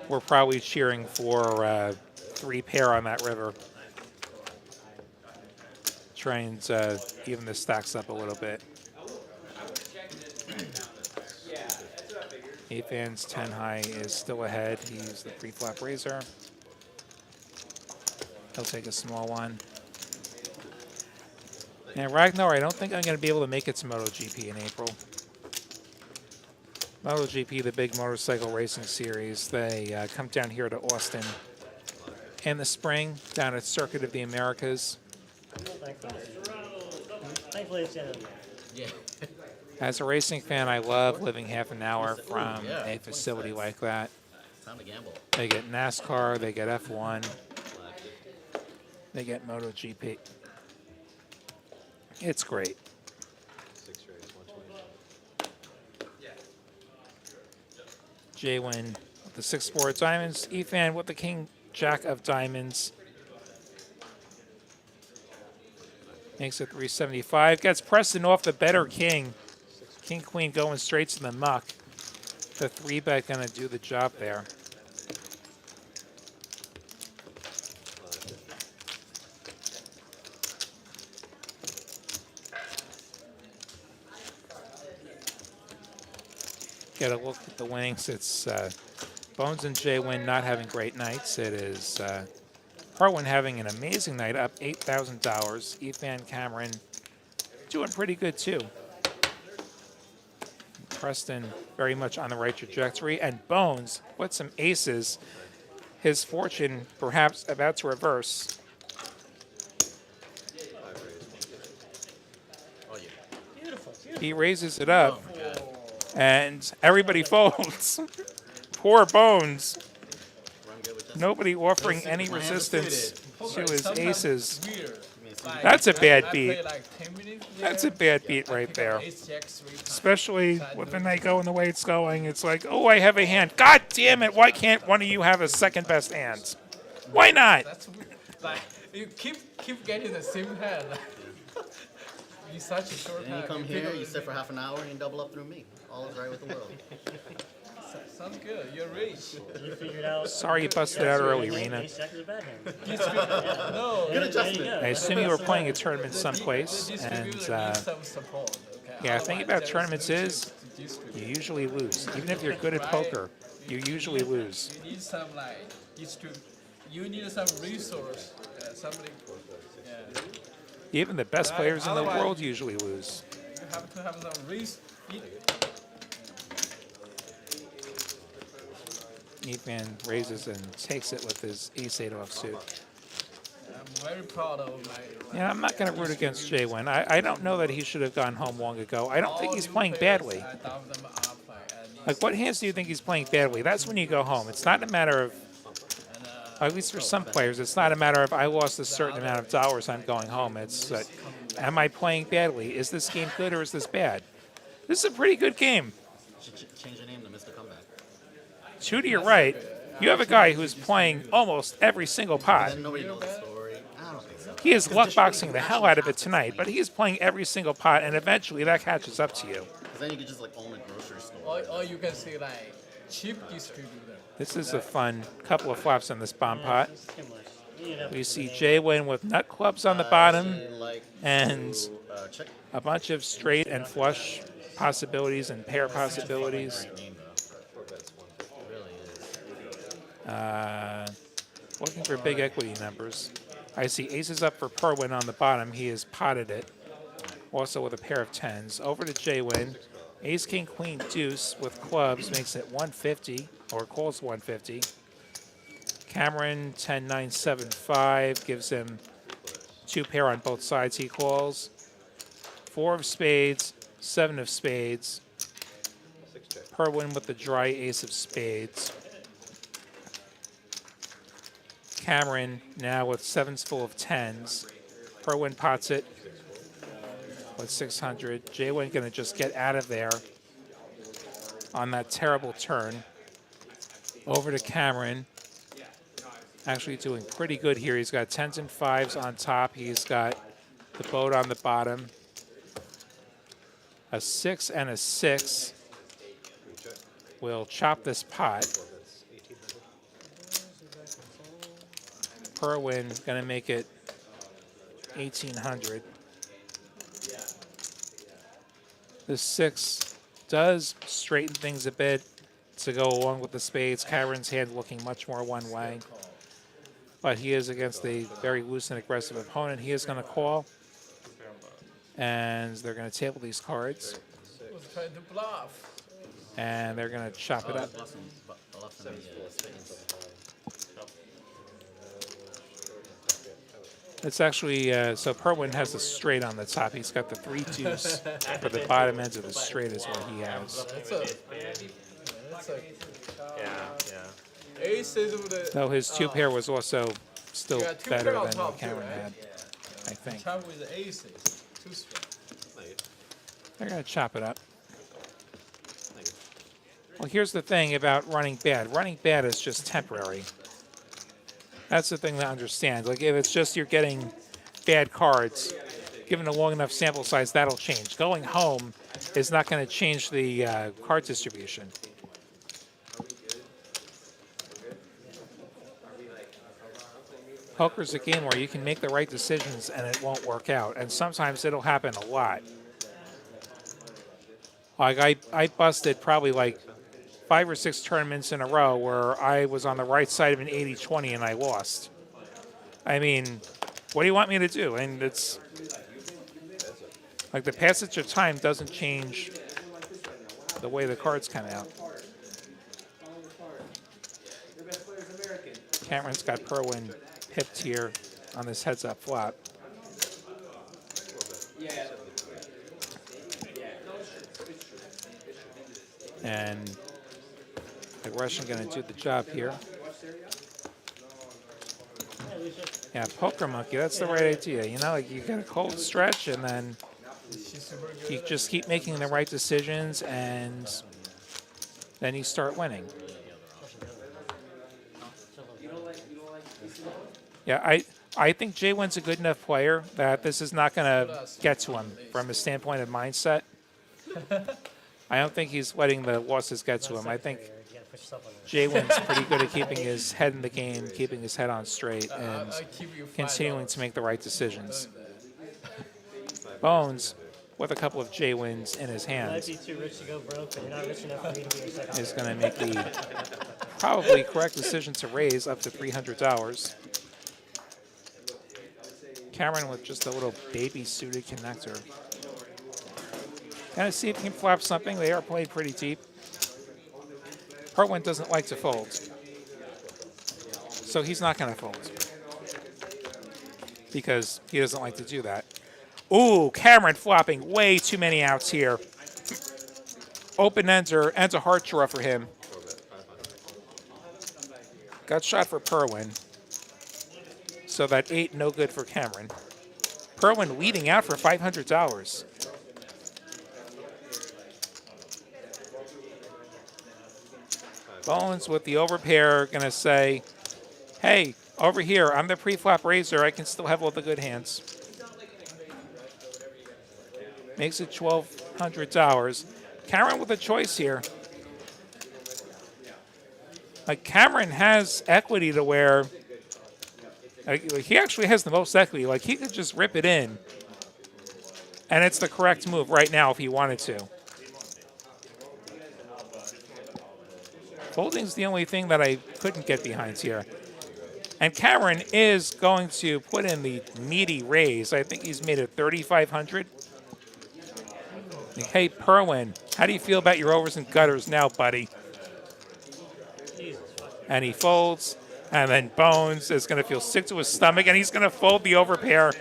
were probably cheering for 3 pair on that river. Trying to even the stacks up a little bit. Ethan's 10 high is still ahead. He's the pre-flop raiser. He'll take a small one. And Ragnar, I don't think I'm going to be able to make it to MotoGP in April. MotoGP, the big motorcycle racing series, they come down here to Austin in the spring, down at Circuit of the Americas. Thankfully, it's Yeah. As a racing fan, I love living half an hour from a facility like that. Time to gamble. They get NASCAR, they get F1, they get MotoGP. It's great. Jay Wynn with the 6-4 of diamonds. Ethan with the king jack of diamonds. Makes it 375. Gets Preston off the better king. King queen going straight to the muck. The 3-bet gonna do the job there. Get a look at the winnings. It's Bones and Jay Wynn not having great nights. It is Perwin having an amazing night, up $8,000. Ethan Cameron doing pretty good too. Preston very much on the right trajectory. And Bones with some aces. His fortune perhaps about to reverse. He raises it up. And everybody folds. Poor Bones. Nobody offering any resistance to his aces. That's a bad beat. That's a bad beat right there. Especially with the night going the way it's going. It's like, oh, I have a hand. God damn it. Why can't one of you have a second best hand? Why not? Like, you keep getting the same hand. You such a short Then you come here, you sit for half an hour, and you double up through me. All is right with the world. Sounds good. You're rich. You figured out. Sorry you busted out early, Rena. Ace jack is a bad hand. No. Good adjustment. I assume you were playing a tournament someplace, and yeah, the thing about tournaments is you usually lose. Even if you're good at poker, you usually lose. You need some like you need some resource. Somebody. Yeah. Even the best players in the Otherwise- world usually lose. You have to have some resource. Neatman raises and takes it with his ace-8 offsuit. I'm very proud of my. Yeah, I'm not going to root against Jay Wynn. I don't know that he should have gone home long ago. I don't think he's playing badly. I doubt them up, Like, what hands do you think he's playing badly? That's when you go home. It's not a matter of, at least for some players, it's not a matter of I lost a certain amount of dollars, I'm going home. It's, am I playing badly? Is this game good or is this bad? This is a pretty good game. Change your name to Mr. Comeback. Two to your right, you have a guy who's playing almost every single pot. Then nobody knows the story. I don't think so. He is luck boxing the hell out of it tonight, but he is playing every single pot, and eventually that catches up to you. Because then you could just like own a grocery store. Or you can see like cheap distributor. This is a fun couple of flops on this bomb pot. It's too much. You know, We see Jay Wynn with nut clubs on the bottom Like and check. a bunch of straight and flush possibilities and pair possibilities. Great name though. It really is. Looking for big equity numbers. I see aces up for Perwin on the bottom. He has potted it. Also with a pair of tens. Over to Jay Wynn. Ace, king, queen, deuce with clubs makes it 150, or calls 150. Cameron, 10, 9, 7, 5, gives him two pair on both sides he calls. 4 of spades, 7 of spades. Perwin with the dry ace of spades. Cameron now with 7s full of 10s. Perwin pots it with 600. Jay Wynn going to just get out of there on that terrible turn. Over to Cameron. Actually doing pretty good here. He's got 10s and 5s on top. He's got the boat on the bottom. A 6 and a 6 will chop this pot. Perwin going to make it 1,800. The 6 does straighten things a bit to go along with the spades. Cameron's hand looking much more one way. But he is against a very loose and aggressive opponent. He is going to call. And they're going to table these cards. Who's trying to bluff? And they're going to chop it up. It's actually, so Perwin has the straight on the top. He's got the 3 deuce for the bottom ends of the straight is what he has. Aces with the. Though his 2 pair was also still You got 2 better pair on than top what too, Cameron right? had, I think. Chop with the aces. 2 straight. They're going to chop it up. Well, here's the thing about running bad. Running bad is just temporary. That's the thing to understand. Like, if it's just you're getting bad cards, given a long enough sample size, that'll change. Going home is not going to change the card distribution. Poker's a game where you can make the right decisions and it won't work out. And sometimes it'll happen a lot. Like, I busted probably like 5 or 6 tournaments in a row where I was on the right side of an 80-20 and I lost. I mean, what do you want me to do? And it's like the passage of time doesn't change the way the cards come out. Cameron's got Perwin pipped here on this heads-up flop. And the Russian going to do the job here. Yeah, Poker Monkey, that's the right idea. You know, like you get a cold stretch and then you just keep making the right decisions and then you start winning. Yeah, I think Jay Wynn's a good enough player that this is not going to get to him from a standpoint of mindset. I don't think he's letting the losses get to him. I think Jay Wynn's pretty good at keeping his head in the game, keeping his head on straight, and continuing to make the right decisions. Bones, with a couple of Jay Wynns in his You might hands, be too rich to go broke, but you're not rich enough for me to be your second. is going to make the probably correct decision to raise up to $300. Cameron with just a little baby suited connector. Kind of see if he can flop something. They are played pretty deep. Perwin doesn't like to fold, so he's not going to fold because he doesn't like to do that. Ooh, Cameron flopping way too many outs here. Open ender ends a heart draw for him. Gut shot for Perwin. So that 8 no good for Cameron. Perwin leading out for $500. Bones with the overpair gonna say, hey, over here, I'm the pre-flop raiser. I can still have all the good hands. Makes it $1,200. Cameron with a choice here. Like, Cameron has equity to where he actually has the most equity. Like, he could just rip it in, and it's the correct move right now if he wanted to. Folding's the only thing that I couldn't get behind here. And Cameron is going to put in the meaty raise. I think he's made it 3,500. Hey, Perwin, how do you feel about your overs and gutters now, buddy? And he folds, and then Bones is going to feel sick to his stomach, and he's going to fold the overpair.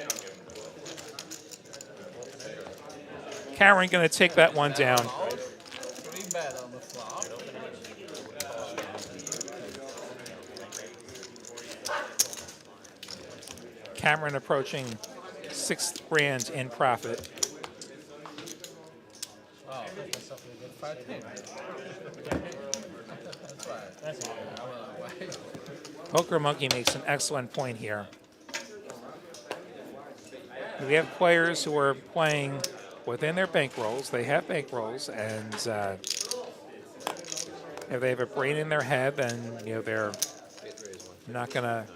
Cameron going to take that one down. Pretty bad on the flop. Cameron approaching $6,000 in profit. Oh, that's something good. 5-10. That's right. Poker Monkey makes an excellent point here. We have players who are playing within their bankrolls. They have bankrolls, and if they have a brain in their head, then they're not going to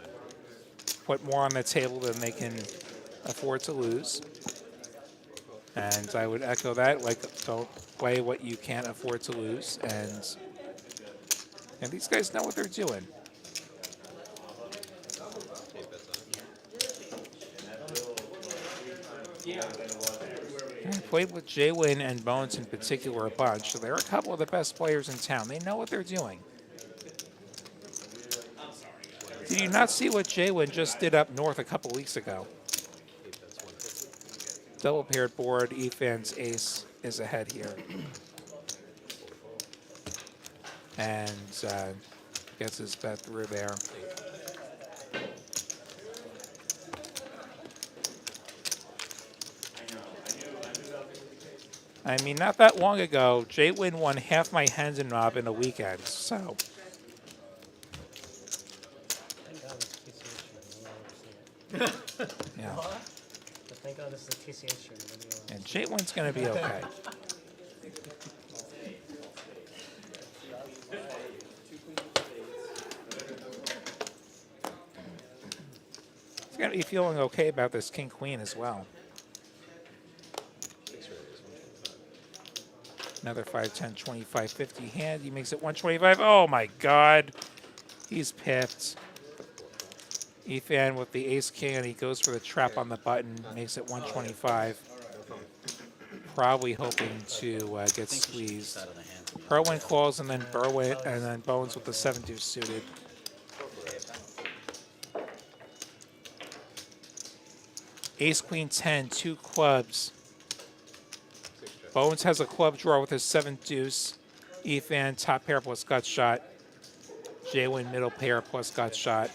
put more on the table than they can afford to lose. And I would echo that. Like, don't play what you can't afford to lose. And these guys know what they're doing. I played with J-Win and Bones in particular a bunch, so they're a couple of the best players in town. They know what they're doing. Did you not see what J-Win just did up north a couple weeks ago? Double paired board, Efan's ace is ahead here. And gets his bet through there. I mean, not that long ago, J-Win won half my hand and knob in a weekend, so. Yeah. Thank God this is a TCH shirt. And J-Win's going to be okay. He's going to be feeling okay about this king-queen as well. Another 5, 10, 25, 50 hand. He makes it 125. Oh, my God. He's pipped. Efan with the ace-king, and he goes for the trap on the button. Makes it 125. Probably hoping to get squeezed. Perwin calls, and then Bones with the 7-2 suited. Ace, queen, 10, 2 clubs. Bones has a club draw with his 7-deuce. Efan, top pair plus gut shot. J-Win, middle pair plus gut shot.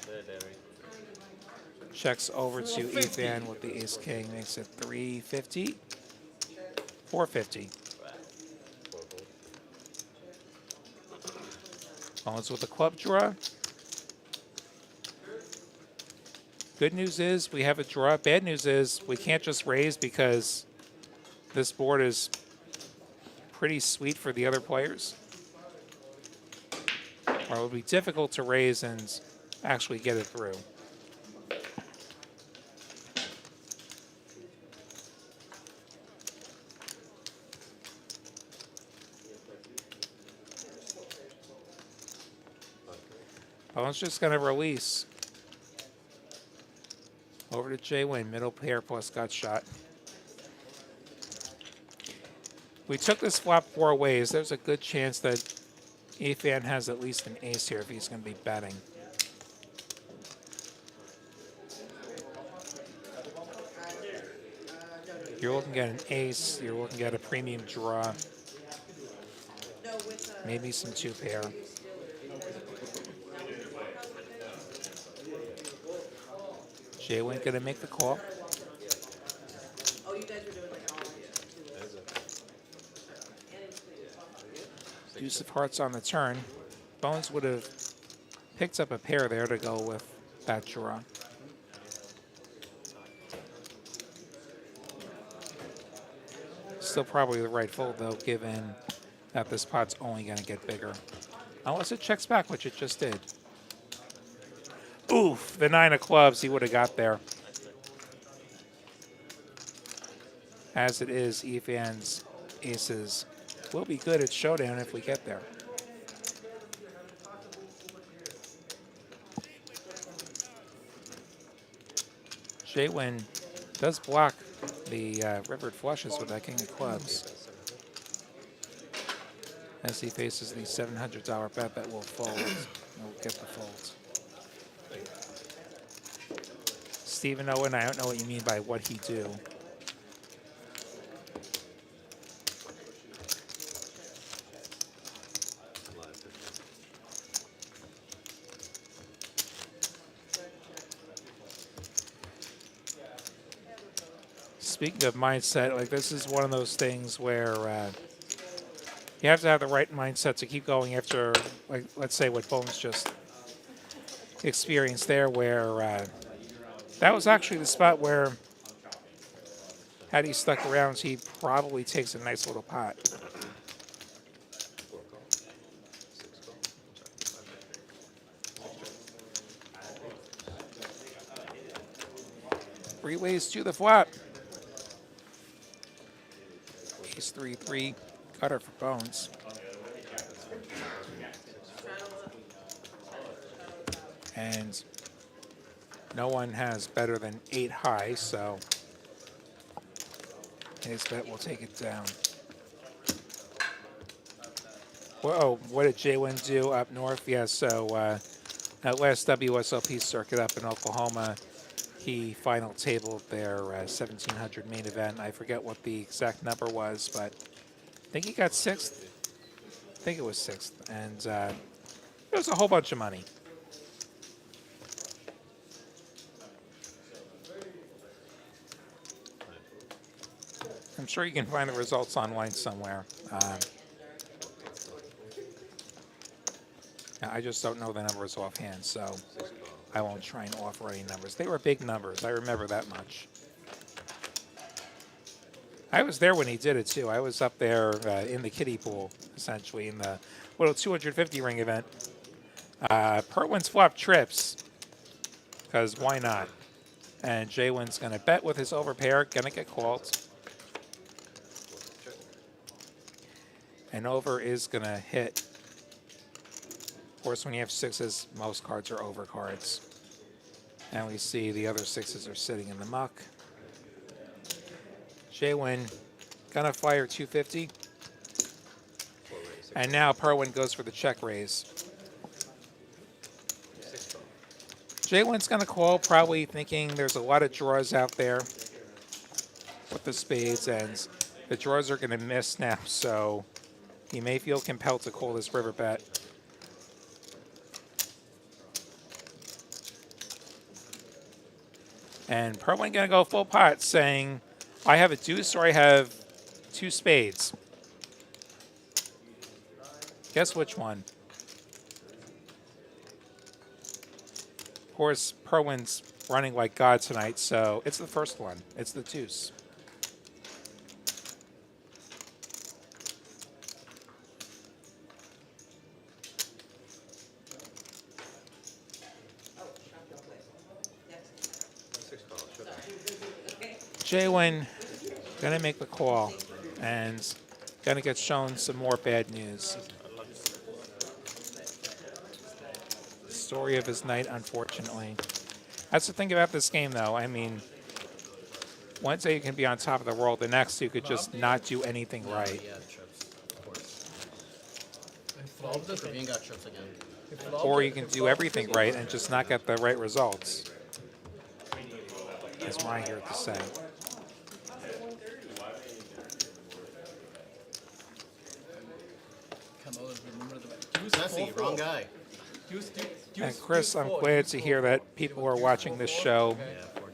Checks over to Efan with the ace-king. Makes it 350. 450. Bones with a club draw. Good news is we have a draw. Bad news is we can't just raise because this board is pretty sweet for the other players. Or it would be difficult to raise and actually get it through. Bones just going to release. Over to J-Win, middle pair plus gut shot. We took this flop 4 ways. There's a good chance that Ethan has at least an ace here if he's going to be betting. You're looking at an ace. You're looking at a premium draw. Maybe some 2-pair. J-Win going to make the call. Oh, you guys were doing like all Deuce of hearts on the turn. Bones would have picked up a pair there to go with that draw. Still probably the right fold, though, given that this pot's only going to get bigger. Unless it checks back, which it just did. Oof, the 9 of clubs he would have got there. As it is, Efan's aces will be good at showdown if we get there. J-Win does block the rivered flushes with that king of clubs as he faces the $700 bet that will fold. He'll get the fold. Stephen Owen, I don't know what you mean by what he do. Speaking of mindset, like this is one of those things where you have to have the right mindset to keep going after, like, let's say what Bones just experienced there, where that was actually the spot where, had he stuck around, he probably takes a nice little pot. Three ways to the flop. Ace 3-3 cutter for Bones. And no one has better than 8 high, so his bet will take it down. Whoa, what did J-Win do up north? Yeah, so at last WSOP circuit up in Oklahoma, he final tabled their 1700 main event. I forget what the exact number was, but I think he got 6th. I think it was 6th. And it was a whole bunch of money. I'm sure you can find the results online somewhere. I just don't know the numbers offhand, so I won't try and offer any numbers. They were big numbers. I remember that much. I was there when he did it, too. I was up there in the kiddie pool, essentially, in the little 250 ring event. Perwin's flop trips, because why not? And J-Win's going to bet with his overpair, going to get called. And over is going to hit. Of course, when you have 6s, most cards are over cards. And we see the other 6s are sitting in the muck. J-Win gonna fire 250. And now Perwin goes for the check raise. J-Win's gonna call, probably thinking there's a lot of draws out there with the spades, and the draws are gonna miss now, so he may feel compelled to call this river bet. And Perwin gonna go full pot, saying, I have a deuce or I have 2 spades. Guess which one? Of course, Perwin's running like God tonight, so it's the first one. It's the deuce. J-Win gonna make the call and gonna get shown some more bad news. story of his night, unfortunately. That's the thing about this game, though. I mean, one day you can be on top of the world, the next you could just not do anything right. Yeah, trips, of course. Flop the Praveen got trips again. Or you can do everything right and just not get the right results. That's what I hear to say. Come on, remember the Jesse, wrong guy. And Chris, I'm glad to hear that people are watching this show.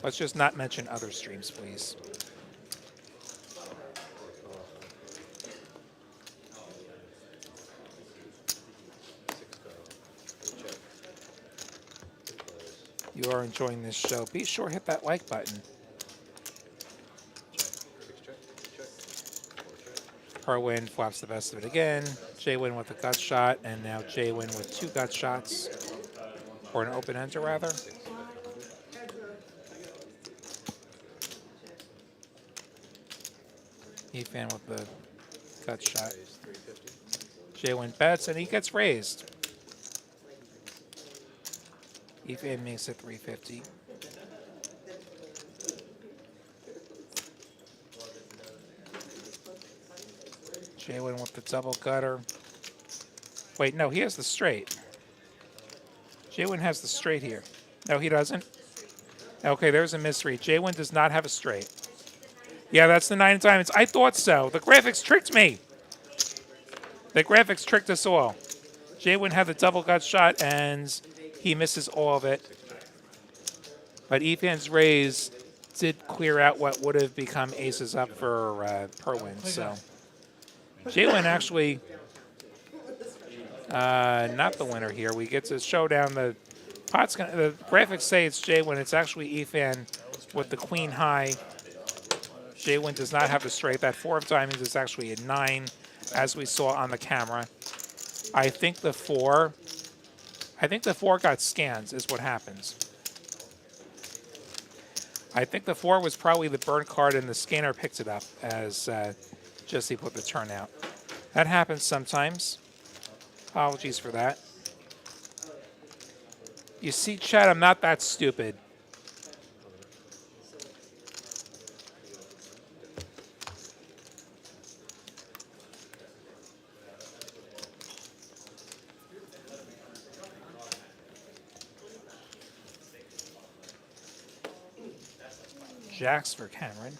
Let's just not mention other streams, please. You are enjoying this show. Be sure to hit that like button. Perwin flops the best of it again. J-Win with a gut shot, and now J-Win with 2 gut shots. Or an open ender, rather. E-Fan with the gut shot. J-Win bets, and he gets raised. E-Fan makes it 350. J-Win with the double gutter. Wait, no, he has the straight. J-Win has the straight here. No, he doesn't. Okay, there's a mystery. J-Win does not have a straight. Yeah, that's the 9 of diamonds. I thought so. The graphics tricked me. The graphics tricked us all. J-Win had the double gut shot, and he misses all of it. But E-Fan's raise did clear out what would have become aces up for Perwin. So J-Win actually not the winner here. We get to show down the pot's gonna, the graphics say it's J-Win. It's actually E-Fan with the queen high. J-Win does not have a straight. That 4 of diamonds is actually a 9, as we saw on the camera. I think the 4 got scans is what happens. I think the 4 was probably the burn card and the scanner picked it up as Jesse put the turn out. That happens sometimes. Apologies for that. You see, Chad, I'm not that stupid. Jacks for Cameron.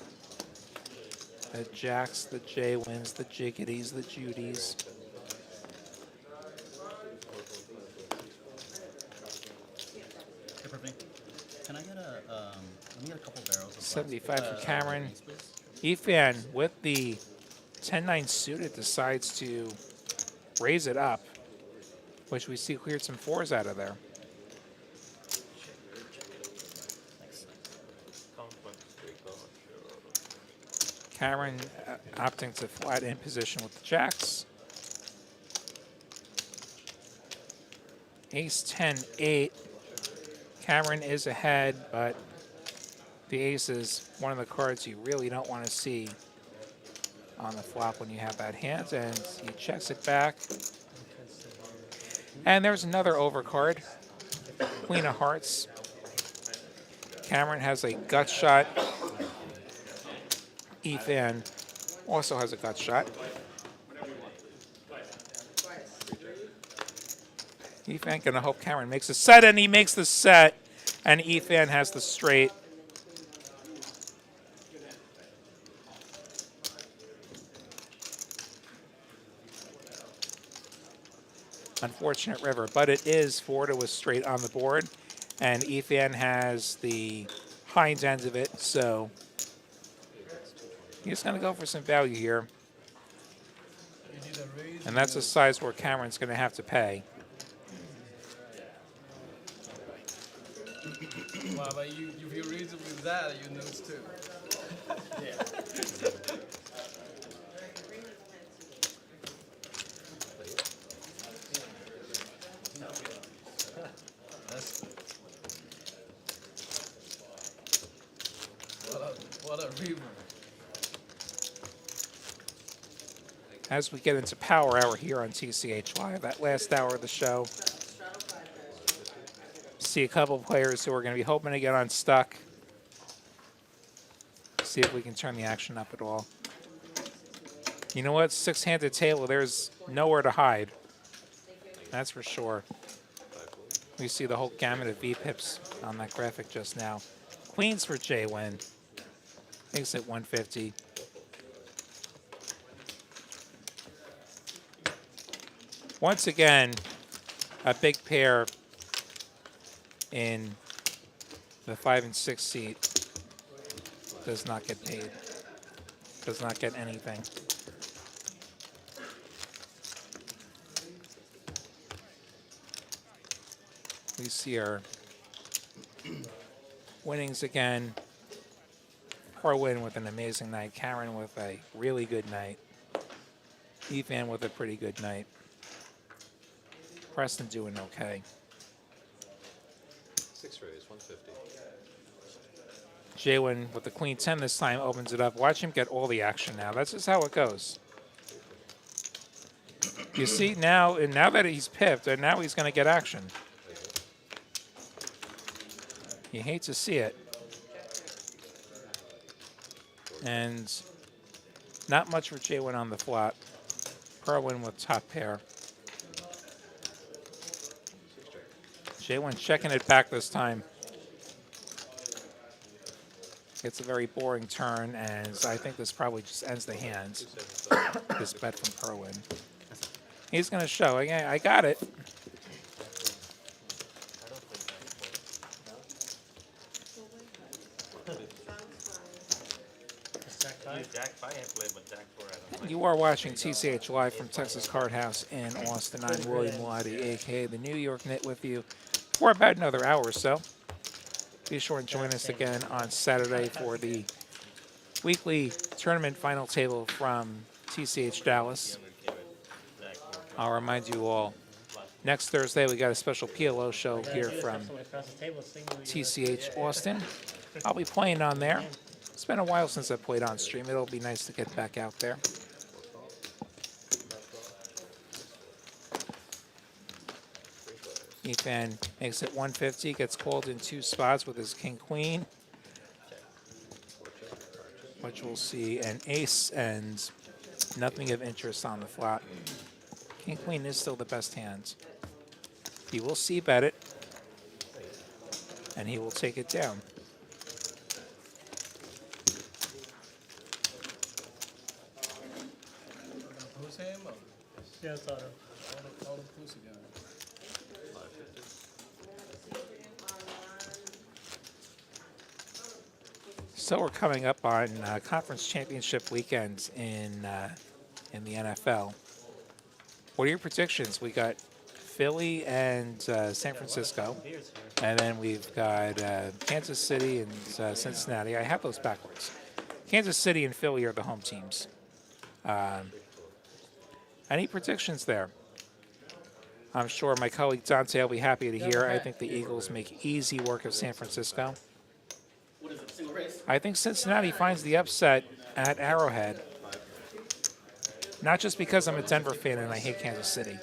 The Jacks, the J-Wins, the Jiggities, the Judies. Can I get let me get a couple barrels of 75 for Cameron. E-Fan with the 10-9 suited decides to raise it up, which we see cleared some 4s out of there. Cameron opting to flat in position with the jacks. Ace 10-8. Cameron is ahead, but the ace is one of the cards you really don't want to see on the flop when you have that hand, and he checks it back. And there's another overcard, Queen of Hearts. Cameron has a gut shot. E-Fan also has a gut shot. E-Fan gonna hope Cameron makes a set, and he makes the set, and E-Fan has the straight. Unfortunate river, but it is 4 to a straight on the board, and E-Fan has the hind end of it, so he's gonna go for some value here. And that's a size where Cameron's gonna have to pay. Wow, but if you read with that, you know too. Yeah. What a river. As we get into Power Hour here on TCH Live, that last hour of the show, See a couple players who are going to be hoping to get unstuck. See if we can turn the action up at all. You know what? Six-handed table, there's nowhere to hide. That's for sure. We see the whole gamut of V-pips on that graphic just now. Queens for J-Win. Makes it 150. Once again, a big pair in the 5 and 6 seat does not get paid. Does not get anything. We see our winnings again. Pro win with an amazing night. Karen with a really good night. Ethan with a pretty good night. Preston doing okay. 6 raise, 150. Jalen with the queen 10 this time opens it up. Watch him get all the action now. That's just how it goes. You see now, and now that he's pipped, and now he's going to get action. You hate to see it. And not much for J-Win on the flop. Perwin with top pair. J-Win checking it back this time. It's a very boring turn, and I think this probably just ends the hand. This bet from Perwin. He's going to show. I got it. You are watching TCH Live from Texas Card House in Austin. I'm William Mulati, a.k.a. the New York Knit, with you for about another hour or so. Be sure and join us again on Saturday for the weekly tournament final table from TCH Dallas. I'll remind you all, next Thursday we got a special PLO show here from TCH Austin. I'll be playing on there. It's been a while since I played on stream. It'll be nice to get back out there. Ethan makes it 150, gets called in 2 spots with his king-queen, which we'll see an ace and nothing of interest on the flop. King-queen is still the best hand. He will c-bet it, and he will take it down. Who's him? Yeah, it's auto. All the pussy guys. So we're coming up on conference championship weekends in the NFL. What are your predictions? We got Philly and San Francisco, and then we've got Kansas City and Cincinnati. I have those backwards. Kansas City and Philly are the home teams. Any predictions there? I'm sure my colleague Dante will be happy to hear. I think the Eagles make easy work of San Francisco. What is it, single race? I think Cincinnati finds the upset at Arrowhead. Not just because I'm a Denver fan and I hate Kansas City,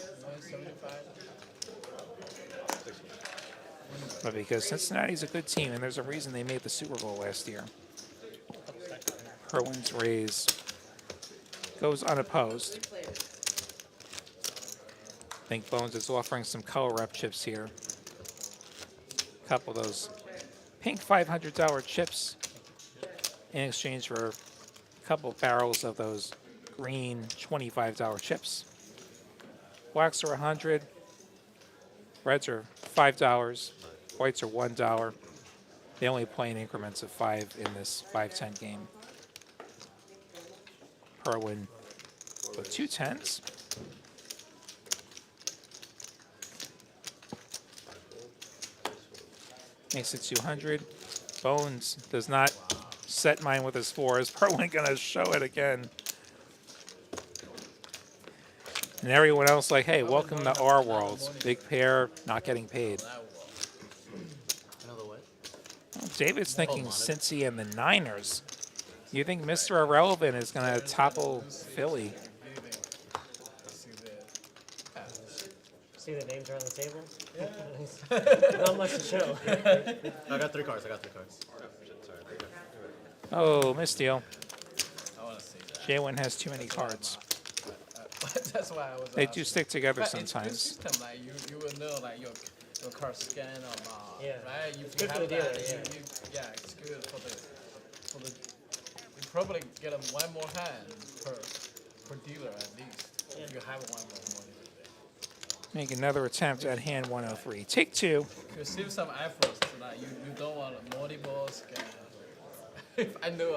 but because Cincinnati's a good team and there's a reason they made the Super Bowl last year. Herwin's raise goes unopposed. I think Bones is offering some color up chips here. A couple of those pink $500 chips in exchange for a couple of barrels of those green $25 chips. Blacks are 100, reds are $5, whites are $1. They only play in increments of 5 in this 5-10 game. Perwin with 2 10s. Makes it 200. Bones does not set mine with his 4s. Perwin gonna show it again. And everyone else like, hey, welcome to our world. Big pair, not getting paid. Another what? Well, David's thinking Cincy and the Niners. You think Mr. Irrelevant is going to topple Philly? See the names are on the table? Yeah. Not much to show. I got 3 cards. Oh, misdeal. I want to see that. J1 has too many cards. That's why I was. They do stick together But it's sometimes. good system, like you will know like your card scan or not. Yeah. Right. If It's you good for have the dealer, that, yeah. yeah, it's good for the. You probably get one more hand per dealer at least. If you have one more. Make another attempt at hand 103. Take 2. You save some efforts so that you don't want a multiple scan. If I knew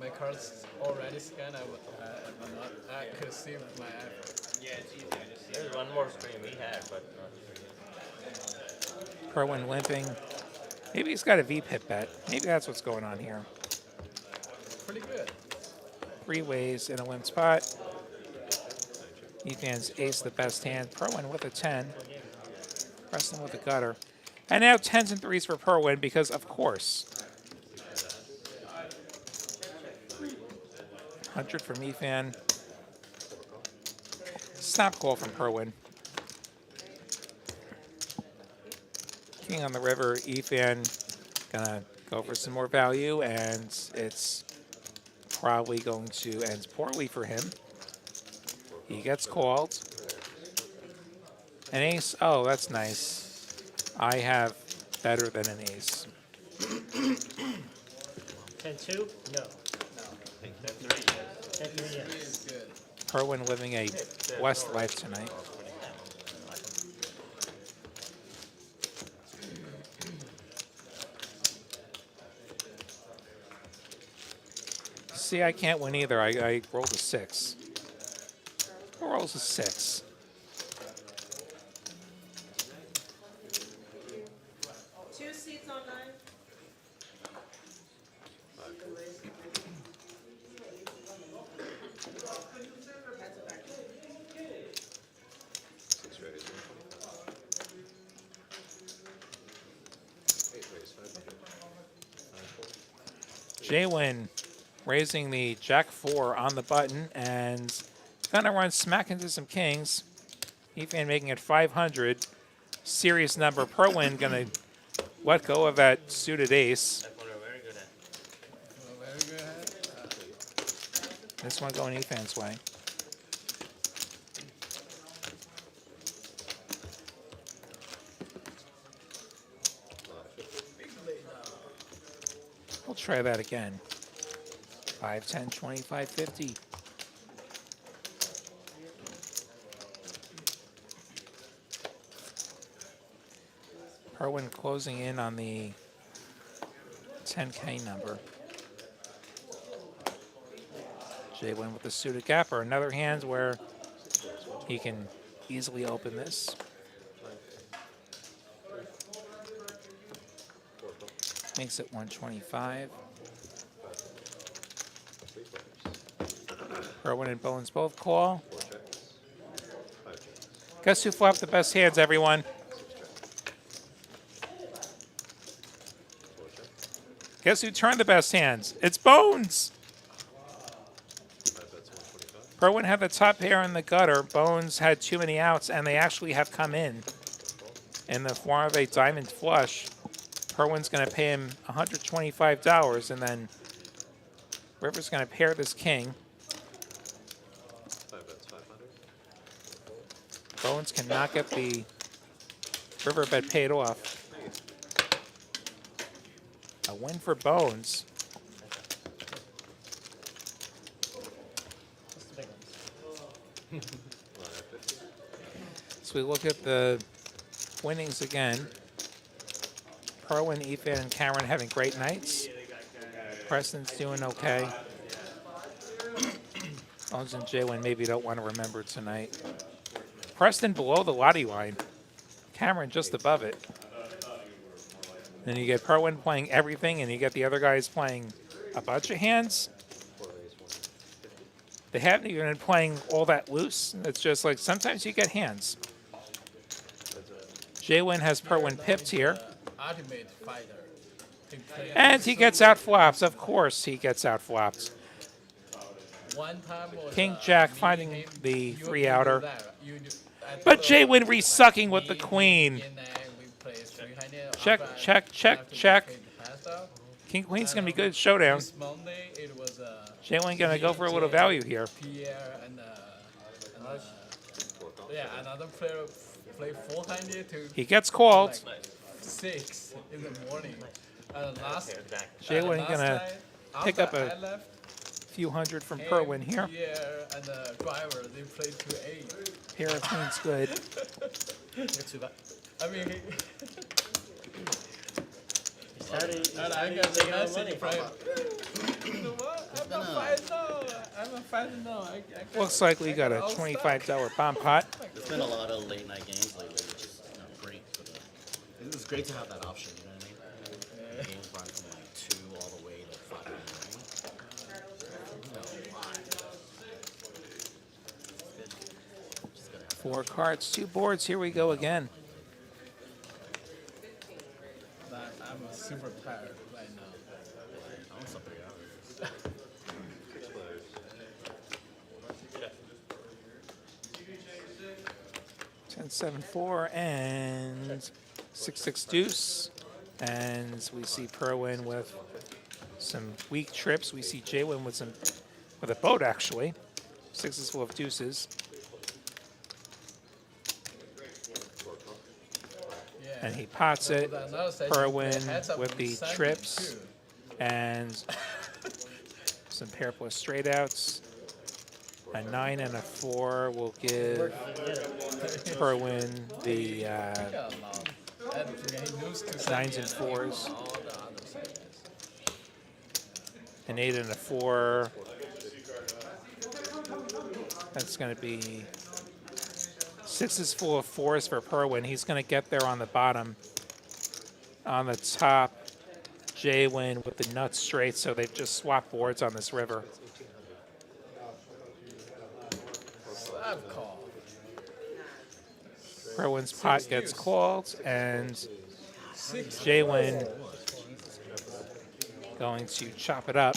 my cards already scanned, I could save my effort. Yeah, it's easy. There's one more screen we had, but Kerwin limping. Maybe he's got a V-pip bet. Maybe that's what's going on here. Pretty good. 3 ways in a limp spot. Ethan's ace the best hand. Perwin with a 10. Preston with a gutter. And now 10s and 3s for Perwin because, of course. 100 from Ethan. Stop call from Perwin. King on the river. Ethan gonna go for some more value, and it's probably going to end poorly for him. He gets called. An ace. Oh, that's nice. I have better than an ace. 10-2? No. 10-3, yes. Perwin living a blessed life tonight. See, I can't win either. I rolled a 6. Who rolls a 6? Two seats on 9. Jaywin raising the Jack 4 on the button and gonna run smack into some kings. Ethan making it 500. Serious number. Perwin gonna let go of that suited ace. This one going Ethan's way. We'll try that again. 5, 10, 25, 50. Perwin closing in on the 10K number. Jaywin with the suited gapper. Another hand where he can easily open this. Makes it 125. Perwin and Bones both call. Guess who flopped the best hands, everyone? Guess who turned the best hands? It's Bones! Perwin had the top pair in the gutter. Bones had too many outs, and they actually have come in the form of a diamond flush. Perwin's going to pay him $125, and then River's going to pair this king. Bones cannot get the river bet paid off. A win for Bones. So we look at the winnings again. Perwin, Ethan, and Cameron having great nights. Preston's doing okay. Bones and Jaywin maybe don't want to remember tonight. Preston below the lottie line. Cameron just above it. Then you get Perwin playing everything, and you get the other guys playing a bunch of hands. They haven't even been playing all that loose. It's just like sometimes you get hands. Jaywin has Perwin pipped here. Ultimate fighter. And he gets out flopped. Of course he gets out flopped. One time was, King Jack finding the 3-outer. But Jay-Win resucking with the queen. We play 300. Check, check, check, check. King Queen's gonna be good at showdown. This Monday it was Jay-Win gonna go for a little value here. Pierre and yeah, another player played 400 to He gets called. like 6 in the morning. Jay-Win gonna pick up I a left, few hundred from Perwin here. Pierre and the driver they played to 8. Pair of queens good. I mean, Started I got the taking our message money. from you know what? I'm a 5-0. I'm a 5-0. I Looks like we got a $25 bomb pot. There's been a lot of late night games lately, which is great. It was great to have that option, you know what I mean? Games run from like 2 all the way to 5 in the morning. 4 cards, 2 boards. Here we go again. I'm super tired right now. I want some 3 hours. 10-7-4 and 6-6 deuce. And we see Perwin with some weak trips. We see Jay-Win with a boat actually. 6s full of deuces. And he pots it. Perwin with the trips and some pair plus straight outs. A 9 and a 4 will give Perwin the 9s and 4s. An 8 and a 4. That's going to be 6s full of 4s for Perwin. He's going to get there on the bottom. On the top, Jay-Win with the nuts straight, so they've just swapped boards on this river. Perwin's pot gets called, and Jay-Win going to chop it up.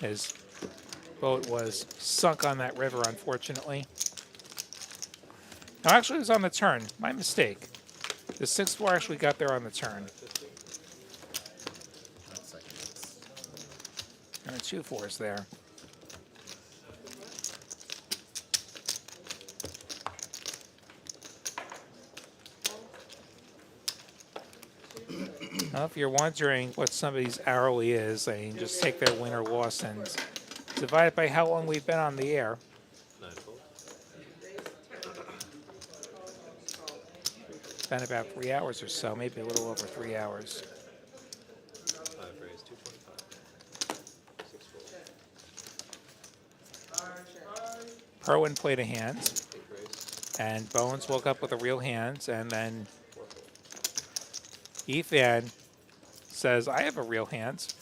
His boat was sunk on that river, unfortunately. No, actually, it was on the turn. My mistake. The 6-4 actually got there on the turn. There are 2 4s there. Now, if you're wondering what somebody's hourly is, I mean, just take their win or loss and divide it by how long we've been on the air. Been about 3 hours or so, maybe a little over 3 hours. Perwin played a hand, and Bones woke up with a real hand, and then Ethan says, I have a real hand,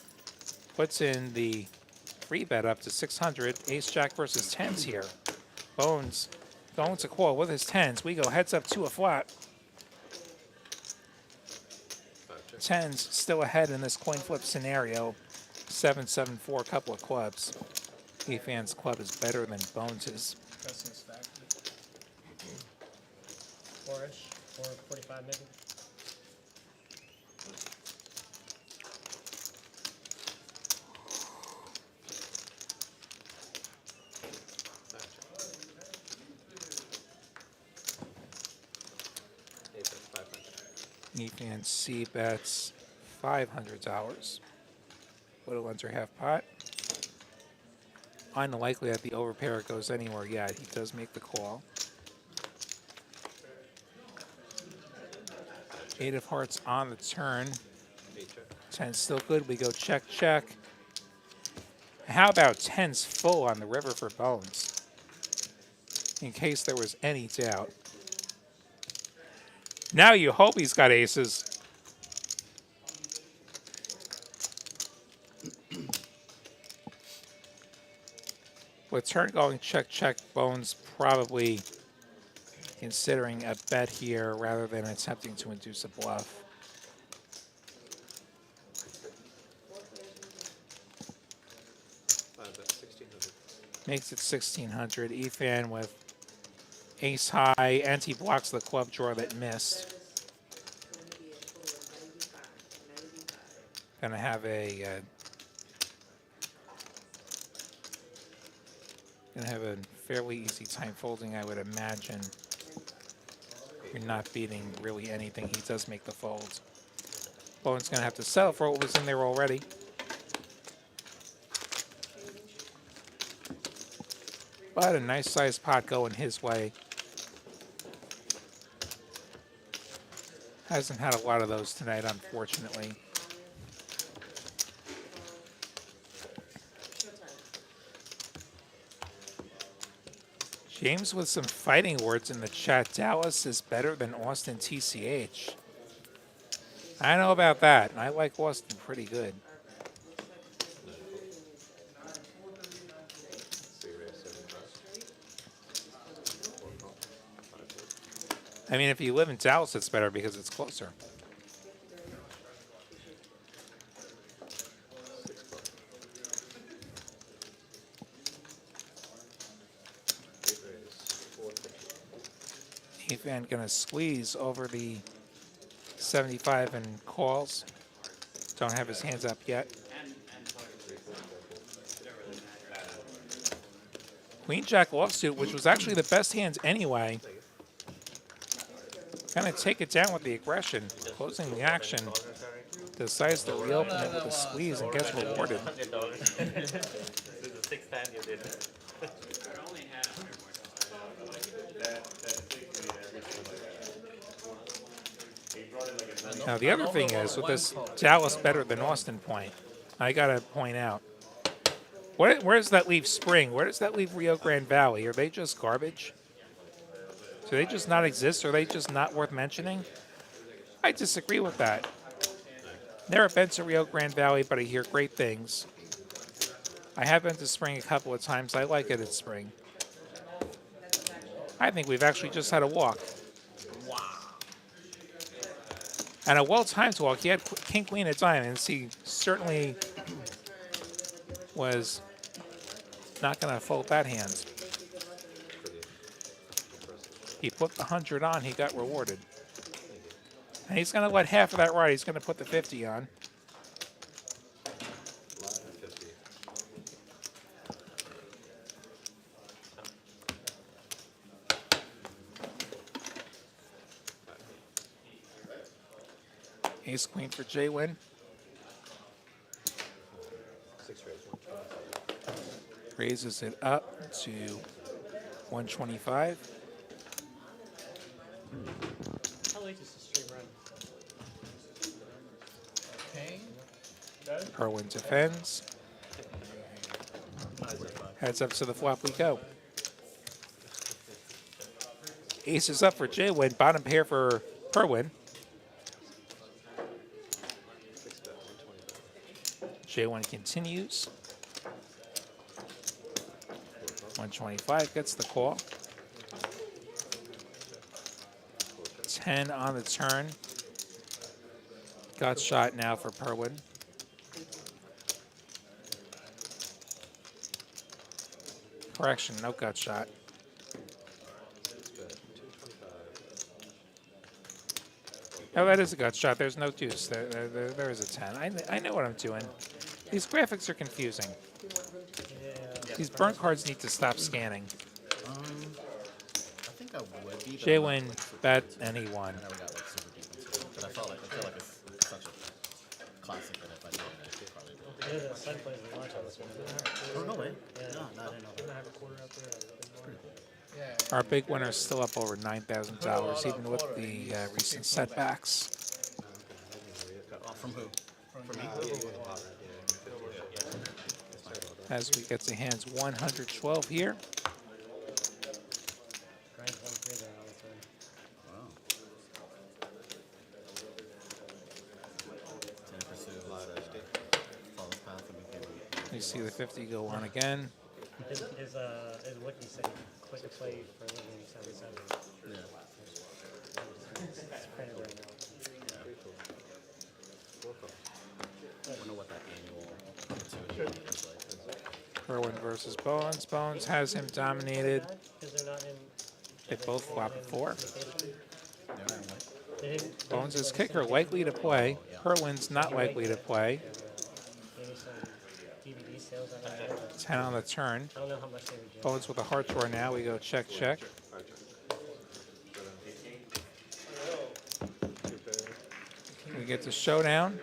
puts in the free bet up to 600, ace-jack versus 10s here. Bones going to call with his 10s. We go heads up to a flat. 10s still ahead in this coin flip scenario. 7-7-4, couple of clubs. Ethan's club is better than Bones's. 4-ish, 4:45 maybe. Ethan C bets $500. Little under half pot. Unlikely that the overpair goes anywhere yet. He does make the call. 8 of hearts on the turn. 10 still good. We go check, check. How about 10's full on the river for Bones? In case there was any doubt. Now you hope he's got aces. With turn going check, check, Bones probably considering a bet here rather than attempting to induce a bluff. Makes it 1600. Ethan with ace high, and he blocks the club draw that missed. Gonna have a fairly easy time folding, I would imagine. You're not beating really anything. He does make the folds. Bowen's gonna have to settle for what was in there already. But a nice sized pot going his way. Hasn't had a lot of those tonight, unfortunately. James with some fighting words in the chat. Dallas is better than Austin TCH. I know about that. I like Austin pretty good. I mean, if you live in Dallas, it's better because it's closer. Ethan gonna squeeze over the 75 and calls. Don't have his hands up yet. Queen Jack offsuit, which was actually the best hands anyway. Kind of take it down with the aggression, closing the action. Decides to reopen it with a squeeze and gets rewarded. This is the sixth time you did it. Now the other thing is, with this Dallas better than Austin point, I gotta point out, where does that leave Spring? Where does that leave Rio Grande Valley? Are they just garbage? Do they just not exist? Are they just not worth mentioning? I disagree with that. Never been to Rio Grande Valley, but I hear great things. I have been to Spring a couple of times. I like it at Spring. I think we've actually just had a walk. Wow. And a well-timed walk. He had King, Queen of Diamonds. He certainly was not going to fold that hand. He put the 100 on. He got rewarded. And he's going to let half of that ride. He's going to put the 50 on. Ace Queen for J-Win. Raises it up to 125. How late is the stream run? Irwin defends. Heads up to the flop we go. Ace is up for J-Win. Bottom pair for Perwin. J1 continues. 125 gets the call. 10 on the turn. Gut shot now for Perwin. Correction, no gut shot. Oh, that is a gut shot. There's no deuce. There is a 10. I know what I'm doing. These graphics are confusing. These burnt cards need to stop scanning. I think I would be. J-Win bet and he won. I never got like super deep into it, but I feel like it's such a classic that if I did it, I'd probably do it. There's a side plays a launch on this one. Oh, no way. Yeah. No, I didn't know that. I have a quarter out there. It's pretty cool. Our big winner is still up over $9,000, even with the recent setbacks. From who? From me? As we get to hands 112 here. Grind 1-3 there on the turn. Wow. Ten pursuit. Follows path and became. You see the 50 go on again. His wiki said click and play for a living 77. Yeah. It's printed right now. I wonder what that annual perpetuity is like. Irwin versus Bones. Bones has him dominated. Because they're not in. They both flop at 4. They didn't. Bones is kicker likely to play. Irwin's not likely to play. Maybe some DVD sales on that. 10 on the turn. I don't know how much they would do. Bones with a heart draw now. We go check, check. We get the showdown.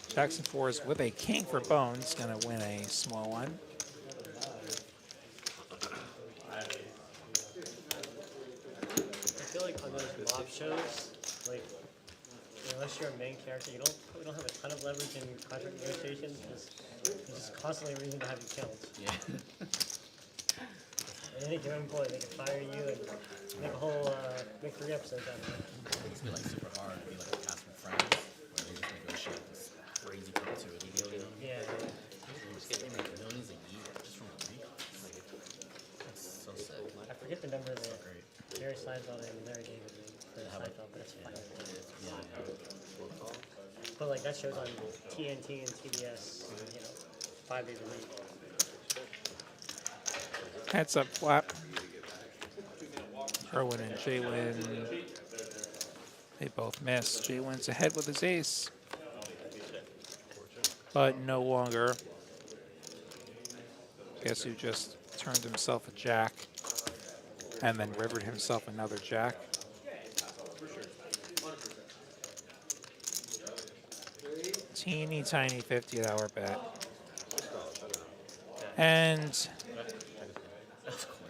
Jackson 4 is with a king for Bones. Going to win a small one. I feel like on those mob shows, like, unless you're a main character, you probably don't have a ton of leverage in contract negotiations. There's just constantly a reason to have you killed. Yeah. At any given point, they can fire you and make a whole, make 3 episodes out of it. It's be like super hard to be like a cast with friends where they just negotiate this crazy perpetuity deal, you know? Yeah. They make millions a year just from recon. Like, that's so sick. I forget the number that Jerry Seinfeld and Larry David made for Seinfeld, but it's fine. But like that shows on TNT and TBS, 5 days a week. Heads up flop. Irwin and Jalen. They both miss. Jalen's ahead with his ace. But no longer. Guess who just turned himself a jack and then rivered himself another jack. Teeny tiny $50 bet. And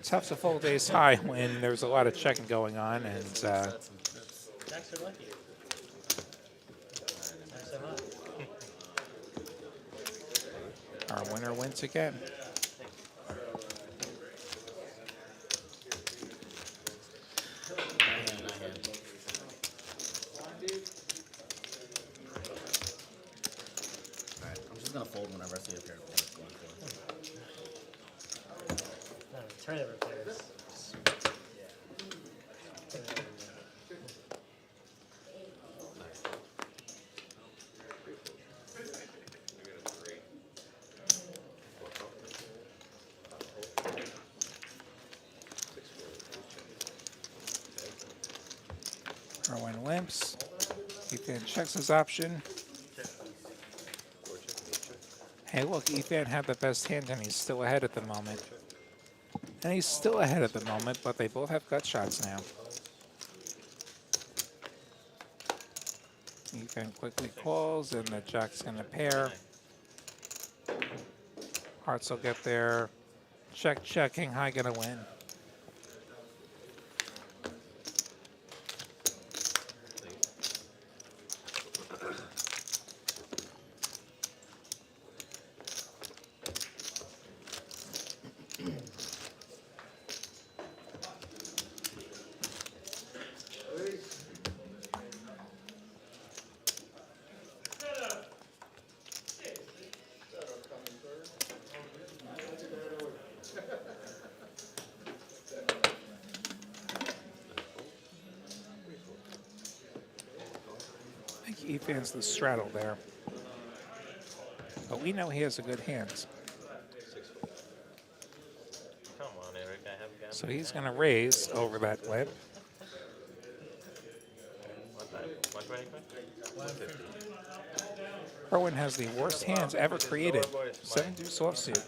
tough to fold ace high when there's a lot of checking going on, and Jacks are lucky. Jacks are hot. our winner wins again. Alright, I'm just gonna fold whenever I see a pair of cards going for. No, tournament players. Irwin limps. Ethan checks his option. Hey, look, Ethan had the best hand, and he's still ahead at the moment. And he's still ahead at the moment, but they both have gut shots now. Ethan quickly calls, and the jack's going to pair. Hearts will get there. Check, checking. High going to win. I think Ethan's the straddle there. But we know he has a good hand. Come on, Eric, I have got. So he's going to raise over that limp. What time? 125? Irwin has the worst hands ever created. 7 deuce offsuit.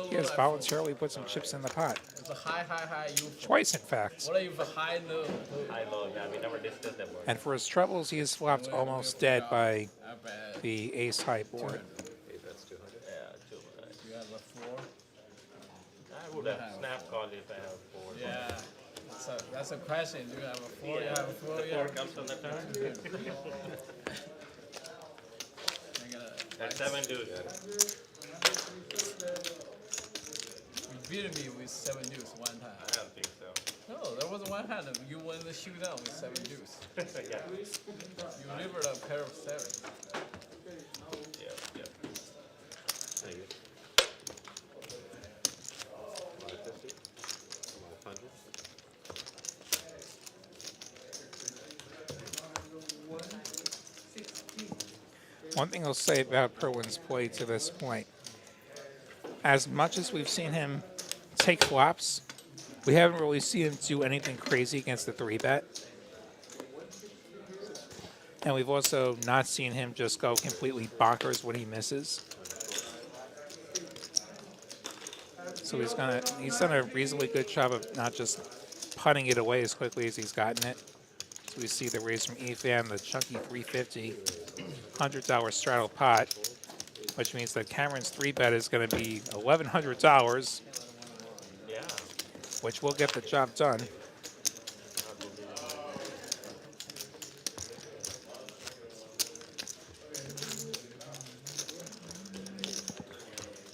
He has voluntarily put some chips in the pot. It's a high, you. Twice, in fact. What are you for high, no? High, low, yeah, we never discussed that word. And for his troubles, he is flopped almost dead by the ace high board. That's 200. Yeah, 200. You have a 4. I would have snap called if I have 4. Yeah. So that's a question. Do you have a 4? You have a 4? The You 4 have comes on the turn. That's 7 deuce. You beat me with 7 deuce one time. I don't think so. No, there was one hand. You won the shootout with 7 deuce. Yeah. You delivered a pair of 7s. Yeah. Thank you. 550. 500. One thing I'll say about Perwin's play to this point, as much as we've seen him take flops, we haven't really seen him do anything crazy against the 3-bet. And we've also not seen him just go completely bonkers when he misses. So he's done a reasonably good job of not just putting it away as quickly as he's gotten it. So we see the raise from EFAM, the chunky 350, $100 straddle pot, which means that Cameron's 3-bet is going to be $1,100, which will get the job done.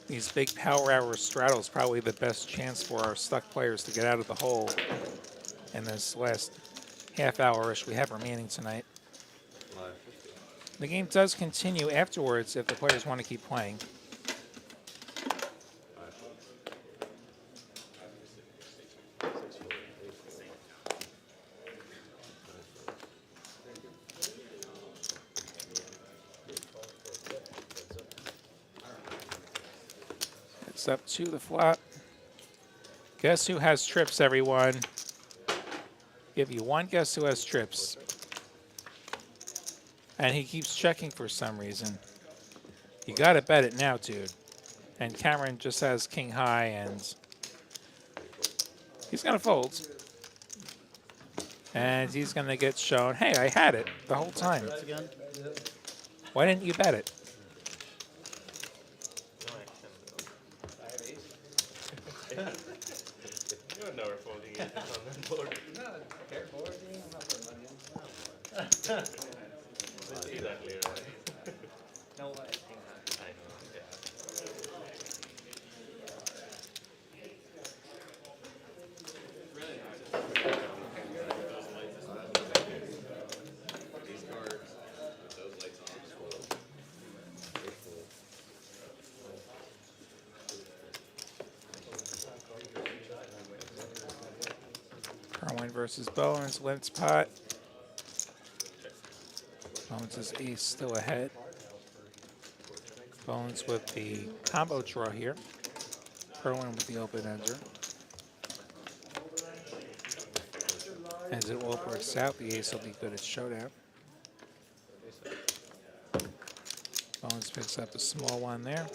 These big power hour straddles probably the best chance for our stuck players to get out of the hole in this last half hour-ish we have remaining tonight. The game does continue afterwards if the players want to keep playing. It's up to the flop. Guess who has trips, everyone? Give you one guess who has trips. And he keeps checking for some reason. You gotta bet it now, dude. And Cameron just has king high, and he's gonna fold. And he's gonna get shown, hey, I had it the whole time. Why didn't you bet it? You're never folding it on the board. See that clear, right? No way. I know, yeah. These cards, with those lights on, just fold. They fold. Perwin versus Bowens, Lent's pot. Bowens' ace still ahead. Bowens with the combo draw here. Perwin with the open ender. As it all works out, the ace will be good at showdown. Bowens picks up a small one there.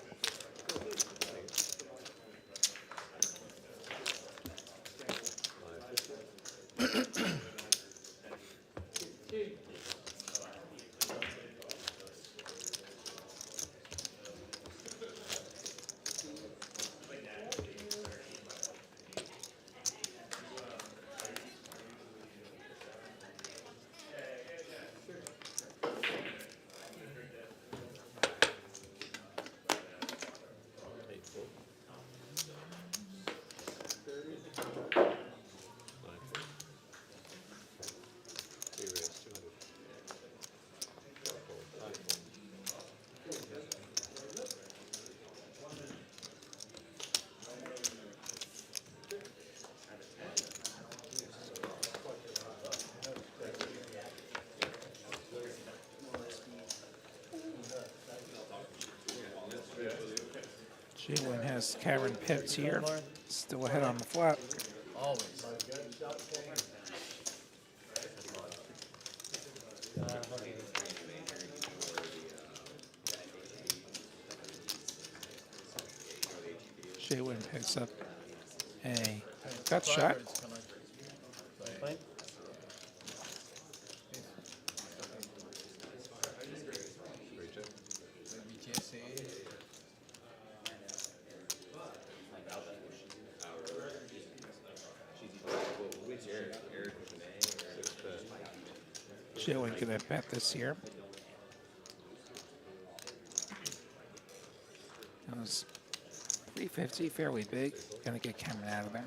Jalen has Cameron pipped here. Still ahead on the flop. Always. Jalen picks up a gut shot. Jalen gonna bet this here. That was 350, fairly big. Gonna get Cameron out of there.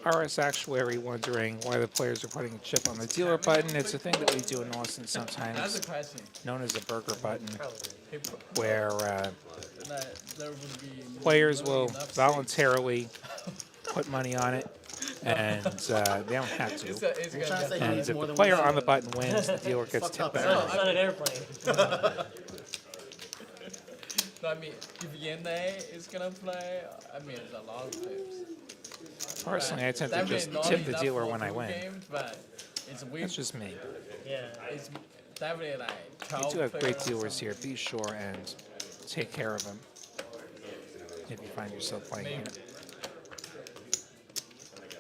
RS Actuary wondering why the players are putting a chip on the dealer button. It's a thing that we do in Austin sometimes, That's a question. known as a burger button, where There would be players will enough voluntarily put money on it, and they don't have to. You're trying to say he And needs if more the than player one on the zero. button wins, the dealer gets Fucked up 10 arrow. back. It's not an airplane. No, I mean, if Yene is gonna play, I mean, it's a lot of tips. Personally, I tend to Definitely just not tip the enough dealer for when I 2 win. games, but it's weak. That's just me. Yeah. It's definitely like You 12 do have great players. dealers here. Be sure and take care of them if you find yourself playing here.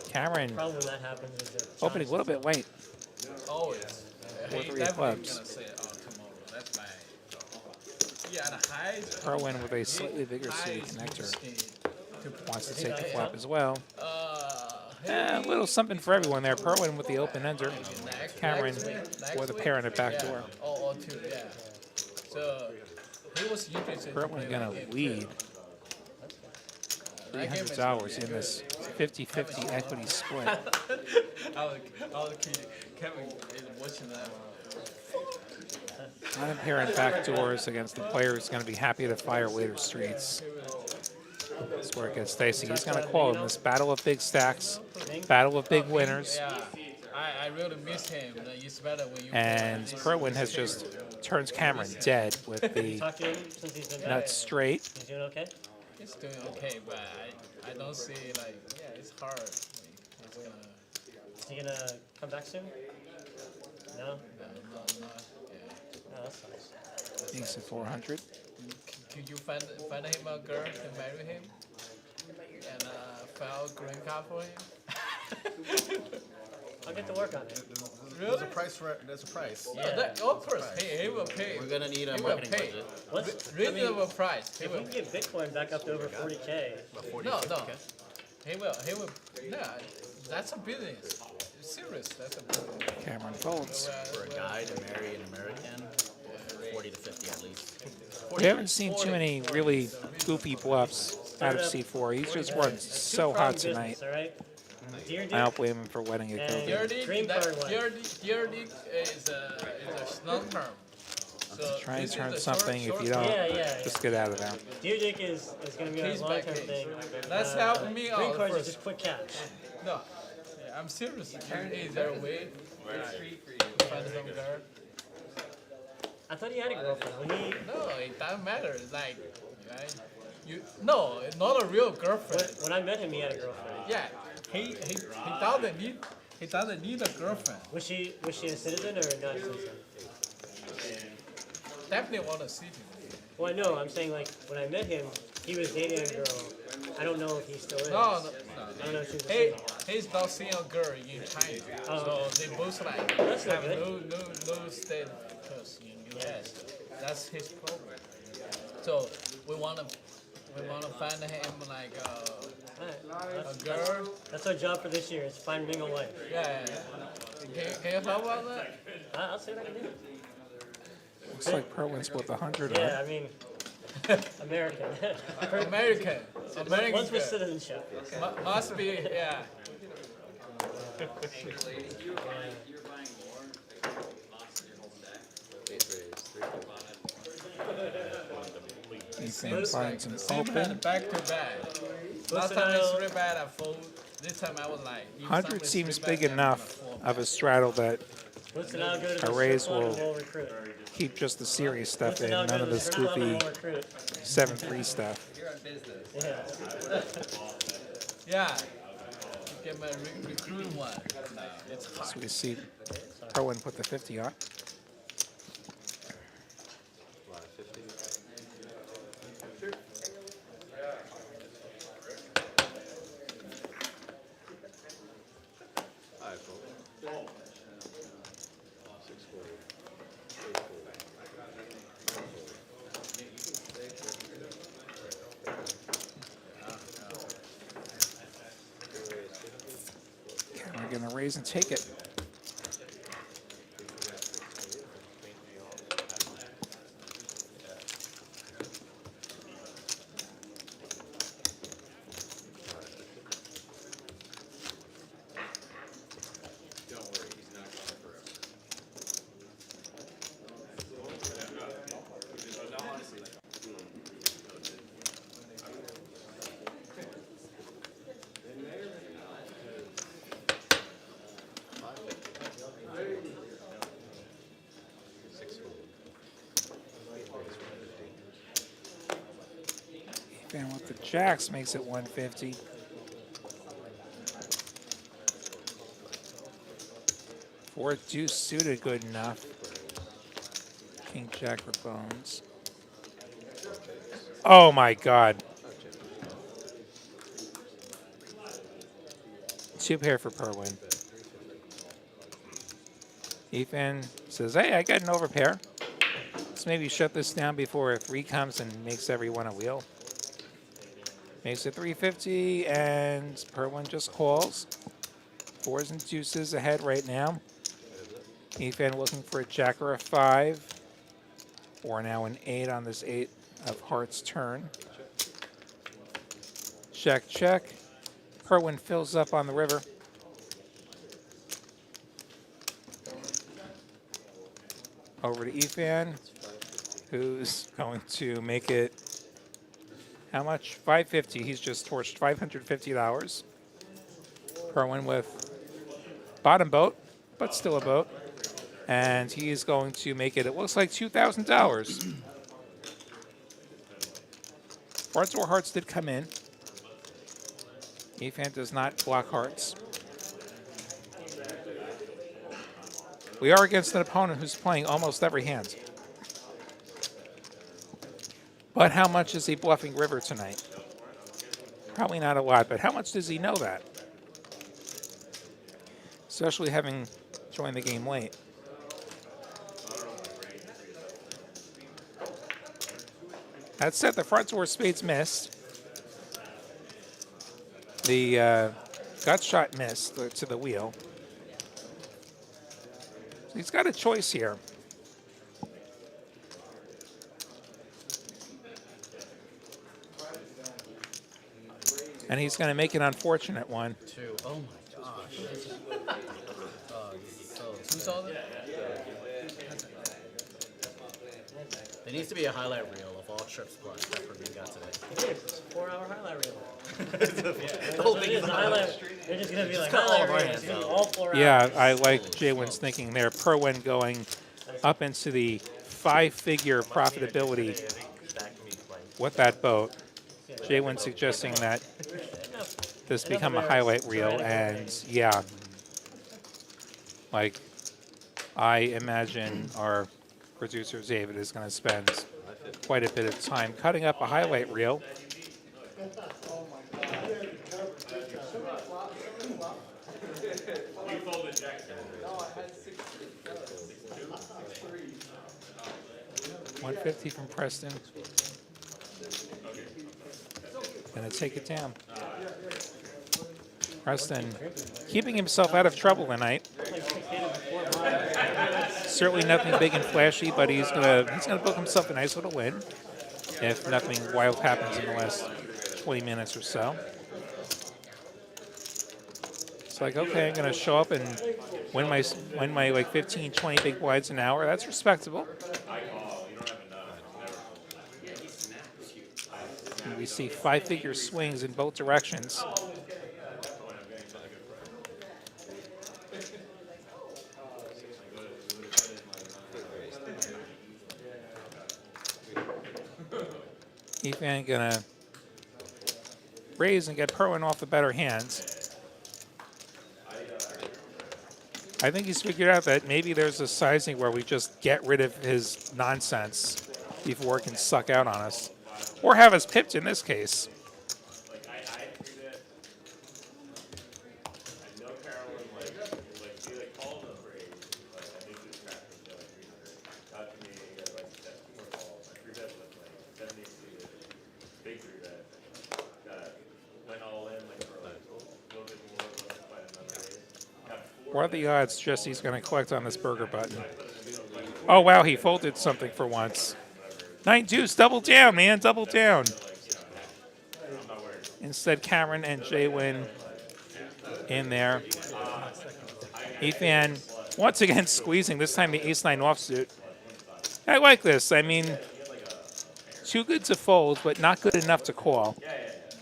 Cameron Problem when that happens is that opening a little bit late. Oh, yes. Four, He three definitely clubs. gonna say, oh, tomorrow. That's my. Yeah, the highs. Irwin with a slightly bigger city connector. Wants to take the Yeah. flop as well. Hey, A little something for everyone there. Perwin with the open ender. Cameron next with a week? pair and a back Yeah. door. Or 2, yeah. So he was interested to play Perwin gonna that game lead too. That game is- $300 in this 50-50 equity split. I was kidding. Kevin is watching that. Not a pair and back doors against the player who's going to be happy to fire later streets. That's where it gets dicey. He's going to call in this battle of big stacks, battle of big winners. Yeah, I really miss him. It's better when you. And Perwin has just turned Cameron dead with the Talk to him since he's been back. nuts straight. He's doing okay? He's doing okay, but I don't see like it's hard. Like, he's gonna. Is he gonna come back soon? No? No, Oh, that sucks. He's at 400. Could you find him a girl to marry him? And file a green card for him? I'll get to work on it. There's a price for it. There's a price. Yeah, of course. He will pay. We're gonna need a He will marketing pay. budget. What's, Reasonable price. He if will. we can get Bitcoin back up to over 40K, No. He will. No, that's a business. It's serious. That's a business. Cameron folds. For a guy to marry an American, 40 to 50 at least. We haven't seen too many really goofy bluffs out of C4. He's just run so hot tonight. all right? Deer I Dick don't blame him for letting it go and there. Green card one. Deerdick is a long term. So Try and this is turn the something. short- If you don't, Yeah. just get out of there. Deer Dick is going to be a Case by long-term case. thing. That's helping me Green out cards first. is just quick cash. No, yeah, I'm serious. Is there a way to find some girl? I thought he had a girlfriend. When he, No, it doesn't matter. It's like, right? No, it's not a real girlfriend. when I met him, he had a girlfriend. Yeah, he doesn't need a girlfriend. Was she a citizen or not a citizen? Definitely want to see him. Well, no, I'm saying like when I met him, he was dating a girl. I don't know if he still is. No. I don't know if she's a single. He's not seeing a girl in China, so they both like That's not have good. no status in US. That's his problem. So we wanna find him like Alright. a girl. That's our job for this year. Is find mingle wife. Yeah. Can you help about that? I'll see what I can do. Looks like Perwin's with 100 on. Yeah, I mean, American. American. What's with girl. citizenship? Must be, yeah. Ethan finds an Same open. hand back to back. Last time it's 3 bet, I fold. This time I was like, 100 seems big enough of a straddle that Let's now go to a the raise strip club will and we'll recruit. keep just the serious stuff Let's in, now go none to of the this strip club and goofy we'll recruit. 7-3 stuff. Yeah. Yeah. Get my recruit one. No, it's hard. So we see Perwin put the 50 on. We're gonna raise and take it. the jacks makes it 150. Four deuce suited, good enough. King jack for bones. Oh my God. Two pair for Perwin. Ethan says, hey, I got an overpair. Let's maybe shut this down before a 3 comes and makes everyone a wheel. Makes it 350, and Perwin just calls. Fours and deuces ahead right now. Ethan looking for a jack or a 5. Or now an 8 on this 8 of hearts turn. Check, check. Perwin fills up on the river. Over to Ethan, who's going to make it, how much? 550. He's just torched $550. Perwin with bottom boat, but still a boat. And he's going to make it looks like $2,000. Hearts or hearts did come in. Ethan does not block hearts. We are against an opponent who's playing almost every hand. But how much is he bluffing river tonight? Probably not a lot, but how much does he know that? Especially having joined the game late. That said, the front door spades missed. The gut shot missed to the wheel. He's got a choice here. And he's going to make an unfortunate one. 2. Oh my gosh. Who saw that? There needs to be a highlight reel of all trips plus that Purdue got today. It's a 4-hour highlight reel. The whole thing is a highlight. They're just going to be like cut all of our highlight hands reels. out. All 4 hours. Yeah, I like Jaywin's thinking there. Perwin going up into the 5-figure profitability with that boat. Jaywin suggesting that this become a highlight reel, and yeah, like I imagine our producer David is going to spend quite a bit of time cutting up a highlight reel. $150 from Preston. Gonna take it down. Preston keeping himself out of trouble tonight. Certainly nothing big and flashy, but he's gonna book himself a nice little win if nothing wild happens in the last 20 minutes or so. It's like, okay, I'm gonna show up and win my like 15, 20 big blinds an hour. That's respectable. And we see 5-figure swings in both directions. Ethan gonna raise and get Perwin off the better hands. I think he's figured out that maybe there's a sizing where we just get rid of his nonsense before it can suck out on us. Or have us pipped in this case. What are the odds Jesse's going to collect on this burger button? Oh, wow, he folded something for once. 9 deuce, double down, man, double down. Instead, Cameron and Jaywin in there. Ethan once again squeezing, this time the ace-9 offsuit. I like this. I mean, too good to fold, but not good enough to call.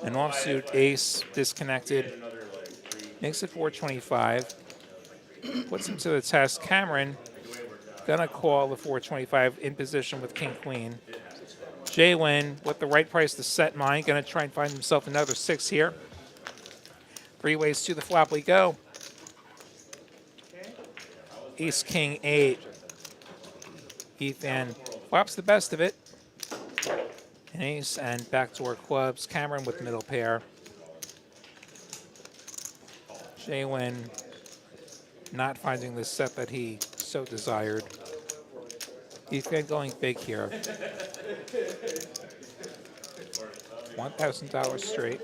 An offsuit ace disconnected. Makes it 425. Puts him to the test. Cameron gonna call the 425 in position with king queen. Jay Wynn with the right price to set mine. Going to try and find himself another 6 here. 3 ways to the flop we go. Ace, King, 8. Ethan flops the best of it. An ace and backdoor clubs. Cameron with middle pair. Jay Wynn not finding the set that he so desired. Ethan going big here. $1,000 straight.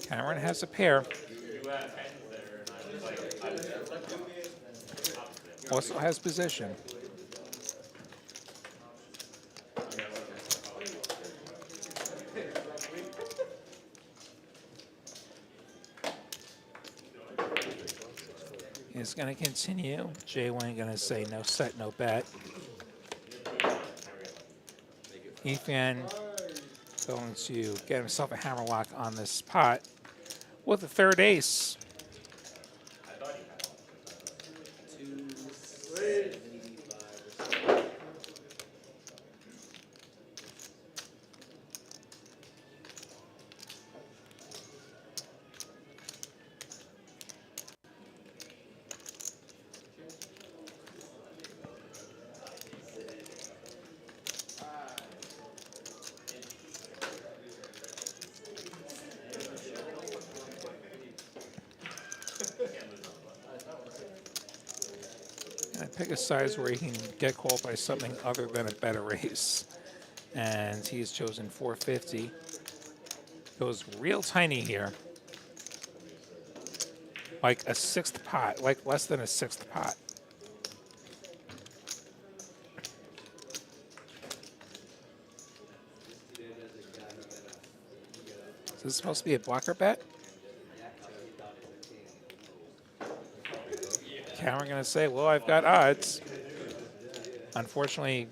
Cameron has a pair. Also has position. He's going to continue. Jay Wayne going to say no set, no bet. Ethan going to get himself a hammerlock on this pot with a third ace. Pick a size where he can get called by something other than a better raise. And he's chosen 450. Goes real tiny here. Like a 6th pot, like less than a 6th pot. Is this supposed to be a blocker bet? Cameron going to say, well, I've got odds. Unfortunately,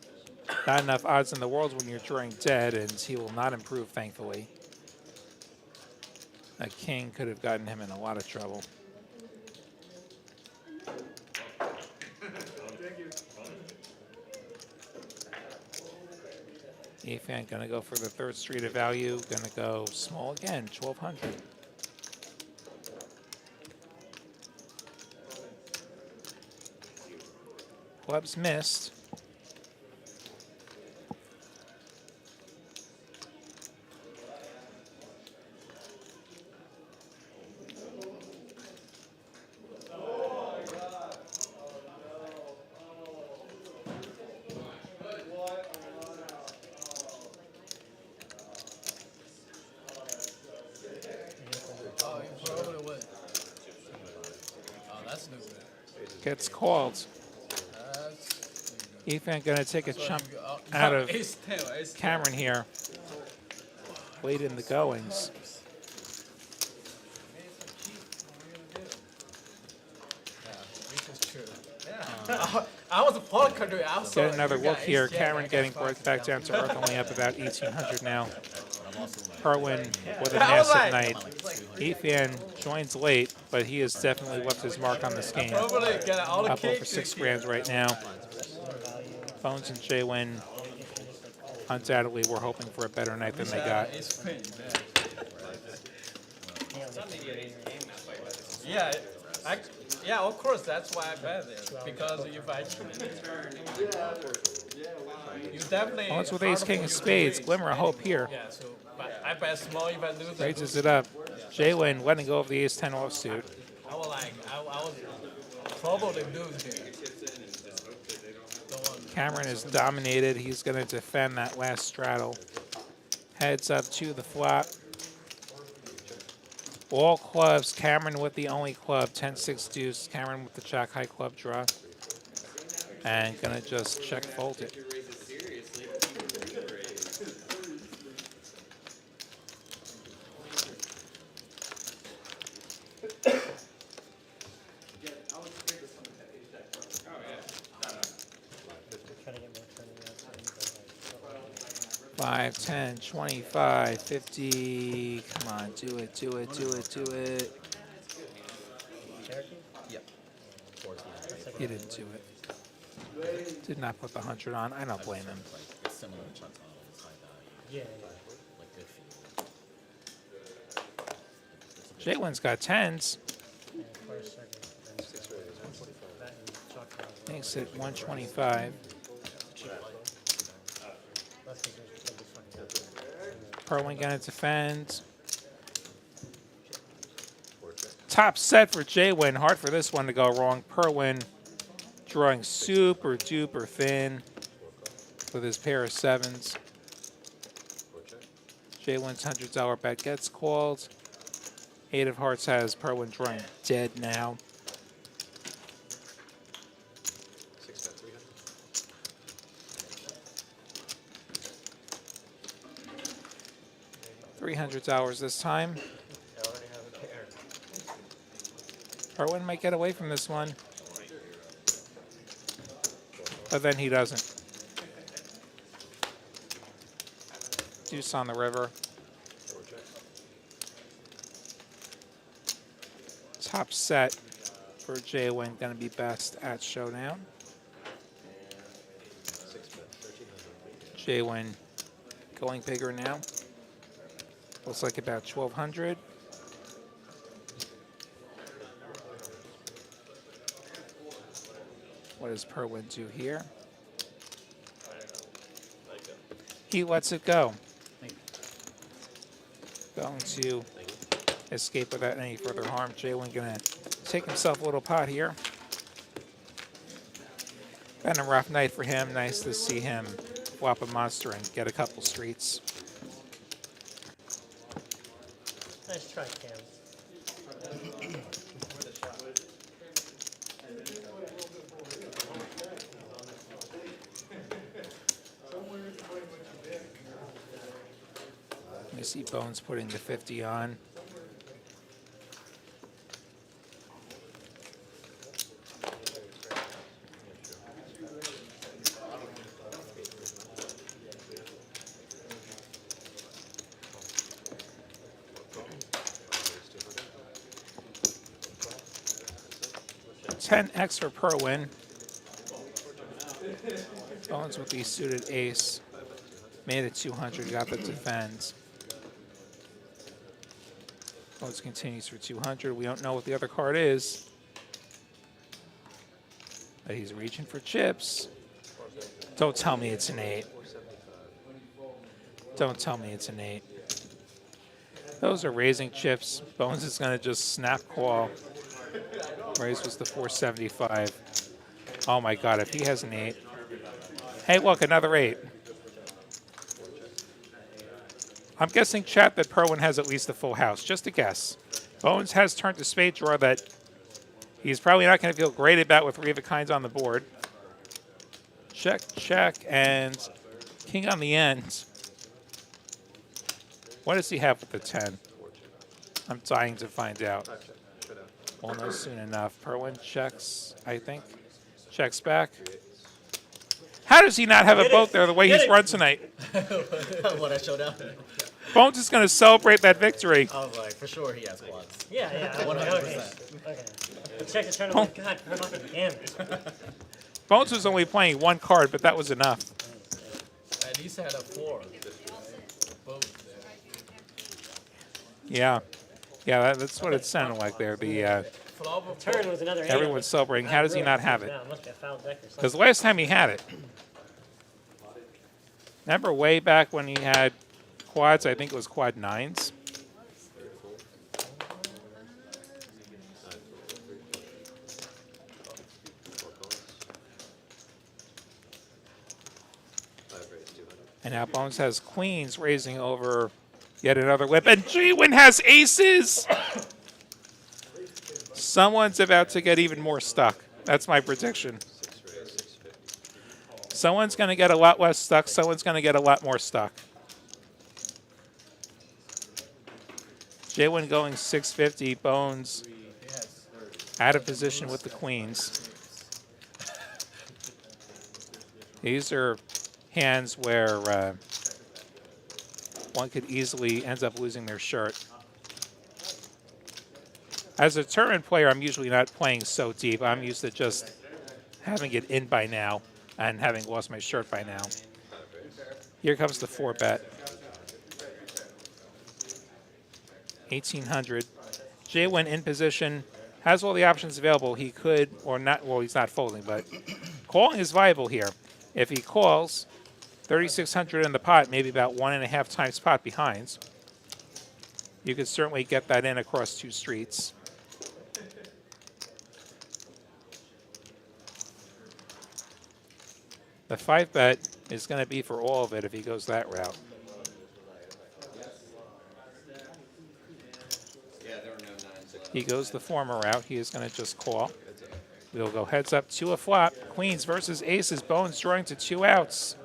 not enough odds in the world when you're drawing dead, and he will not improve, thankfully. A king could have gotten him in a lot of trouble. Ethan going to go for the 3rd street of value. Going to go small again, 1,200. Clubs missed. Oh, you probably would. Oh, that's no good. Gets called. Ethan going to take a chunk out of Cameron here. Late in the goings. I was a poker country. Get another look here. Cameron getting brought back down to earth, only up about 1,800 now. Kerwin with a massive night. Ethan joins late, but he has definitely left his mark on this game. Up over 6 grand right now. Bones and Jay Wynn undoubtedly were hoping for a better night than they got. Yeah, yeah, of course, that's why I bet it. Because if I you definitely. Oh, it's with Ace King of Spades. Glimmer of hope here. Yeah, so but I bet small if I lose. Raises it up. Jay Wynn letting go of the Ace 10 offsuit. I was like, I was probably lose here. Cameron is dominated. He's going to defend that last straddle. Heads up to the flop. All clubs. Cameron with the only club. 10-6 deuce. Cameron with the jack high club draw. And going to just check fold it. Five, 10, 25, 50. Come on, do it, do it, do it, do it. Yep. You didn't do it. Did not put the 100 on. I don't blame him. Like similar chuck models, high value. Yeah. Like good feel. Jay Wynn's got 10s. And first, second, then that and chalk model. Makes it 125. Let's see who's fucking Perwin gonna defend. Top set for Jay Wynn. Hard for this one to go wrong. Perwin drawing super duper thin with his pair of 7s. Jay Wynn's $100 bet gets called. 8 of hearts has Perwin drawing dead now. $300 this time. Perwin might get away from this one. But then he doesn't. Deuce on the river. Top set for Jay Wynn going to be best at Showdown. Jay Wynn going bigger now. Looks like about 1,200. What does Perwin do here? He lets it go. Going to escape without any further harm. Jay Wynn gonna take himself a little pot here. Been a rough night for him. Nice to see him flop a monster and get a couple streets. Nice try, Cam. I see Bones putting the 50 on. $10X for Perwin. Bones with the suited ace. Made it 200, got the defense. Bones continues for 200. We don't know what the other card is. But he's reaching for chips. Don't tell me it's an 8. Don't tell me it's an 8. Those are raising chips. Bones is going to just snap call. Raise was the 475. Oh my God, if he has an 8. Hey, look, another 8. I'm guessing, chat, that Perwin has at least a full house. Just a guess. Bones has turned a spade draw that he's probably not going to feel great about with 3 of a kinds on the board. Check, check, and king on the end. What does he have with the 10? I'm dying to find out. We'll know soon enough. Perwin checks, I think. Checks back. How does he not have a boat there the way he's run tonight? What I showed up. Bones is going to celebrate that victory. I was like, for sure he has quads. Yeah, yeah. 100%. Okay. But check the tournament. God, fucking damn it. Bones was only playing 1 card, but that was enough. At least had a 4. Yeah. Yeah, that's what it sounded like there. The turn was another 8. everyone's celebrating. How does he not have it? No, it must be a foul deck or something. Because last time he had it. Remember way back when he had quads? I think it was quad 9s. And now Bones has queens raising over yet another whip. And Jay Wynn has aces! Someone's about to get even more stuck. That's my prediction. Someone's going to get a lot less stuck. Someone's going to get a lot more stuck. Jay Wynn going 650. Bones out of position with the queens. These are hands where one could easily end up losing their shirt. As a tournament player, I'm usually not playing so deep. I'm used to just having it in by now and having lost my shirt by now. Here comes the 4-bet. 1,800. Jay went in position, has all the options available. He could, or not, well, he's not folding, but calling is viable here. If he calls, 3,600 in the pot, maybe about 1.5 times pot behinds. You could certainly get that in across 2 streets. The 5-bet is going to be for all of it if he goes that route. He goes the former route. He is going to just call. We'll go heads up to a flop. Queens versus aces. Bones drawing to 2 outs.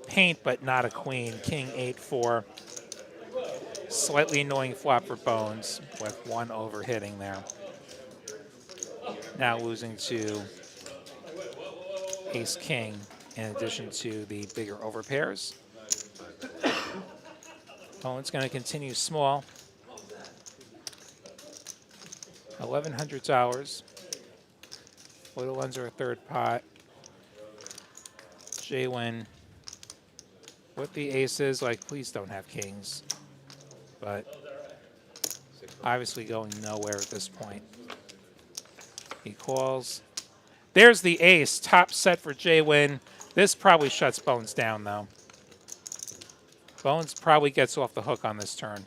Paint, but not a queen. King 8-4. Slightly annoying flop for Bones with 1 overhitting there. Now losing to ace king in addition to the bigger overpairs. Bones going to continue small. $1,100. Little under a 3rd pot. Jay-Win with the aces, like, please don't have kings. But obviously going nowhere at this point. He calls. There's the ace, top set for Jay-Win. This probably shuts Bones down, though. Bones probably gets off the hook on this turn.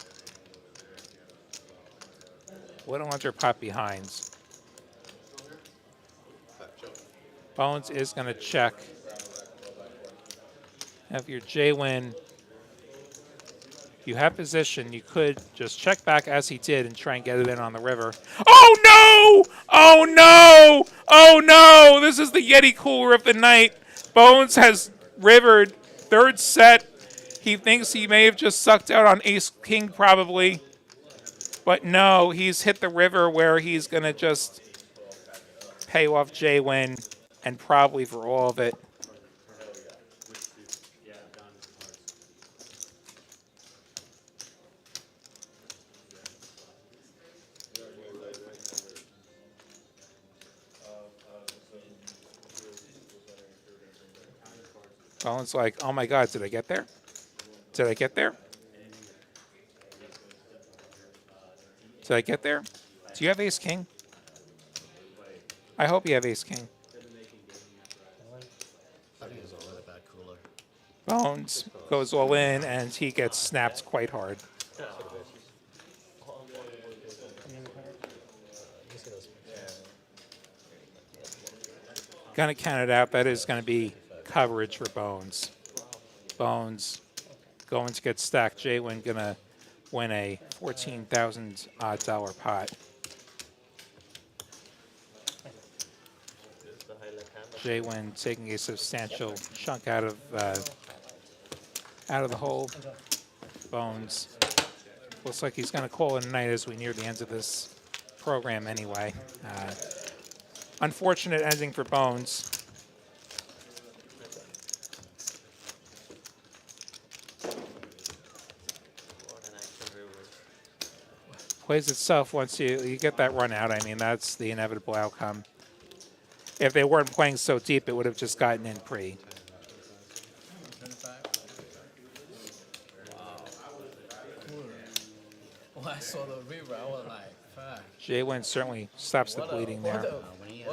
Little under pot behinds. Bones is going to check. If you're Jay-Win, you have position. You could just check back as he did and try and get it in on the river. Oh, no! Oh, no! Oh, no! This is the Yeti cooler of the night. Bones has rivered 3rd set. He thinks he may have just sucked out on ace-king probably. But no, he's hit the river where he's going to just pay off Jay-Win and probably for all of it. Bones like, oh my God, did I get there? Did I get there? Did I get there? Do you have ace-king? I hope you have ace-king. I think it's a really bad cooler. Bones goes all in, and he gets snapped quite hard. Gonna count it out. That is going to be coverage for Bones. Bones going to get stacked. Jay-Win going to win a $14,000 odd pot. Jay-Win taking a substantial chunk out of the hole. Bones looks like he's going to call it a night as we near the end of this program anyway. Unfortunate ending for Bones. Plays itself once you get that run out. I mean, that's the inevitable outcome. If they weren't playing so deep, it would have just gotten in pre. When I saw the river, I was like, fuck. Jay-Win certainly stops the bleeding there.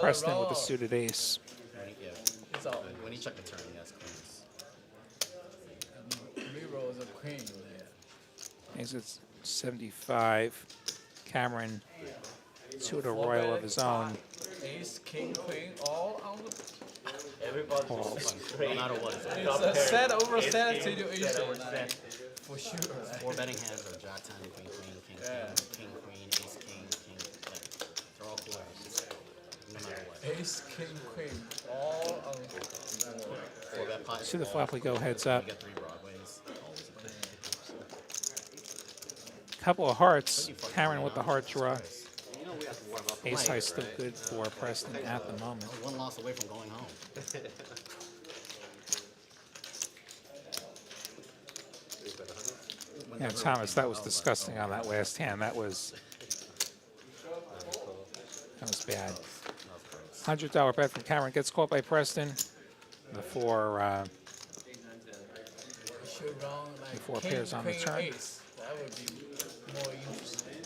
Preston with the suited ace. When he checked the turn, he has queens. River was a queen there. Exits 75. Cameron to the royal of his own. Ace, king, queen, all on the... Everybody calls. No matter what. It's a set over set situation. For sure. 4 betting hands are jack 10, queen, queen, king, king, queen, ace, king, king. Like, they're all coolers. No matter what. Ace, king, queen, all on the... 4 bet pot. To the flop we go heads up. You get 3 broadways. Couple of hearts. Cameron with the heart draw. Ace high still good for Preston at the moment. 1 loss away from going home. Yeah, Thomas, that was disgusting on that last hand. That was bad. $100 bet from Cameron gets caught by Preston. Before Should run like Before king, pairs on the queen, turn. ace. That would be more interesting.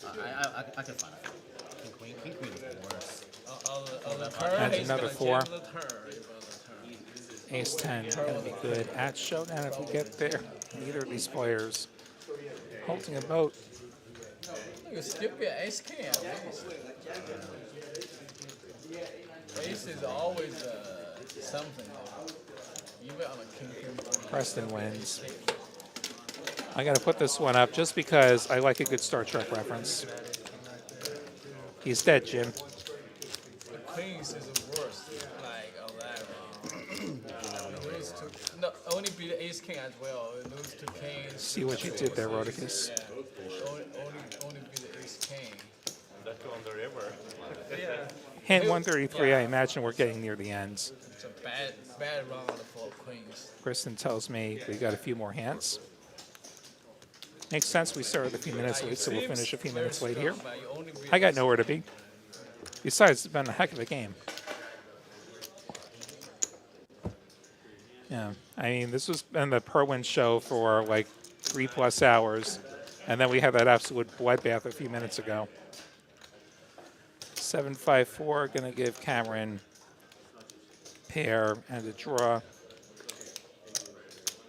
I can find it. King queen is the worst. On the turn, That's he's another gonna 4. jam the turn. Ace 10 is going to be good at showdown if we get there. Neither of these players holding a boat. You still get ace king at least. Ace is always something. Even on a king queen. Preston wins. I got to put this one up just because I like a good Star Trek reference. He's dead, Jim. The queens is the worst. Like on that round. Lose to, no, only beat the ace king as well. Lose to kings. See what you did there, Rodicus. Yeah. Only beat the ace king. That go on the river. Yeah. Hand 133, I imagine we're getting near the ends. It's a bad round for queens. Kristen tells me we got a few more hands. Makes sense, we started a few minutes late, so we'll finish a few minutes late here. I got nowhere to be. Besides, it's been a heck of a game. Yeah, I mean, this was been the per-win show for like 3+ hours, and then we had that absolute bloodbath a few minutes ago. 7-5-4, gonna give Cameron pair and a draw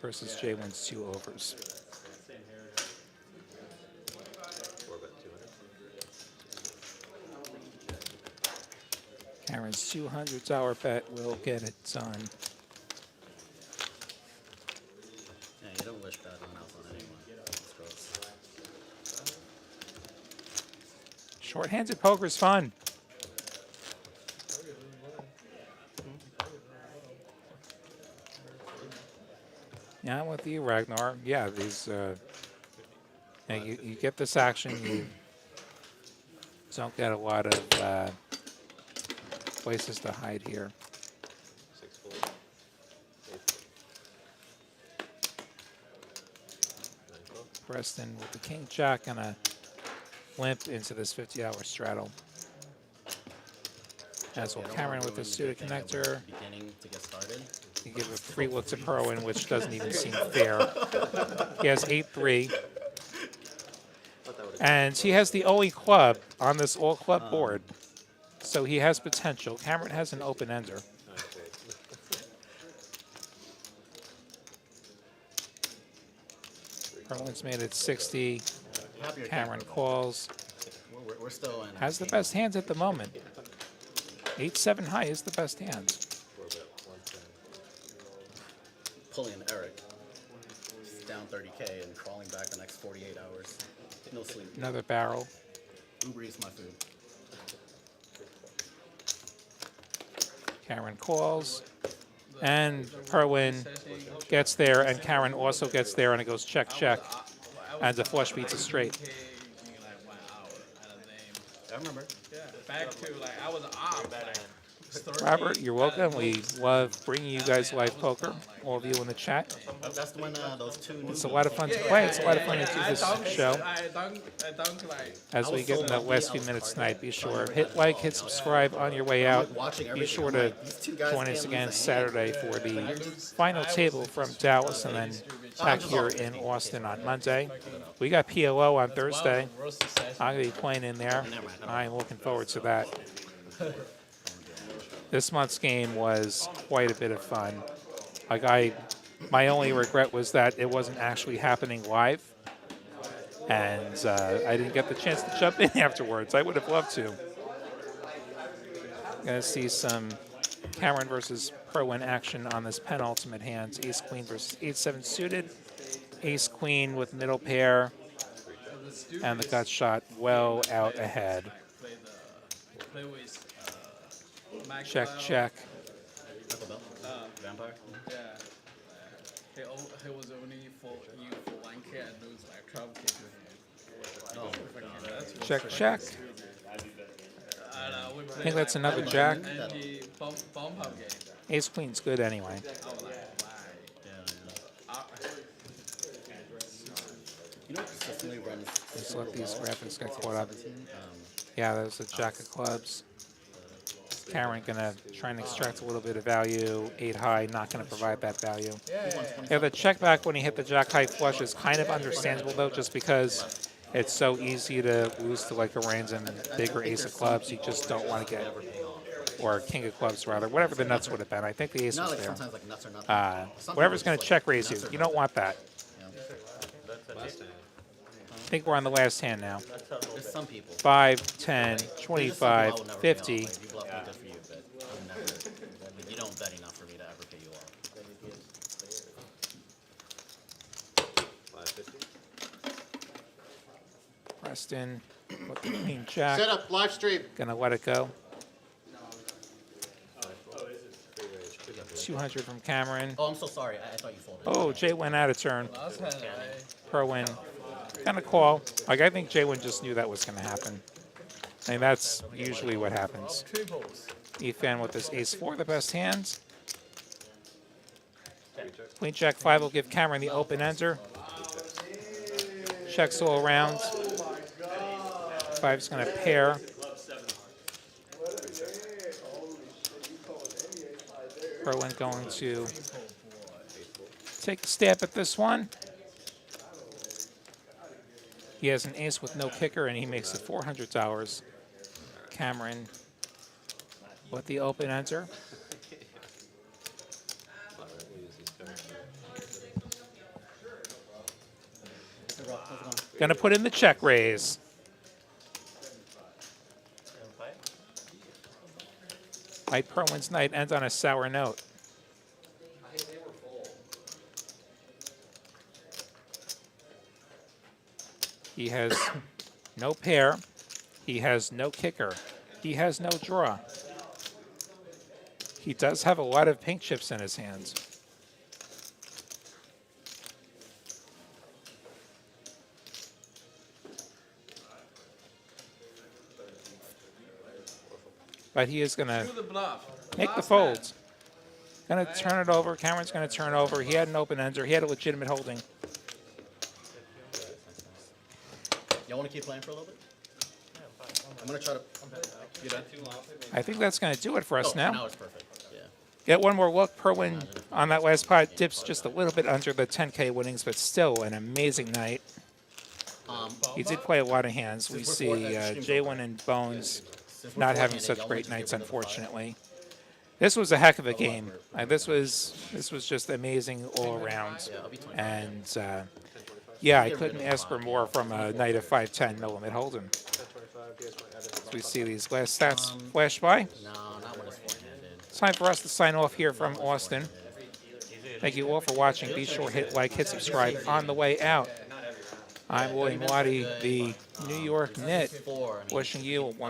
versus Jay wins 2 overs. Cameron's $200 bet will get it done. Yeah, you don't wish bad on mouth on anyone. It's gross. Short-handed poker's fun. Yeah, I'm with you, Ragnar. Yeah, these. Yeah, you get this action. You don't get a lot of places to hide here. 6-4. Preston with the king jack and a limp into this 50-hour straddle. As well, Cameron with the suited connector. Beginning to get started. You give a free look to Perwin, which doesn't even seem fair. He has 8-3. And he has the only club on this all-club board. So he has potential. Cameron has an open-ender. Perwin's made it 60. Cameron calls. We're still in. Has the best hands at the moment. 8-7 high is the best hand. Pulling Eric. He's down 30K and crawling back the next 48 hours. No sleep. Another barrel. Uber eats my food. Cameron calls. And Perwin gets there, and Karen also gets there, and it goes check, check. And the flush beats a straight. I remember. Yeah, back to like I was off. Robert, you're welcome. We love bringing you guys live poker, all of you in the chat. That's when those two. It's a lot of fun to play. It's a lot of fun to do this show. As we get in the last few minutes tonight, be sure hit like, hit subscribe on your way out. Be sure to join us again Saturday for the final table from Dallas, and then back here in Austin on Monday. We got PLO on Thursday. I'm going to be playing in there. I'm looking forward to that. This month's game was quite a bit of fun. Like my only regret was that it wasn't actually happening live, and I didn't get the chance to jump in afterwards. I would have loved to. Gonna see some Cameron versus Perwin action on this penultimate hand. Ace Queen versus 8-7 suited. Ace Queen with middle pair, and the gut shot well out ahead. Check, check. Vampire? Yeah. He was only for you for 1K and lose like 12K. Oh. Check, check. I think that's another jack. Ace Queen's good anyway. You know, consistently runs. Just let these graphics get caught up. Yeah, there's a jack of clubs. Cameron gonna try and extract a little bit of value. 8 high, not gonna provide that value. Yeah, the check back when he hit the jack high flush is kind of understandable though, just because it's so easy to lose to like a random bigger ace of clubs. You just don't want to get, or king of clubs rather, whatever the nuts would have been. I think the ace was there. Whatever's gonna check raise you, you don't want that. I think we're on the last hand now. There's some people. 5, 10, 25, 50. You bluff me good for you, but I'm never, you don't bet enough for me to ever pay you off. 550. Preston, with the queen jack. Set up, live stream. Gonna let it go. 200 from Cameron. Oh, I'm so sorry. I thought you folded. Oh, Jay went out of turn. Last hand, Pro win. Kind of call. Like, I think Jay Wynn just knew that was going to happen. I mean, that's usually what happens. Ethan with this ace-4, the best hands. Queen jack 5 will give Cameron the open ender. Checks all around. 5's going to pair. Pro-Win going to take a stab at this one. He has an ace with no kicker, and he makes it $400. Cameron with the open enter. Gonna put in the check raise. Light Pro-Win's night ends on a sour note. He has no pair. He has no kicker. He has no draw. He does have a lot of pink chips in his hands. But he is going to make the folds. Going to turn it over. Cameron's going to turn over. He had an open ender. He had a legitimate holding. Y'all want to keep playing for a little bit? I'm going to try to... You done? I think that's going to do it for us now. Now it's perfect. Yeah. Get one more look. Pro-Win on that last pot dips just a little bit under the 10K winnings, but still an amazing night. He did play a lot of hands. We see J1 and Bones not having such great nights, unfortunately. This was a heck of a game. This was just amazing all around. And yeah, I couldn't ask for more from a night of 5-10 no limit hold'em. So we see these last stats flash by. It's time for us to sign off here from Austin. Thank you all for watching. Be sure to hit like, hit subscribe on the way out. I'm William Waddy, the New York Nit, wishing you a wonderful